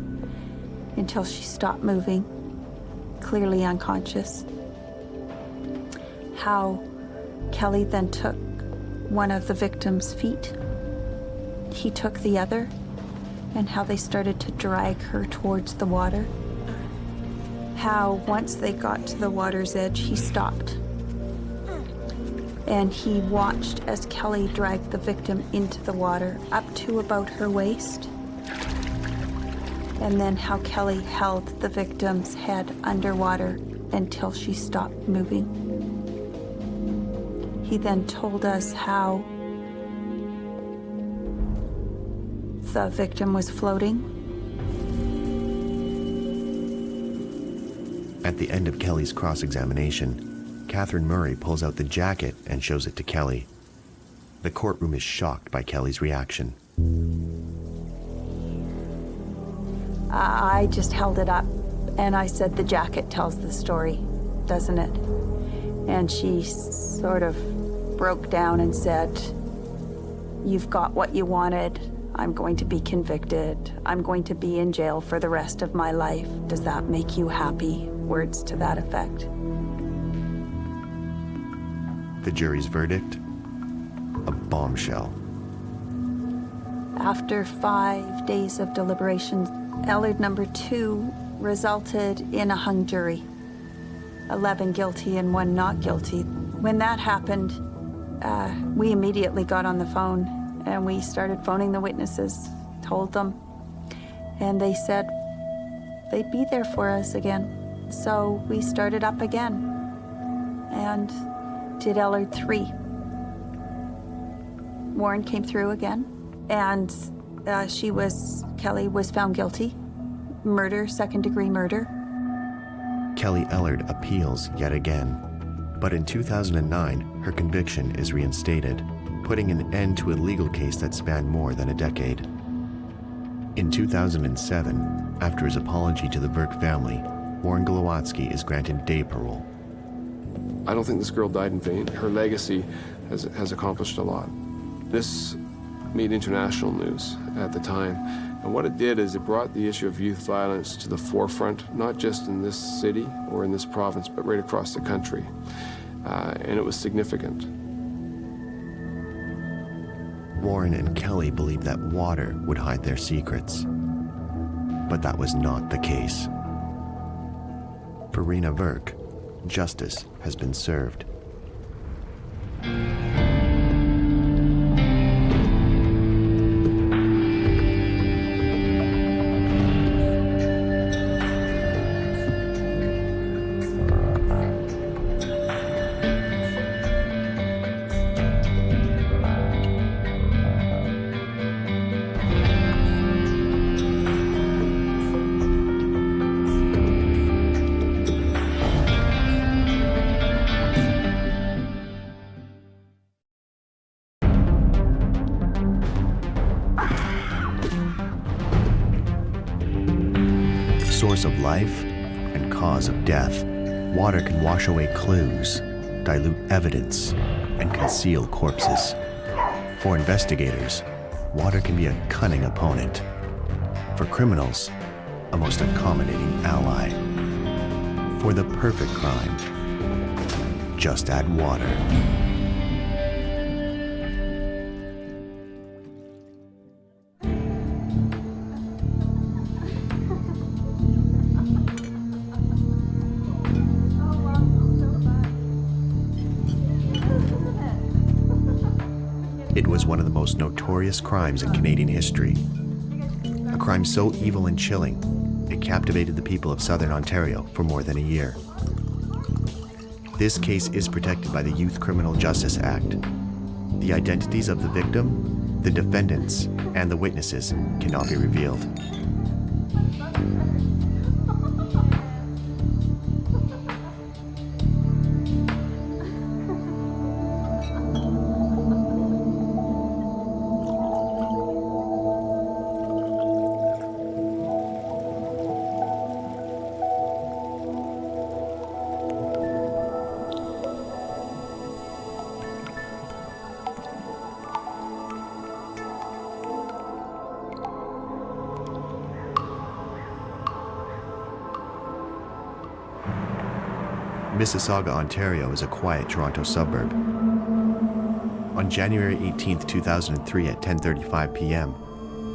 until she stopped moving, clearly unconscious. how Kelly then took one of the victim's feet. He took the other, and how they started to drag her towards the water. How once they got to the water's edge, he stopped. And he watched as Kelly dragged the victim into the water up to about her waist. And then how Kelly held the victim's head underwater until she stopped moving. He then told us how the victim was floating. At the end of Kelly's cross-examination, Catherine Murray pulls out the jacket and shows it to Kelly. The courtroom is shocked by Kelly's reaction. I just held it up and I said, the jacket tells the story, doesn't it? And she sort of broke down and said, you've got what you wanted. I'm going to be convicted. I'm going to be in jail for the rest of my life. Does that make you happy? Words to that effect. The jury's verdict? A bombshell. After 5 days of deliberations, Ellard number 2 resulted in a hung jury. 11 guilty and 1 not guilty. When that happened, we immediately got on the phone and we started phoning the witnesses, told them, and they said they'd be there for us again. So we started up again and did Ellard 3. Warren came through again, and Kelly was found guilty. Murder, second-degree murder. Kelly Ellard appeals yet again, but in 2009, her conviction is reinstated, putting an end to a legal case that spanned more than a decade. In 2007, after his apology to the Verk family, Warren Glowatsky is granted day parole. I don't think this girl died in vain. Her legacy has accomplished a lot. This made international news at the time. And what it did is it brought the issue of youth violence to the forefront, not just in this city or in this province, but right across the country. And it was significant. Warren and Kelly believed that water would hide their secrets. But that was not the case. For Rena Verk, justice has been served. Source of life and cause of death, water can wash away clues, dilute evidence, and conceal corpses. For investigators, water can be a cunning opponent. For criminals, a most accommodating ally. For the perfect crime, just add water. It was one of the most notorious crimes in Canadian history. A crime so evil and chilling, it captivated the people of Southern Ontario for more than a year. This case is protected by the Youth Criminal Justice Act. The identities of the victim, the defendants, and the witnesses cannot be revealed. Mississauga, Ontario is a quiet Toronto suburb. On January 18, 2003 at 10:35 p.m.,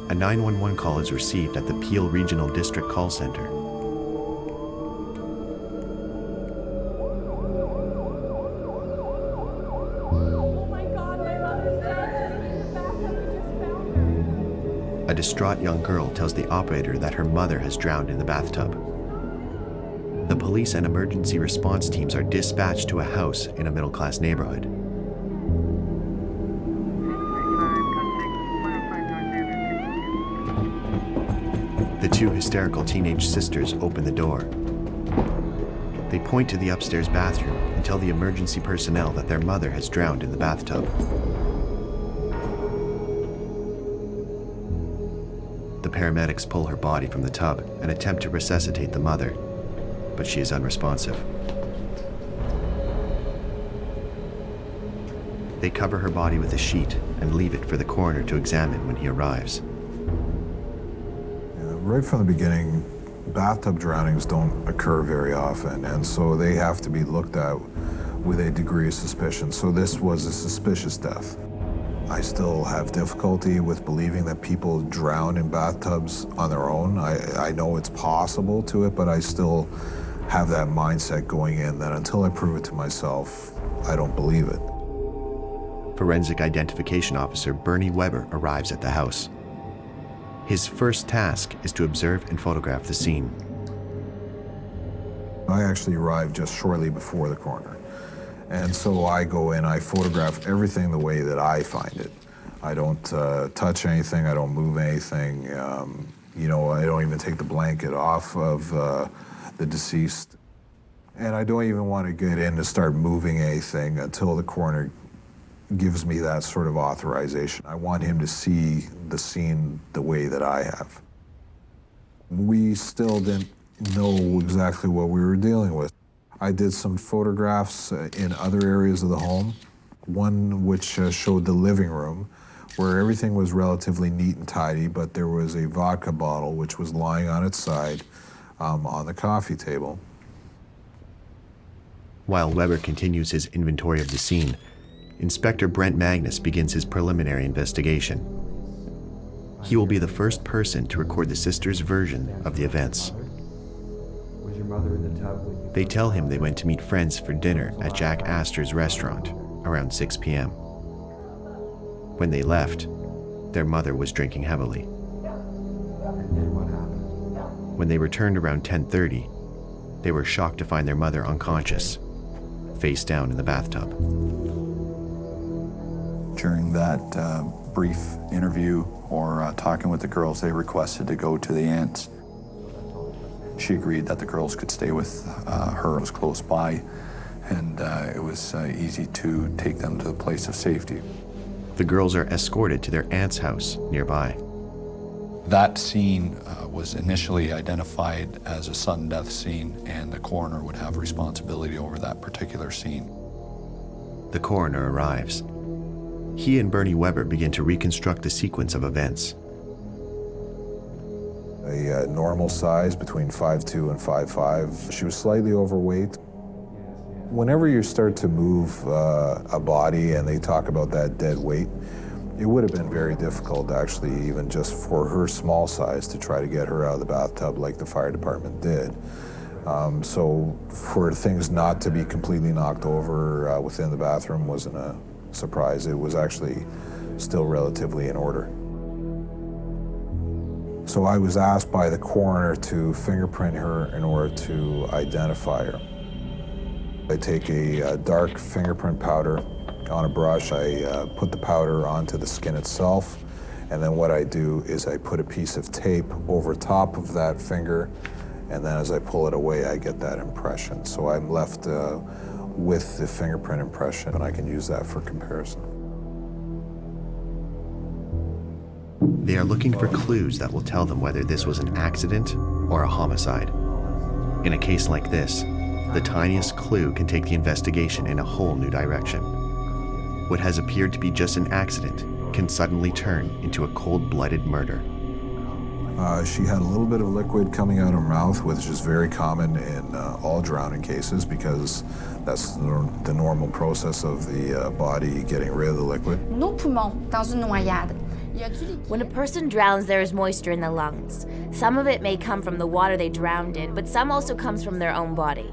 a 911 call is received at the Peel Regional District Call Center. A distraught young girl tells the operator that her mother has drowned in the bathtub. The police and emergency response teams are dispatched to a house in a middle-class neighborhood. The two hysterical teenage sisters open the door. They point to the upstairs bathroom and tell the emergency personnel that their mother has drowned in the bathtub. The paramedics pull her body from the tub and attempt to resuscitate the mother, but she is unresponsive. They cover her body with a sheet and leave it for the coroner to examine when he arrives. Right from the beginning, bathtub drownings don't occur very often, and so they have to be looked at with a degree of suspicion. So this was a suspicious death. I still have difficulty with believing that people drown in bathtubs on their own. I know it's possible to it, but I still have that mindset going in that until I prove it to myself, I don't believe it. Forensic Identification Officer Bernie Weber arrives at the house. His first task is to observe and photograph the scene. I actually arrived just shortly before the coroner. And so I go in, I photograph everything the way that I find it. I don't touch anything, I don't move anything. I don't even take the blanket off of the deceased. And I don't even want to get in to start moving anything until the coroner gives me that sort of authorization. I want him to see the scene the way that I have. We still didn't know exactly what we were dealing with. I did some photographs in other areas of the home, one which showed the living room, where everything was relatively neat and tidy, but there was a vodka bottle which was lying on its side on the coffee table. While Weber continues his inventory of the scene, Inspector Brent Magnus begins his preliminary investigation. He will be the first person to record the sisters' version of the events. Was your mother in the tub? They tell him they went to meet friends for dinner at Jack Astor's restaurant around 6 p.m. When they left, their mother was drinking heavily. And then what happened? When they returned around 10:30, they were shocked to find their mother unconscious, face down in the bathtub. During that brief interview or talking with the girls, they requested to go to the aunts. She agreed that the girls could stay with her. It was close by, and it was easy to take them to a place of safety. The girls are escorted to their aunt's house nearby. That scene was initially identified as a sudden death scene, and the coroner would have responsibility over that particular scene. The coroner arrives. He and Bernie Weber begin to reconstruct the sequence of events. A normal size between 5'2" and 5'5". She was slightly overweight. Whenever you start to move a body and they talk about that dead weight, it would have been very difficult, actually, even just for her small size, to try to get her out of the bathtub like the fire department did. So for things not to be completely knocked over within the bathroom wasn't a surprise. It was actually still relatively in order. So I was asked by the coroner to fingerprint her in order to identify her. I take a dark fingerprint powder on a brush. I put the powder onto the skin itself, and then what I do is I put a piece of tape over top of that finger, and then as I pull it away, I get that impression. So I'm left with the fingerprint impression, and I can use that for comparison. They are looking for clues that will tell them whether this was an accident or a homicide. In a case like this, the tiniest clue can take the investigation in a whole new direction. What has appeared to be just an accident can suddenly turn into a cold-blooded murder. She had a little bit of liquid coming out of her mouth, which is very common in all drowning cases because that's the normal process of the body getting rid of the liquid. Nos poumons, dans une noyade. When a person drowns, there is moisture in the lungs. Some of it may come from the water they drowned in, but some also comes from their own body.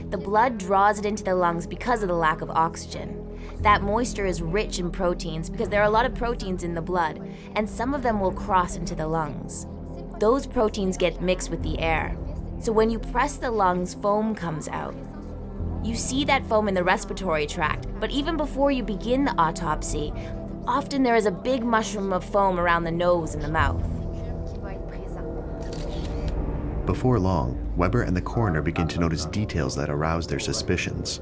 The blood draws it into the lungs because of the lack of oxygen. That moisture is rich in proteins because there are a lot of proteins in the blood, and some of them will cross into the lungs. Those proteins get mixed with the air. So when you press the lungs, foam comes out. You see that foam in the respiratory tract, but even before you begin the autopsy, often there is a big mushroom of foam around the nose and the mouth. Before long, Weber and the coroner begin to notice details that arouse their suspicions.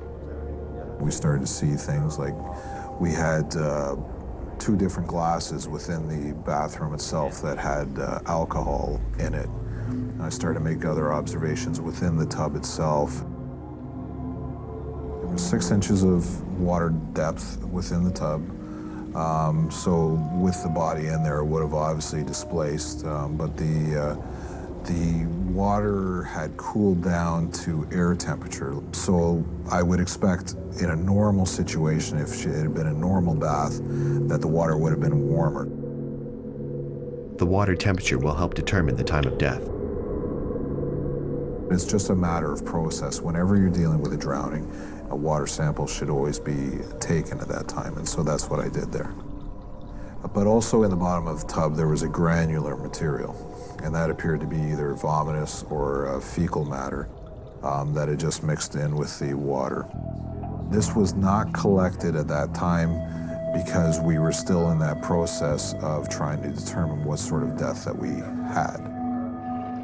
We started to see things like we had 2 different glasses within the bathroom itself that had alcohol in it. I started to make other observations within the tub itself. There was 6 inches of water depth within the tub. So with the body in there, it would have obviously displaced, but the water had cooled down to air temperature. So I would expect in a normal situation, if it had been a normal bath, that the water would have been warmer. The water temperature will help determine the time of death. It's just a matter of process. Whenever you're dealing with a drowning, a water sample should always be taken at that time, and so that's what I did there. But also in the bottom of the tub, there was a granular material, and that appeared to be either vomitous or fecal matter that had just mixed in with the water. This was not collected at that time because we were still in that process of trying to determine what sort of death that we had.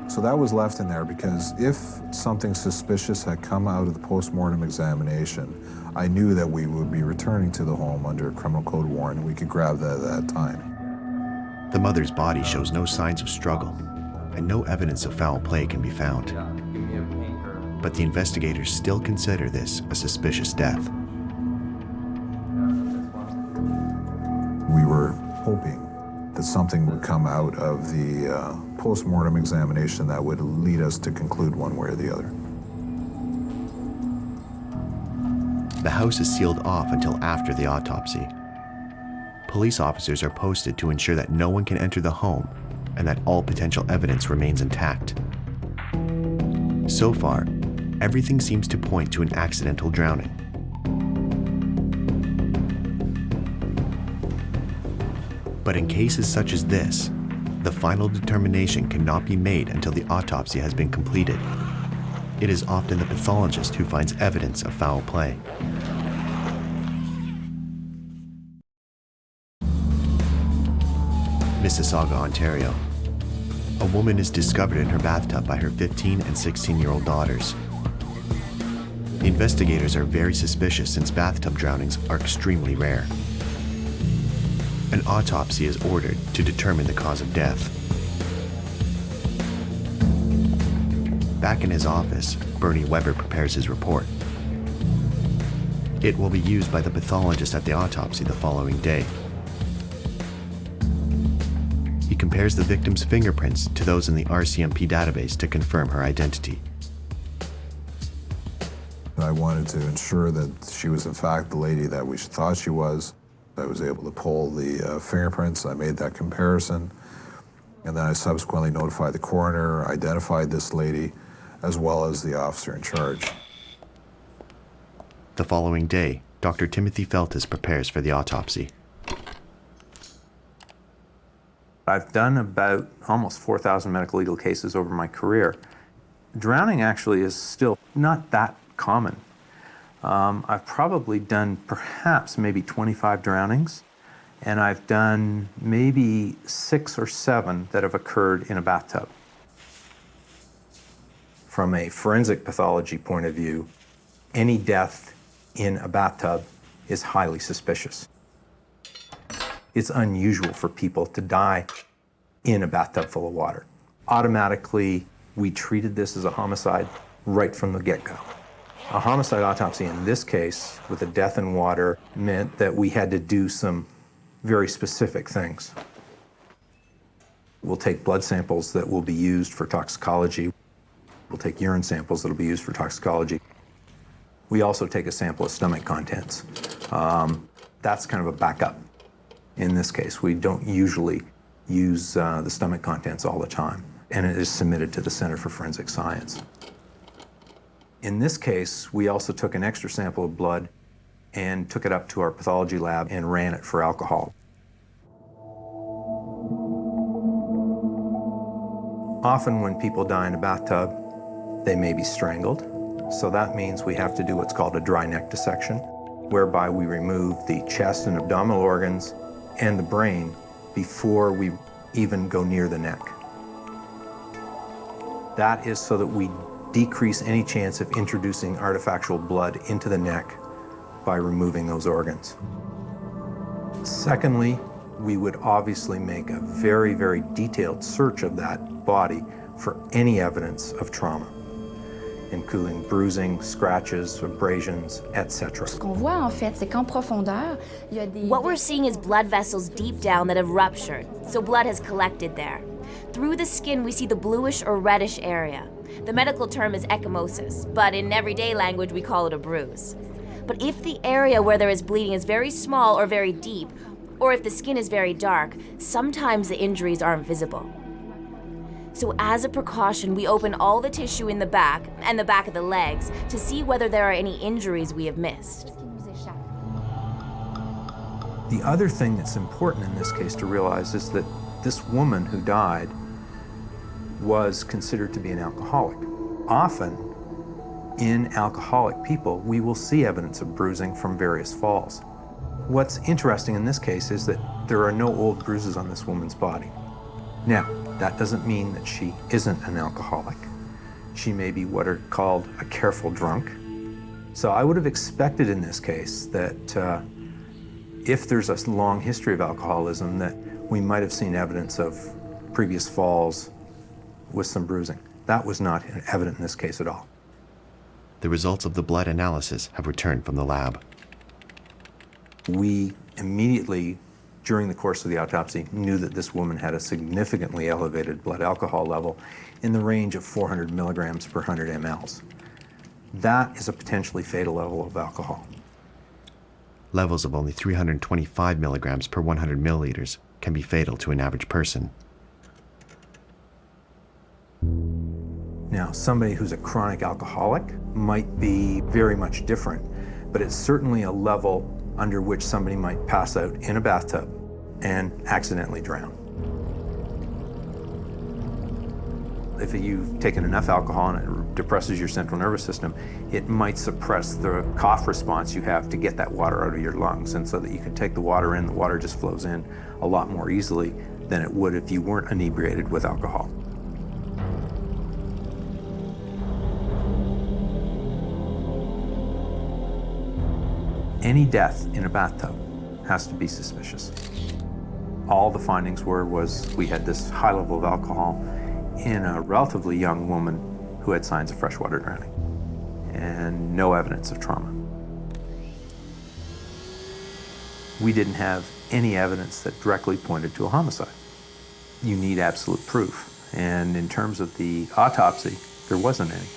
So that was left in there because if something suspicious had come out of the post-mortem examination, I knew that we would be returning to the home under a criminal code warrant, and we could grab that at that time. The mother's body shows no signs of struggle, and no evidence of foul play can be found. But the investigators still consider this a suspicious death. We were hoping that something would come out of the post-mortem examination that would lead us to conclude one way or the other. The house is sealed off until after the autopsy. Police officers are posted to ensure that no one can enter the home and that all potential evidence remains intact. So far, everything seems to point to an accidental drowning. But in cases such as this, the final determination cannot be made until the autopsy has been completed. It is often the pathologist who finds evidence of foul play. Mississauga, Ontario. A woman is discovered in her bathtub by her 15 and 16-year-old daughters. The investigators are very suspicious since bathtub drownings are extremely rare. An autopsy is ordered to determine the cause of death. Back in his office, Bernie Weber prepares his report. It will be used by the pathologist at the autopsy the following day. He compares the victim's fingerprints to those in the RCMP database to confirm her identity. I wanted to ensure that she was in fact the lady that we thought she was. I was able to pull the fingerprints. I made that comparison. And then I subsequently notified the coroner, identified this lady, as well as the officer in charge. The following day, Dr. Timothy Feltis prepares for the autopsy. I've done about almost 4,000 medical legal cases over my career. Drowning actually is still not that common. I've probably done perhaps maybe 25 drownings, and I've done maybe 6 or 7 that have occurred in a bathtub. From a forensic pathology point of view, any death in a bathtub is highly suspicious. It's unusual for people to die in a bathtub full of water. Automatically, we treated this as a homicide right from the get-go. A homicide autopsy in this case, with a death in water, meant that we had to do some very specific things. We'll take blood samples that will be used for toxicology. We'll take urine samples that will be used for toxicology. We also take a sample of stomach contents. That's kind of a backup. In this case, we don't usually use the stomach contents all the time, and it is submitted to the Center for Forensic Science. In this case, we also took an extra sample of blood and took it up to our pathology lab and ran it for alcohol. Often when people die in a bathtub, they may be strangled. So that means we have to do what's called a dry neck dissection, whereby we remove the chest and abdominal organs and the brain before we even go near the neck. That is so that we decrease any chance of introducing artifactual blood into the neck by removing those organs. Secondly, we would obviously make a very, very detailed search of that body for any evidence of trauma, including bruising, scratches, abrasions, etc. What we're seeing is blood vessels deep down that have ruptured, so blood has collected there. Through the skin, we see the bluish or reddish area. The medical term is ecchymosis, but in everyday language, we call it a bruise. But if the area where there is bleeding is very small or very deep, or if the skin is very dark, sometimes the injuries aren't visible. So as a precaution, we open all the tissue in the back and the back of the legs to see whether there are any injuries we have missed. The other thing that's important in this case to realize is that this woman who died was considered to be an alcoholic. Often, in alcoholic people, we will see evidence of bruising from various falls. What's interesting in this case is that there are no old bruises on this woman's body. Now, that doesn't mean that she isn't an alcoholic. She may be what are called a careful drunk. So I would have expected in this case that if there's a long history of alcoholism, that we might have seen evidence of previous falls with some bruising. That was not evident in this case at all. The results of the blood analysis have returned from the lab. We immediately, during the course of the autopsy, knew that this woman had a significantly elevated blood alcohol level in the range of 400 milligrams per 100 mLs. That is a potentially fatal level of alcohol. Levels of only 325 milligrams per 100 milliliters can be fatal to an average person. Now, somebody who's a chronic alcoholic might be very much different, but it's certainly a level under which somebody might pass out in a bathtub and accidentally drown. If you've taken enough alcohol and it depresses your central nervous system, it might suppress the cough response you have to get that water out of your lungs. And so that you can take the water in, the water just flows in a lot more easily than it would if you weren't inebriated with alcohol. Any death in a bathtub has to be suspicious. All the findings was we had this high level of alcohol in a relatively young woman who had signs of freshwater drowning and no evidence of trauma. We didn't have any evidence that directly pointed to a homicide. You need absolute proof. And in terms of the autopsy, there wasn't any.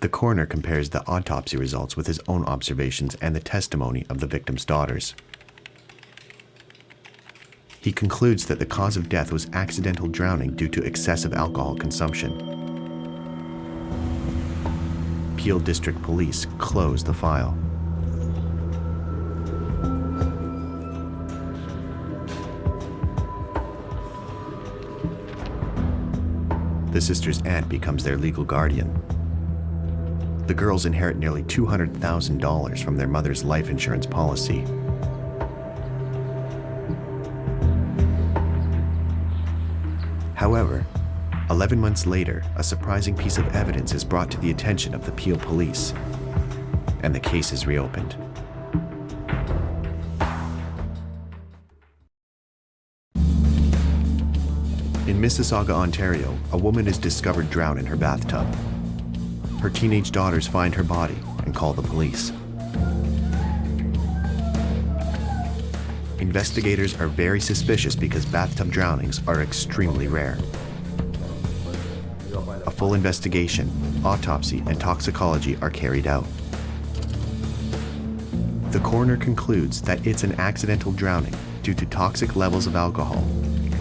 The coroner compares the autopsy results with his own observations and the testimony of the victim's daughters. He concludes that the cause of death was accidental drowning due to excessive alcohol consumption. Peel District Police closed the file. The sister's aunt becomes their legal guardian. The girls inherit nearly $200,000 from their mother's life insurance policy. However, 11 months later, a surprising piece of evidence is brought to the attention of the Peel police, and the case is reopened. In Mississauga, Ontario, a woman is discovered drowned in her bathtub. Her teenage daughters find her body and call the police. In investigators are very suspicious because bathtub drownings are extremely rare. A full investigation, autopsy, and toxicology are carried out. The coroner concludes that it's an accidental drowning due to toxic levels of alcohol,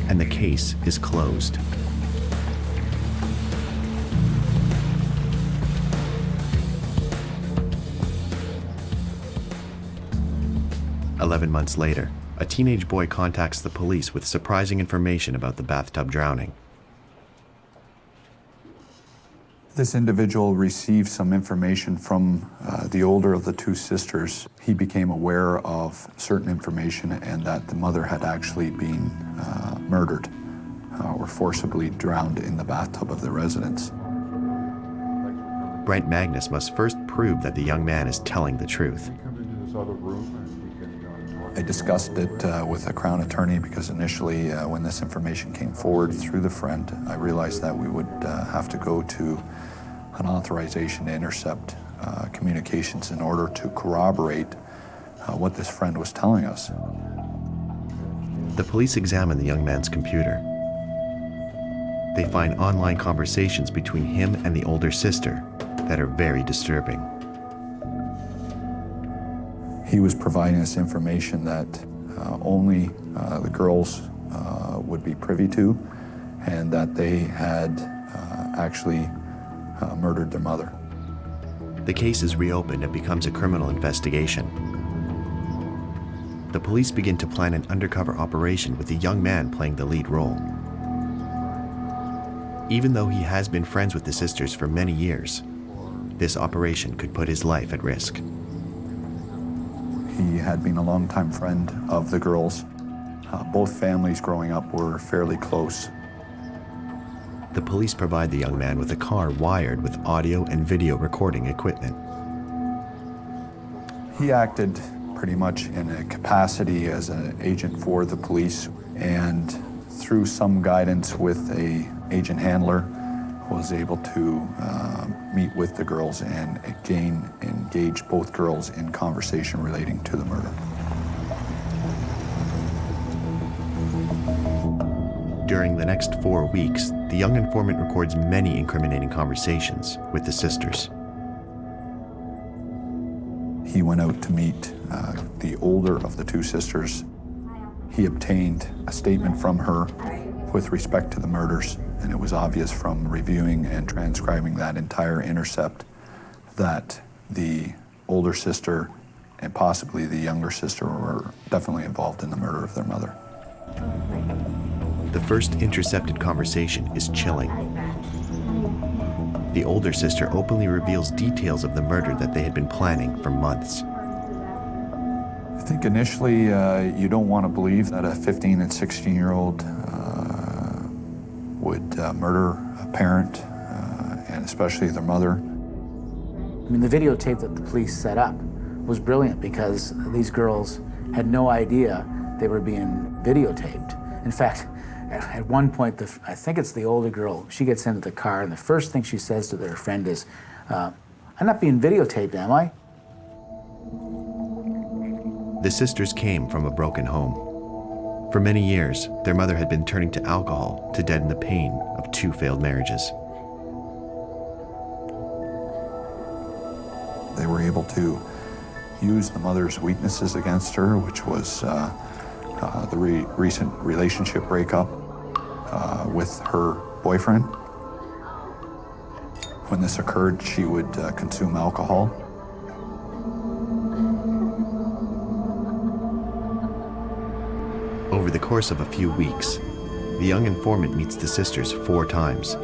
and the case is closed. "11 months later, a teenage boy contacts the police with surprising information about the bathtub drowning. This individual received some information from the older of the two sisters. He became aware of certain information and that the mother had actually been murdered or forcibly drowned in the bathtub of the residence. Brent Magnus must first prove that the young man is telling the truth. I discussed it with a Crown attorney because initially when this information came forward through the friend, I realized that we would have to go to an authorization to intercept communications in order to corroborate what this friend was telling us. The police examine the young man's computer. They find online conversations between him and the older sister that are very disturbing. He was providing us information that only the girls would be privy to, and that they had actually murdered their mother. The case is reopened and becomes a criminal investigation. The police begin to plan an undercover operation with the young man playing the lead role. Even though he has been friends with the sisters for many years, this operation could put his life at risk. He had been a longtime friend of the girls. Both families growing up were fairly close. The police provide the young man with a car wired with audio and video recording equipment. He acted pretty much in a capacity as an agent for the police, and through some guidance with an agent handler, was able to meet with the girls and again engage both girls in conversation relating to the murder. During the next 4 weeks, the young informant records many incriminating conversations with the sisters. He went out to meet the older of the two sisters. He obtained a statement from her with respect to the murders, and it was obvious from reviewing and transcribing that entire intercept that the older sister and possibly the younger sister were definitely involved in the murder of their mother. The first intercepted conversation is chilling. The older sister openly reveals details of the murder that they had been planning for months. I think initially you don't want to believe that a 15 and 16-year-old would murder a parent, and especially their mother. I mean, the videotape that the police set up was brilliant because these girls had no idea they were being videotaped. In fact, at one point, I think it's the older girl, she gets into the car and the first thing she says to their friend is, "I'm not being videotaped, am I?" The sisters came from a broken home. For many years, their mother had been turning to alcohol to deaden the pain of 2 failed marriages. They were able to use the mother's weaknesses against her, which was the recent relationship breakup with her boyfriend. When this occurred, she would consume alcohol. Over the course of a few weeks, the young informant meets the sisters 4 times.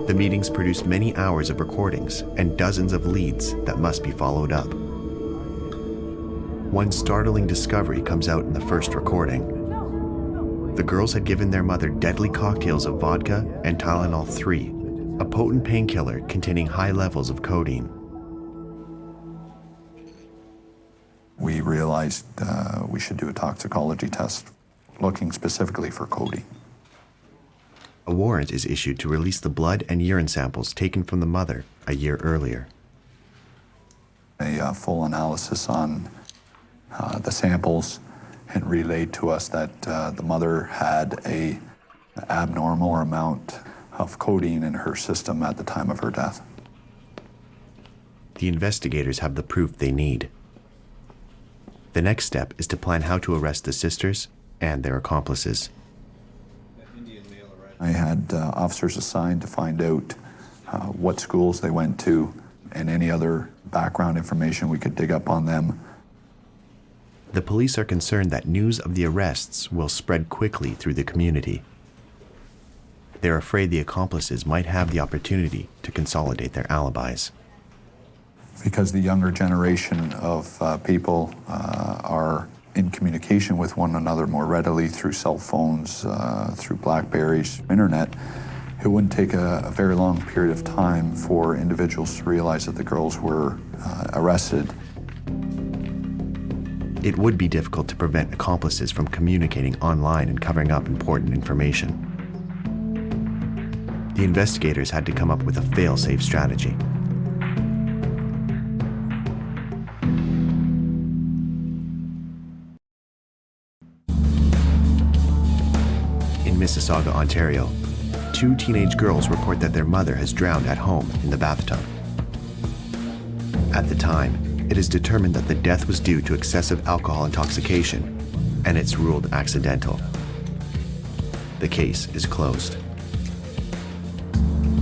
The meetings produce many hours of recordings and dozens of leads that must be followed up. One startling discovery comes out in the first recording. The girls had given their mother deadly cocktails of vodka and Tylenol 3, a potent painkiller containing high levels of codeine. We realized we should do a toxicology test looking specifically for codeine. A warrant is issued to release the blood and urine samples taken from the mother a year earlier. A full analysis on the samples and relayed to us that the mother had a abnormal amount of codeine in her system at the time of her death. The investigators have the proof they need. The next step is to plan how to arrest the sisters and their accomplices. I had officers assigned to find out what schools they went to and any other background information we could dig up on them. The police are concerned that news of the arrests will spread quickly through the community. They're afraid the accomplices might have the opportunity to consolidate their alibis. Because the younger generation of people are in communication with one another more readily through cell phones, through Blackberries, internet, it wouldn't take a very long period of time for individuals to realize that the girls were arrested. It would be difficult to prevent accomplices from communicating online and covering up important information. The investigators had to come up with a fail-safe strategy. In Mississauga, Ontario, 2 teenage girls report that their mother has drowned at home in the bathtub. At the time, it is determined that the death was due to excessive alcohol intoxication, and it's ruled accidental. The case is closed.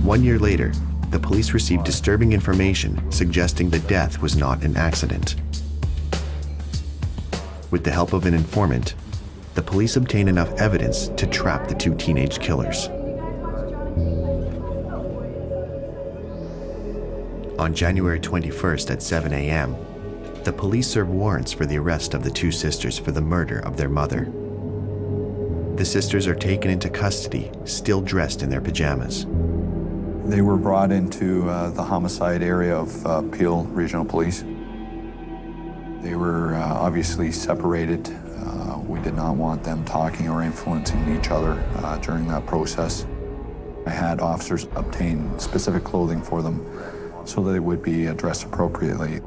1 year later, the police received disturbing information suggesting the death was not an accident. With the help of an informant, the police obtain enough evidence to trap the 2 teenage killers. On January 21st at 7 a.m., the police serve warrants for the arrest of the 2 sisters for the murder of their mother. The sisters are taken into custody, still dressed in their pajamas. They were brought into the homicide area of Peel Regional Police. They were obviously separated. We did not want them talking or influencing each other during that process. I had officers obtain specific clothing for them so that they would be dressed appropriately.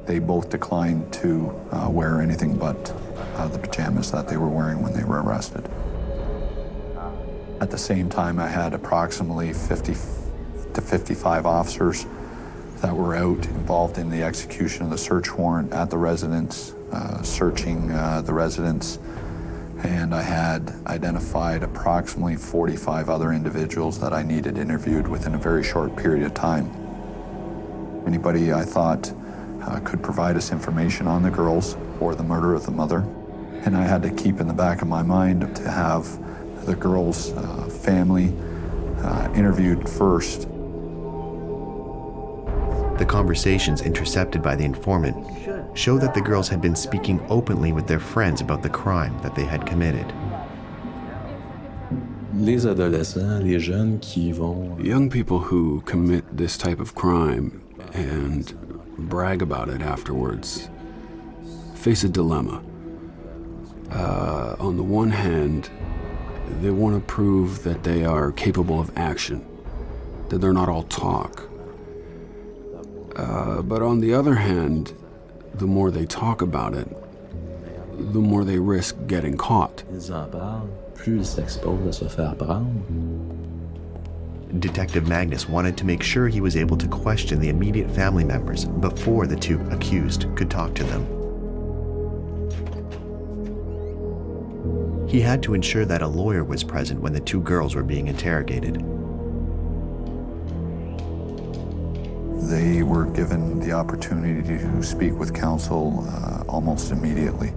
They both declined to wear anything but the pajamas that they were wearing when they were arrested. At the same time, I had approximately 50 to 55 officers that were out involved in the execution of the search warrant at the residence, searching the residence, and I had identified approximately 45 other individuals that I needed interviewed within a very short period of time. Anybody I thought could provide us information on the girls or the murder of the mother, and I had to keep in the back of my mind to have the girls' family interviewed first. The conversations intercepted by the informant show that the girls had been speaking openly with their friends about the crime that they had committed. Young people who commit this type of crime and brag about it afterwards face a dilemma. On the one hand, they want to prove that they are capable of action, that they're not all talk. But on the other hand, the more they talk about it, the more they risk getting caught. Detective Magnus wanted to make sure he was able to question the immediate family members before the 2 accused could talk to them. He had to ensure that a lawyer was present when the 2 girls were being interrogated. They were given the opportunity to speak with counsel almost immediately.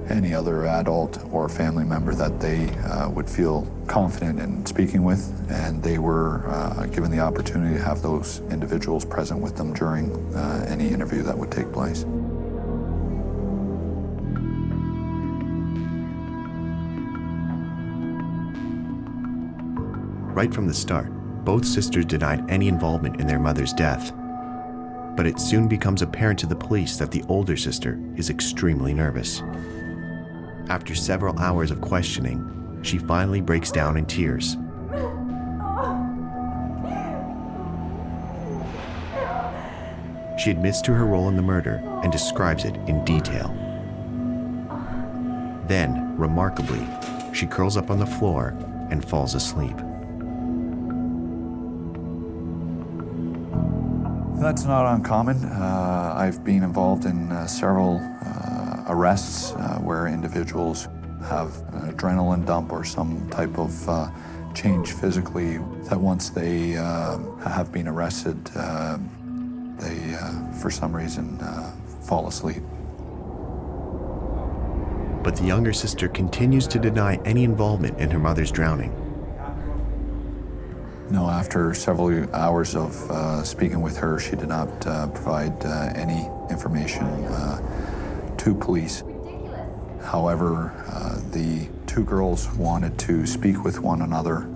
Any other adult or family member that they would feel confident in speaking with, and they were given the opportunity to have those individuals present with them during any interview that would take place. Right from the start, both sisters denied any involvement in their mother's death. But it soon becomes apparent to the police that the older sister is extremely nervous. After several hours of questioning, she finally breaks down in tears. She admits to her role in the murder and describes it in detail. Then, remarkably, she curls up on the floor and falls asleep. That's not uncommon. I've been involved in several arrests where individuals have an adrenaline dump or some type of change physically, that once they have been arrested, they, for some reason, fall asleep. But the younger sister continues to deny any involvement in her mother's drowning. No, after several hours of speaking with her, she did not provide any information to police. However, the two girls wanted to speak with one another.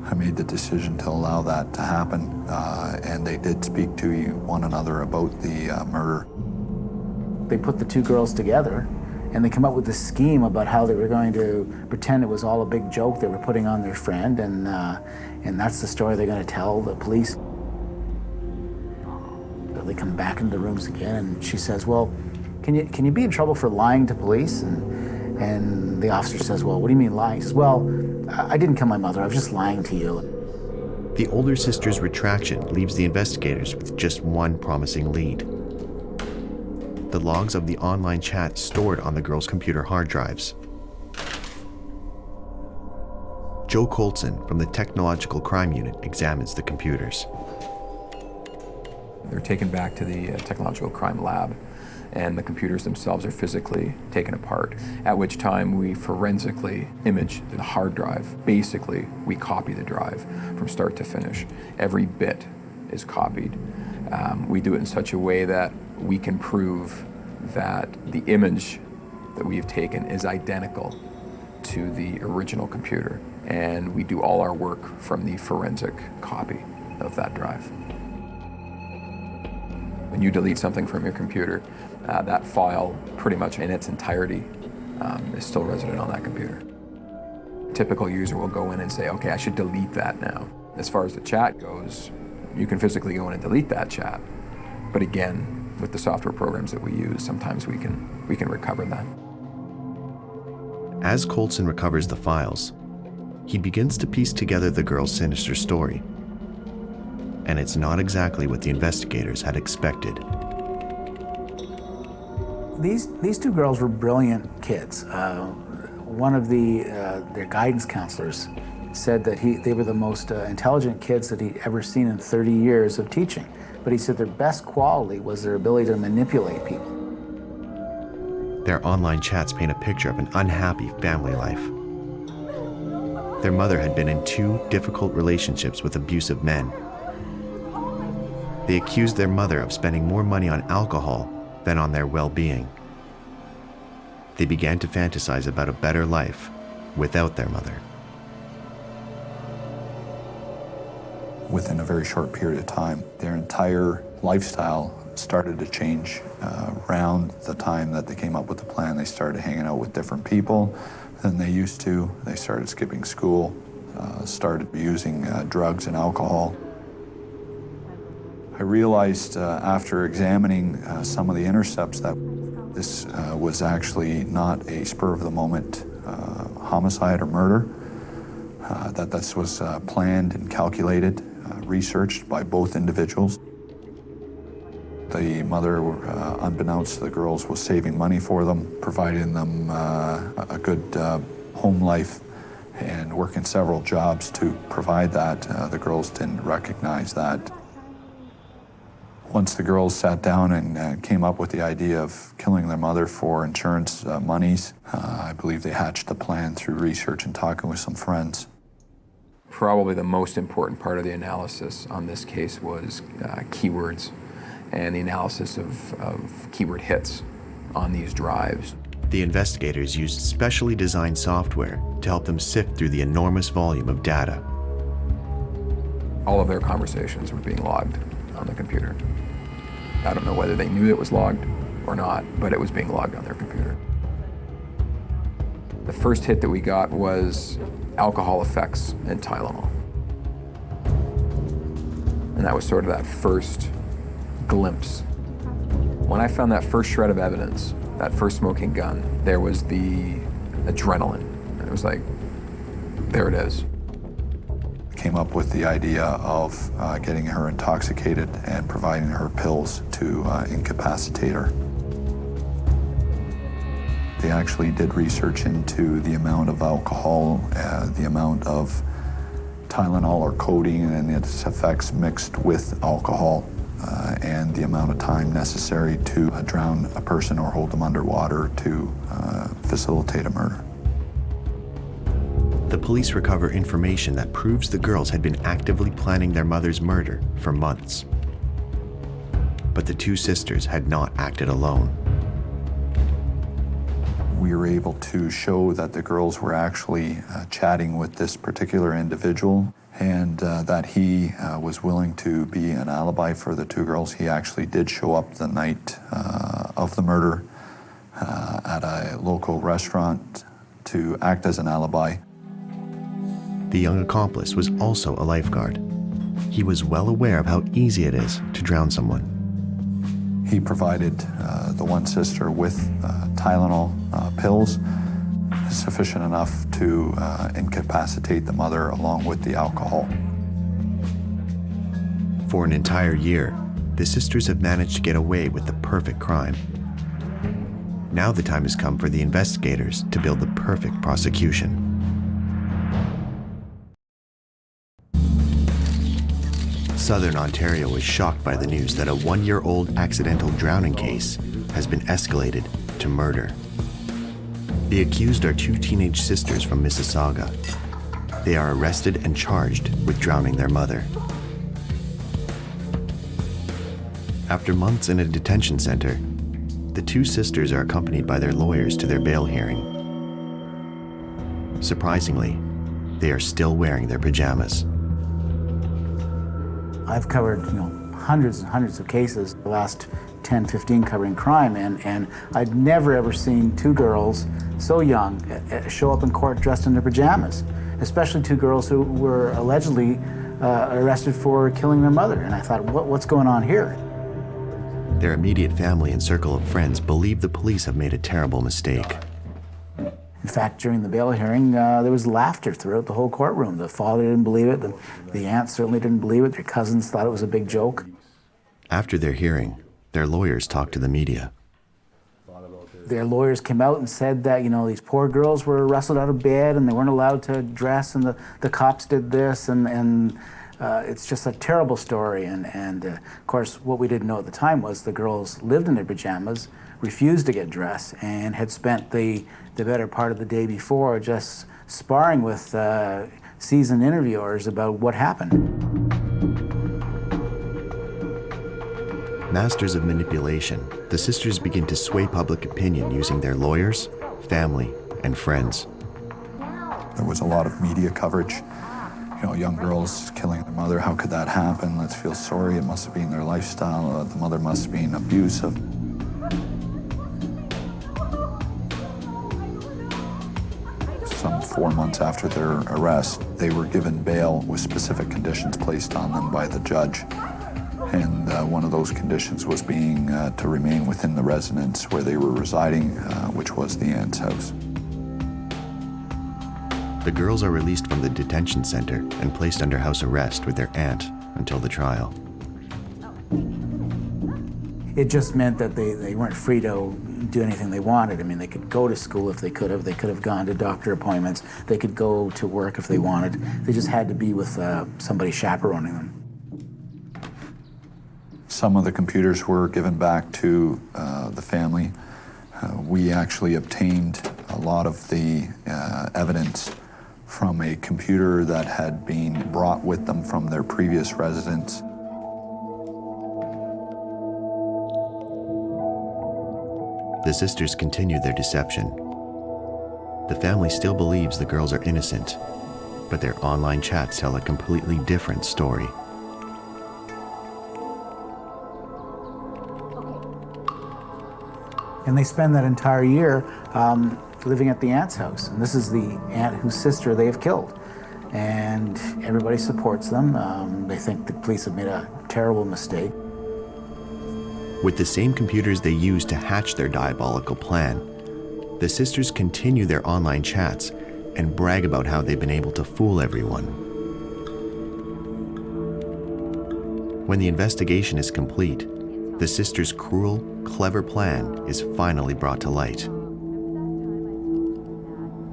I made the decision to allow that to happen, and they did speak to one another about the murder. They put the two girls together, and they come up with this scheme about how they were going to pretend it was all a big joke they were putting on their friend, and that's the story they're going to tell the police. So they come back into the rooms again, and she says, well, can you be in trouble for lying to police? And the officer says, well, what do you mean lying? He says, well, I didn't kill my mother, I was just lying to you. The older sister's retraction leaves the investigators with just one promising lead: the logs of the online chat stored on the girls' computer hard drives. Joe Colson from the Technological Crime Unit examines the computers. They're taken back to the Technological Crime Lab, and the computers themselves are physically taken apart, at which time we forensically image the hard drive. Basically, we copy the drive from start to finish. Every bit is copied. We do it in such a way that we can prove that the image that we have taken is identical to the original computer, and we do all our work from the forensic copy of that drive. When you delete something from your computer, that file, pretty much in its entirety, is still resident on that computer. A typical user will go in and say, okay, I should delete that now. As far as the chat goes, you can physically go in and delete that chat. But again, with the software programs that we use, sometimes we can recover that. As Colson recovers the files, he begins to piece together the girl's sinister story. And it's not exactly what the investigators had expected. These two girls were brilliant kids. One of their guidance counselors said that they were the most intelligent kids that he'd ever seen in 30 years of teaching. But he said their best quality was their ability to manipulate people. Their online chats paint a picture of an unhappy family life. Their mother had been in 2 difficult relationships with abusive men. They accused their mother of spending more money on alcohol than on their well-being. They began to fantasize about a better life without their mother. Within a very short period of time, their entire lifestyle started to change. Around the time that they came up with the plan, they started hanging out with different people than they used to. They started skipping school, started using drugs and alcohol. I realized after examining some of the intercepts that this was actually not a spur-of-the-moment homicide or murder, that this was planned and calculated, researched by both individuals. The mother, unbeknownst to the girls, was saving money for them, providing them a good home life, and working several jobs to provide that. The girls didn't recognize that. Once the girls sat down and came up with the idea of killing their mother for insurance monies, I believe they hatched the plan through research and talking with some friends. Probably the most important part of the analysis on this case was keywords and the analysis of keyword hits on these drives. The investigators used specially designed software to help them sift through the enormous volume of data. All of their conversations were being logged on the computer. I don't know whether they knew it was logged or not, but it was being logged on their computer. The first hit that we got was alcohol effects and Tylenol. And that was sort of that first glimpse. When I found that first shred of evidence that first smoking gun, there was the adrenaline. It was like, there it is. Came up with the idea of getting her intoxicated and providing her pills to incapacitate her. They actually did research into the amount of alcohol, the amount of Tylenol or codeine and its effects mixed with alcohol, and the amount of time necessary to drown a person or hold them underwater to facilitate a murder. The police recover information that proves the girls had been actively planning their mother's murder for months. But the two sisters had not acted alone. We were able to show that the girls were actually chatting with this particular individual, and that he was willing to be an alibi for the two girls. He actually did show up the night of the murder at a local restaurant to act as an alibi. The young accomplice was also a lifeguard. He was well aware of how easy it is to drown someone. He provided the one sister with Tylenol pills, sufficient enough to incapacitate the mother along with the alcohol. For an entire year, the sisters have managed to get away with the perfect crime. Now the time has come for the investigators to build the perfect prosecution. Southern Ontario is shocked by the news that a one-year-old accidental drowning case has been escalated to murder. The accused are two teenage sisters from Mississauga. They are arrested and charged with drowning their mother. After months in a detention center, the two sisters are accompanied by their lawyers to their bail hearing. Surprisingly, they are still wearing their pajamas. I've covered, hundreds and hundreds of cases, the last 10, 15 covering crime, and I'd never ever seen two girls so young show up in court dressed in their pajamas, especially two girls who were allegedly arrested for killing their mother. And I thought, what's going on here? Their immediate family and circle of friends believe the police have made a terrible mistake. In fact, during the bail hearing, there was laughter throughout the whole courtroom. The father didn't believe it, the aunt certainly didn't believe it, their cousins thought it was a big joke. After their hearing, their lawyers talked to the media. Their lawyers came out and said that, these poor girls were wrestled out of bed and they weren't allowed to dress, and the cops did this, and it's just a terrible story. And of course, what we didn't know at the time was the girls lived in their pajamas, refused to get dressed, and had spent the better part of the day before just sparring with seasoned interviewers about what happened. Masters of manipulation, the sisters begin to sway public opinion using their lawyers, family, and friends. There was a lot of media coverage. Young girls killing their mother, how could that happen? Let's feel sorry, it must have been their lifestyle, the mother must have been abusive. Some 4 months after their arrest, they were given bail with specific conditions placed on them by the judge. And one of those conditions was being to remain within the residence where they were residing, which was the aunt's house. The girls are released from the detention center and placed under house arrest with their aunt until the trial. It just meant that they weren't free to do anything they wanted. I mean, they could go to school if they could have. They could have gone to doctor appointments. They could go to work if they wanted. They just had to be with somebody chaperoning them. Some of the computers were given back to the family. We actually obtained a lot of the evidence from a computer that had been brought with them from their previous residence. The sisters continue their deception. The family still believes the girls are innocent, but their online chats tell a completely different story. And they spend that entire year living at the aunt's house. And this is the aunt whose sister they have killed. And everybody supports them. They think the police have made a terrible mistake. With the same computers they used to hatch their diabolical plan, the sisters continue their online chats and brag about how they've been able to fool everyone. When the investigation is complete, the sisters' cruel, clever plan is finally brought to light.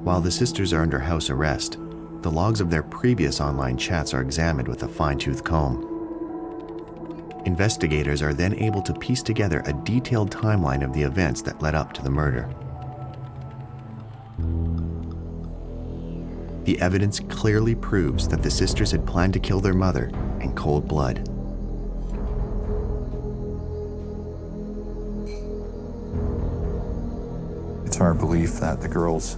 While the sisters are under house arrest, the logs of their previous online chats are examined with a fine-tooth comb. Investigators are then able to piece together a detailed timeline of the events that led up to the murder. The evidence clearly proves that the sisters had planned to kill their mother in cold blood. It's our belief that the girls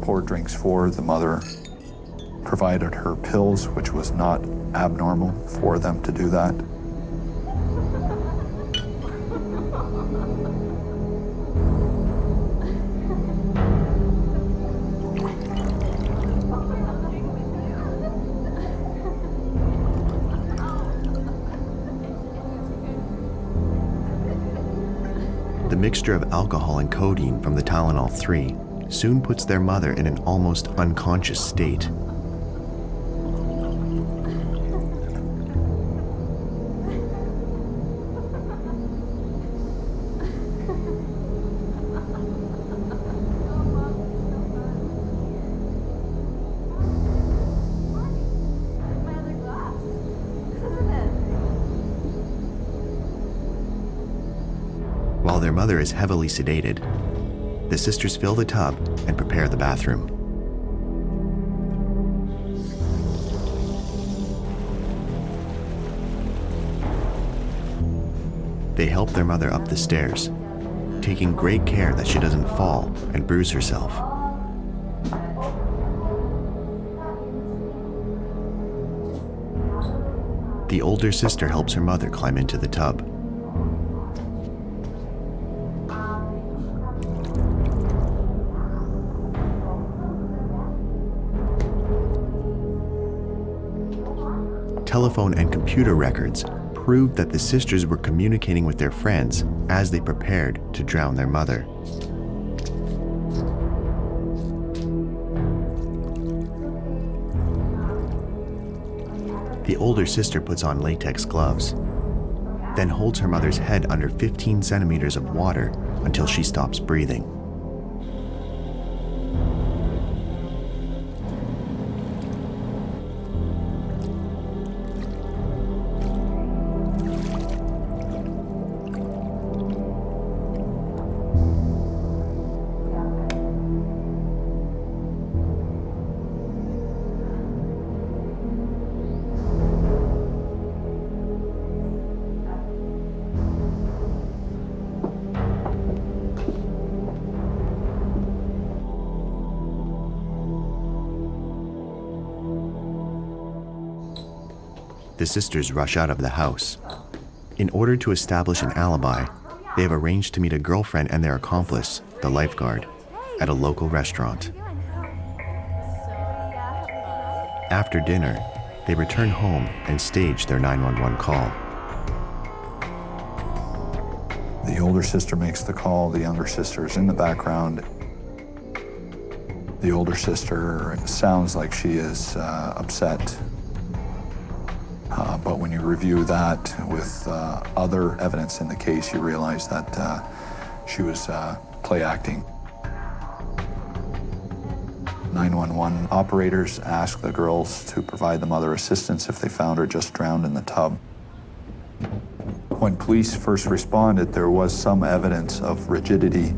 poured drinks for the mother, provided her pills, which was not abnormal for them to do that. The mixture of alcohol and codeine from the Tylenol 3 soon puts their mother in an almost unconscious state. While their mother is heavily sedated, the sisters fill the tub and prepare the bathroom. They help their mother up the stairs, taking great care that she doesn't fall and bruise herself. The older sister helps her mother climb into the tub. Telephone and computer records proved that the sisters were communicating with their friends as they prepared to drown their mother. The older sister puts on latex gloves, then holds her mother's head under 15 centimeters of water until she stops breathing. The sisters rush out of the house. In order to establish an alibi, they have arranged to meet a girlfriend and their accomplice, the lifeguard, at a local restaurant. After dinner, they return home and stage their 911 call. The older sister makes the call, the younger sister is in the background. The older sister sounds like she is upset. But when you review that with other evidence in the case, you realize that she was play acting. 911 operators asked the girls to provide the mother assistance if they found her just drowned in the tub. When police first responded, there was some evidence of rigidity,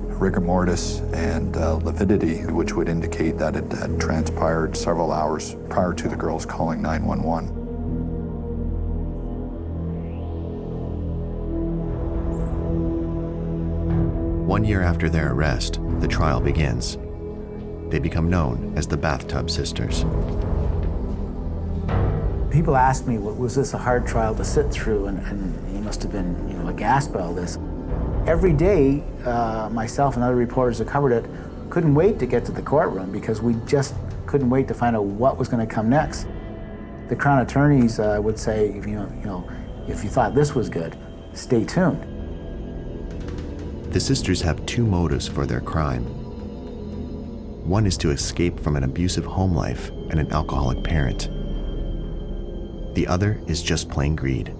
rigor mortis, and lividity, which would indicate that it had transpired several hours prior to the girls calling 911. One year after their arrest, the trial begins. They become known as the Bathtub Sisters. People ask me, was this a hard trial to sit through? And you must have been, aghast by all this. Every day, myself and other reporters that covered it couldn't wait to get to the courtroom because we just couldn't wait to find out what was going to come next. The Crown attorneys would say, if you thought this was good, stay tuned. The sisters have two motives for their crime. One is to escape from an abusive home life and an alcoholic parent. The other is just plain greed.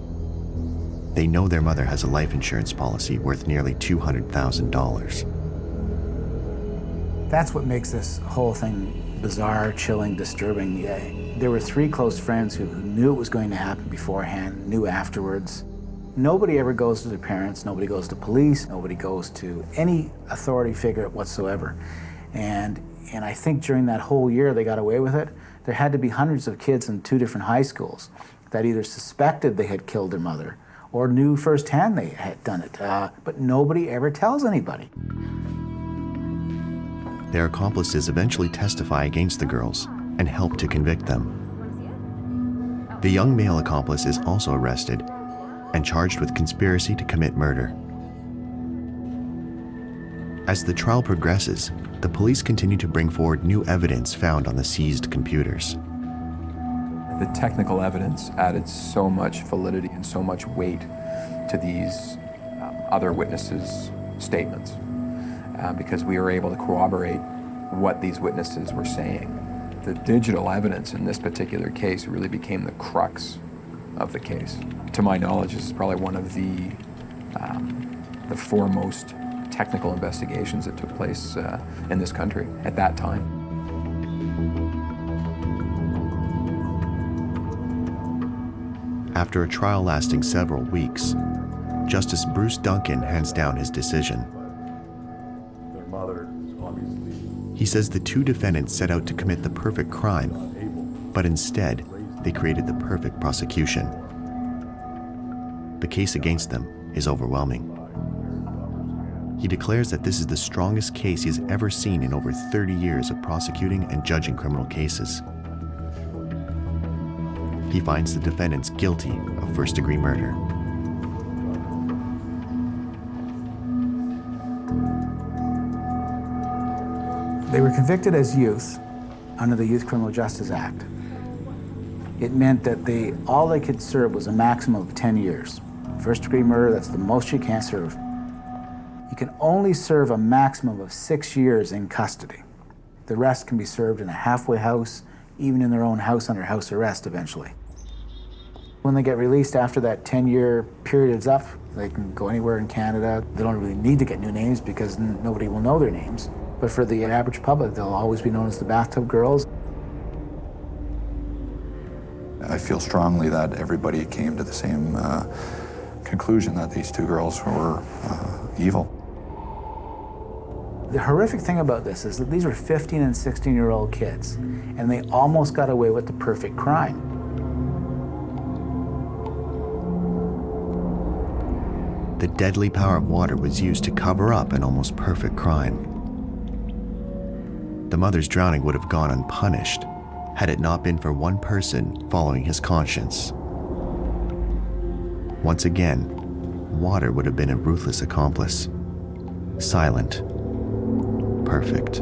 They know their mother has a life insurance policy worth nearly $200,000. That's what makes this whole thing bizarre, chilling, disturbing. There were three close friends who knew it was going to happen beforehand, knew afterwards. Nobody ever goes to their parents, nobody goes to police, nobody goes to any authority figure whatsoever. And I think during that whole year they got away with it. There had to be hundreds of kids in two different high schools that either suspected they had killed their mother or knew firsthand they had done it, but nobody ever tells anybody. Their accomplices eventually testify against the girls and help to convict them. The young male accomplice is also arrested and charged with conspiracy to commit murder. As the trial progresses, the police continue to bring forward new evidence found on the seized computers. The technical evidence added so much validity and so much weight to these other witnesses' statements because we were able to corroborate what these witnesses were saying. The digital evidence in this particular case really became the crux of the case. To my knowledge, this is probably one of the foremost technical investigations that took place in this country at that time. After a trial lasting several weeks, Justice Bruce Duncan hands down his decision. Their mother is obviously... He says the two defendants set out to commit the perfect crime, but instead, they created the perfect prosecution. The case against them is overwhelming. He declares that this is the strongest case he has ever seen in over 30 years of prosecuting and judging criminal cases. He finds the defendants guilty of first-degree murder. They were convicted as youth under the Youth Criminal Justice Act. It meant that all they could serve was a maximum of 10 years. First-degree murder, that's the most you can serve. You can only serve a maximum of 6 years in custody. The rest can be served in a halfway house, even in their own house under house arrest eventually. When they get released after that 10-year period is up, they can go anywhere in Canada. They don't really need to get new names because nobody will know their names. But for the average public, they'll always be known as the Bathtub Girls. I feel strongly that everybody came to the same conclusion that these two girls were evil. The horrific thing about this is that these were 15 and 16-year-old kids, and they almost got away with the perfect crime. The deadly power of water was used to cover up an almost perfect crime. The mother's drowning would have gone unpunished had it not been for one person following his conscience. Once again, water would have been a ruthless accomplice. Silent. Perfect.